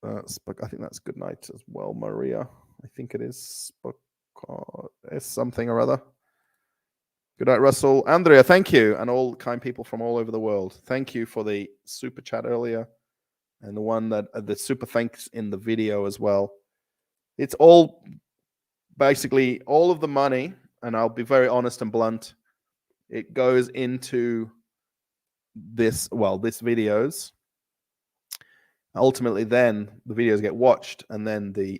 S1: I think that's good night as well, Maria. I think it is. It's something or other. Good night, Russell. Andrea, thank you. And all kind people from all over the world. Thank you for the super chat earlier. And the one that the super thanks in the video as well. It's all basically all of the money, and I'll be very honest and blunt. It goes into this videos. Ultimately, then the videos get watched, and then the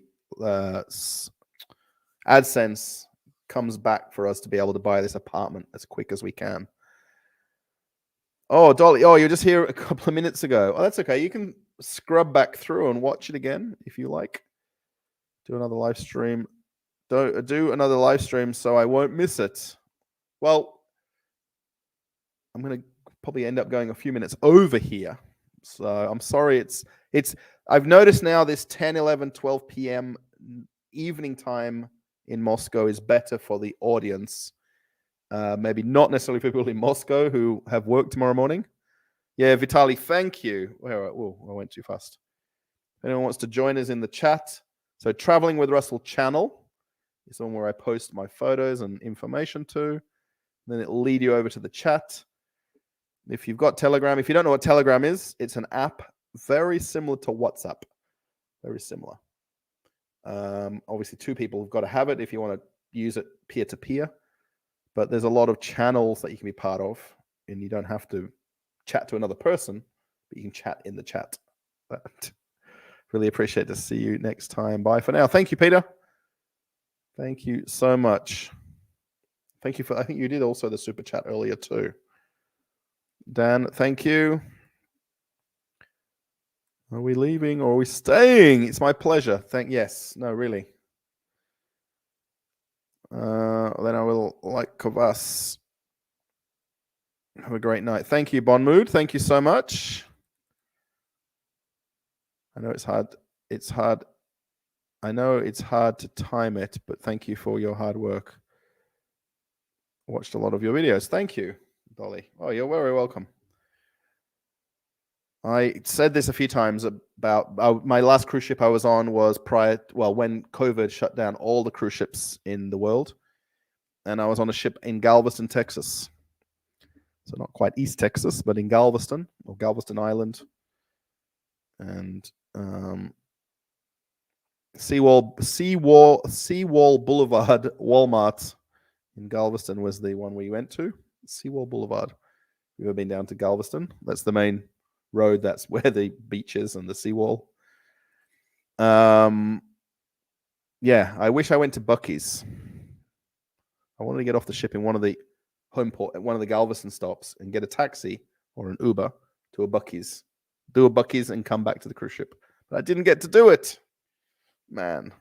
S1: AdSense comes back for us to be able to buy this apartment as quick as we can. Oh, Dolly. Oh, you're just here a couple of minutes ago. Oh, that's okay. You can scrub back through and watch it again if you like. Do another live stream. Do another live stream so I won't miss it. Well, I'm going to probably end up going a few minutes over here. So I'm sorry. I've noticed now this 10, 11, 12 p.m. evening time in Moscow is better for the audience. Maybe not necessarily for people in Moscow who have work tomorrow morning. Yeah, Vitaly, thank you. Oh, I went too fast. If anyone wants to join us in the chat. So Traveling with Russell channel is the one where I post my photos and information to. Then it'll lead you over to the chat. If you've got Telegram, if you don't know what Telegram is, it's an app very similar to WhatsApp. Very similar. Obviously, two people have got to have it if you want to use it peer-to-peer. But there's a lot of channels that you can be part of, and you don't have to chat to another person, but you can chat in the chat. But really appreciate to see you next time. Bye for now. Thank you, Peter. Thank you so much. Thank you I think you did also the super chat earlier too. Dan, thank you. Are we leaving or are we staying? It's my pleasure. Yes. No, really. Then I will like Kvass. Have a great night. Thank you, Bonmood. Thank you so much. I know it's hard. I know it's hard to time it, but thank you for your hard work. Watched a lot of your videos. Thank you, Dolly. Oh, you're very welcome. I said this a few times about my last cruise ship I was on was when COVID shut down all the cruise ships in the world. And I was on a ship in Galveston, Texas. So not quite East Texas, but in Galveston or Galveston Island. And Seawall Boulevard Walmart in Galveston was the one we went to. Seawall Boulevard. You've ever been down to Galveston? That's the main road. That's where the beach is and the seawall. Yeah, I wish I went to Buc-ee's. I wanted to get off the ship in one of the Galveston stops and get a taxi or an Uber to a Buc-ee's. Do a Buc-ee's and come back to the cruise ship. But I didn't get to do it. Man.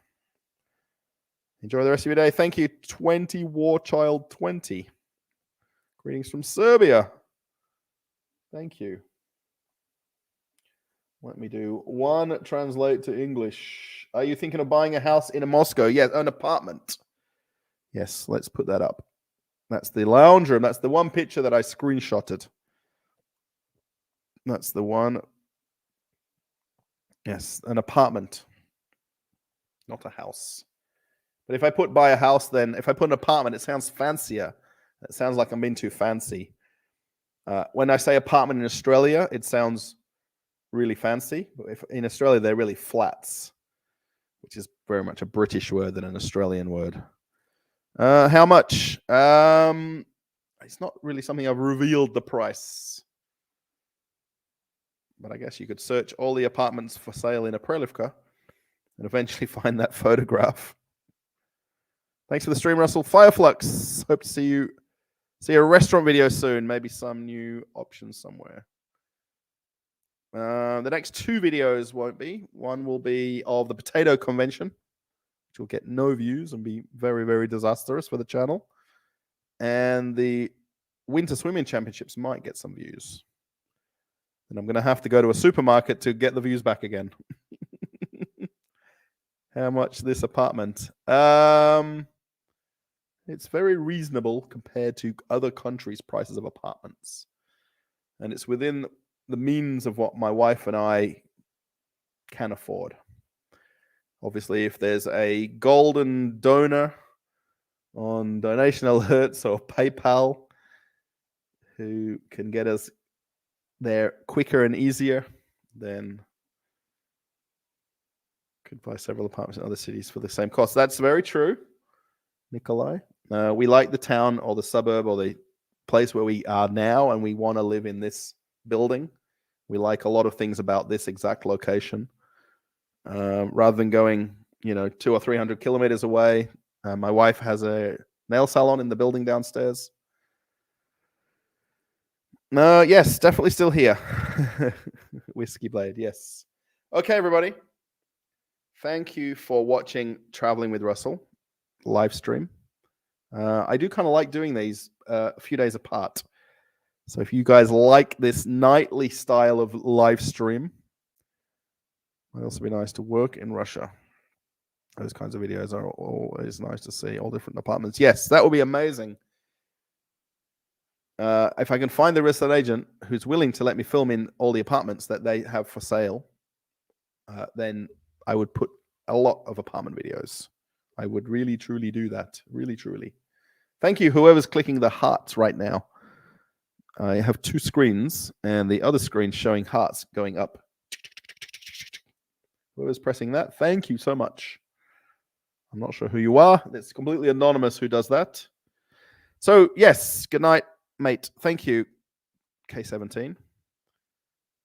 S1: Enjoy the rest of your day. Thank you, 20 Warchild 20. Greetings from Serbia. Thank you. Let me do one translate to English. Are you thinking of buying a house in Moscow? Yes, an apartment. Yes, let's put that up. That's the lounge room. That's the one picture that I screenshotted. That's the one. Yes, an apartment. Not a house. But if I put buy a house, then if I put an apartment, it sounds fancier. It sounds like I'm being too fancy. When I say apartment in Australia, it sounds really fancy. But in Australia, they're really flats, which is very much a British word than an Australian word. How much? It's not really something I've revealed the price. But I guess you could search all the apartments for sale in Aprelivka and eventually find that photograph. Thanks for the stream, Russell. Fireflux. Hope to see a restaurant video soon. Maybe some new options somewhere. The next two videos won't be. One will be of the potato convention, which will get no views and be very, very disastrous for the channel. And the winter swimming championships might get some views. And I'm going to have to go to a supermarket to get the views back again. How much this apartment? It's very reasonable compared to other countries' prices of apartments. And it's within the means of what my wife and I can afford. Obviously, if there's a golden donor on donation alerts or PayPal who can get us there quicker and easier, then could buy several apartments in other cities for the same cost. That's very true, Nikolai. We like the town or the suburb or the place where we are now, and we want to live in this building. We like a lot of things about this exact location. Rather than going, 200 or 300 kilometers away. My wife has a nail salon in the building downstairs. Yes, definitely still here. Whiskey Blade, yes. Okay, everybody. Thank you for watching Traveling with Russell live stream. I do kind of like doing these a few days apart. So if you guys like this nightly style of live stream, it'd also be nice to work in Russia. Those kinds of videos are always nice to see, all different apartments. Yes, that would be amazing. If I can find the real estate agent who's willing to let me film in all the apartments that they have for sale, then I would put a lot of apartment videos. I would really, truly do that. Really, truly. Thank you, whoever's clicking the hearts right now. I have two screens, and the other screen showing hearts going up. Whoever's pressing that, thank you so much. I'm not sure who you are. It's completely anonymous who does that. So, yes, good night, mate. Thank you, K17.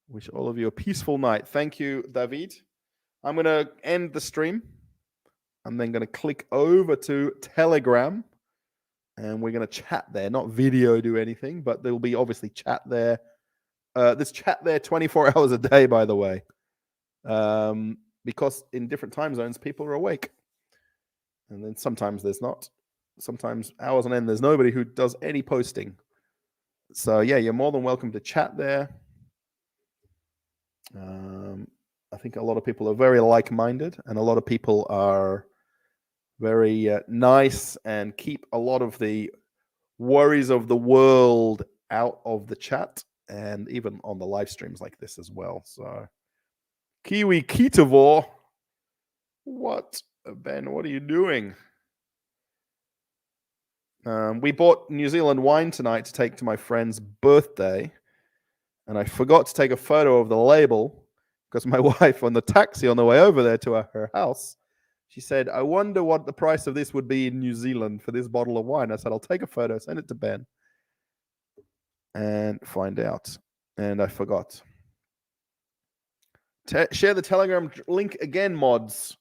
S1: Wish all of you a peaceful night. Thank you, David. I'm going to end the stream. I'm then going to click over to Telegram, and we're going to chat there, not video do anything, but there will be obviously chat there. There's chat there 24 hours a day, by the way, because in different time zones, people are awake. And then sometimes there's not. Sometimes hours on end, there's nobody who does any posting. So, yeah, you're more than welcome to chat there. I think a lot of people are very like-minded, and a lot of people are very nice and keep a lot of the worries of the world out of the chat, and even on the live streams like this as well. So, Kiwi Kitavor, what, Ben? What are you doing? We bought New Zealand wine tonight to take to my friend's birthday, and I forgot to take a photo of the label because my wife, on the taxi on the way over there to her house, she said, I wonder what the price of this would be in New Zealand for this bottle of wine. I said, I'll take a photo, send it to Ben, and find out. And I forgot. Share the Telegram link again, mods.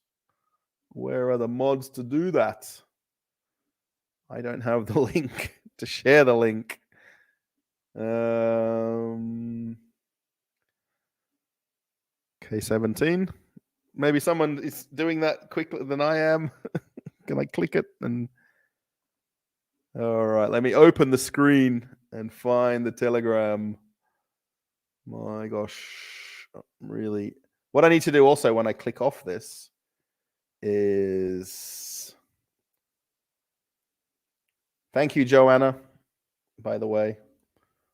S1: Where are the mods to do that? I don't have the link to share the link. K17. Maybe someone is doing that quicker than I am. Can I click it? And all right, let me open the screen and find the Telegram. My gosh, really. What I need to do also when I click off this is... Thank you, Joanna, by the way.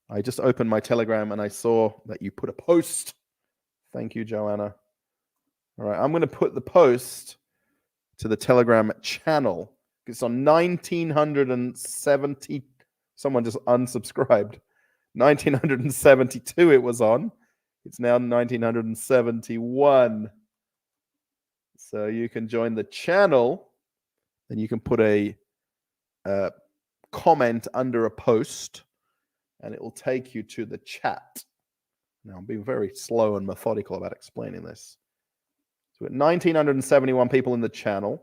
S1: I just opened my Telegram and I saw that you put a post. Thank you, Joanna. All right, I'm going to put the post to the Telegram channel. It's on 1970. Someone just unsubscribed. 1972 it was on. It's now 1971. So you can join the channel, and you can put a comment under a post, and it will take you to the chat. Now, I'm being very slow and methodical about explaining this. So we've got 1,971 people in the channel.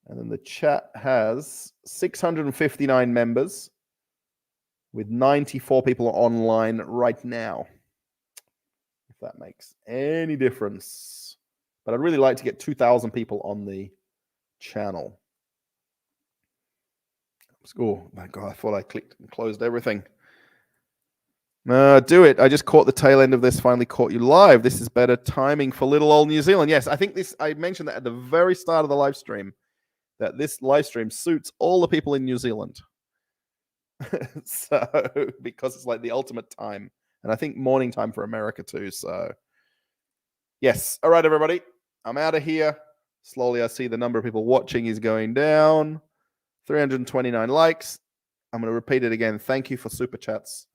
S1: And then the chat has 659 members with 94 people online right now. If that makes any difference. But I'd really like to get 2,000 people on the channel. Oh my God, I thought I clicked and closed everything. Do it. I just caught the tail end of this, finally caught you live. This is better timing for little old New Zealand. Yes, I think this, I mentioned that at the very start of the live stream, that this live stream suits all the people in New Zealand. So, because it's like the ultimate time. And I think morning time for America too. So, yes. All right, everybody. I'm out of here. Slowly, I see the number of people watching is going down. 329 likes. I'm going to repeat it again. Thank you for super chats.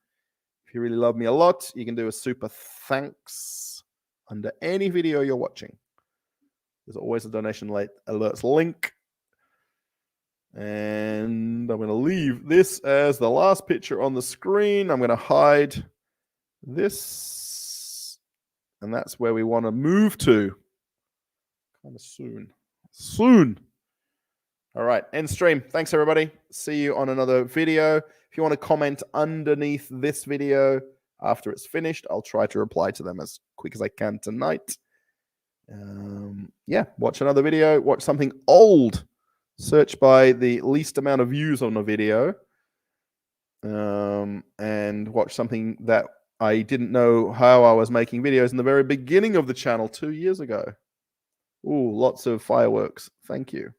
S1: If you really love me a lot, you can do a super thanks under any video you're watching. There's always a donation alerts link. And I'm going to leave this as the last picture on the screen. I'm going to hide this. And that's where we want to move to. Kind of soon. Soon. All right, end stream. Thanks, everybody. See you on another video. If you want to comment underneath this video after it's finished, I'll try to reply to them as quick as I can tonight. Yeah, watch another video. Watch something old. Search by the least amount of views on a video. and watch something that I didn't know how I was making videos in the very beginning of the channel 2 years ago. Ooh, lots of fireworks. Thank you.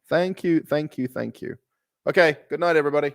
S1: Thank you. Thank you. Thank you. Okay. Good night, everybody.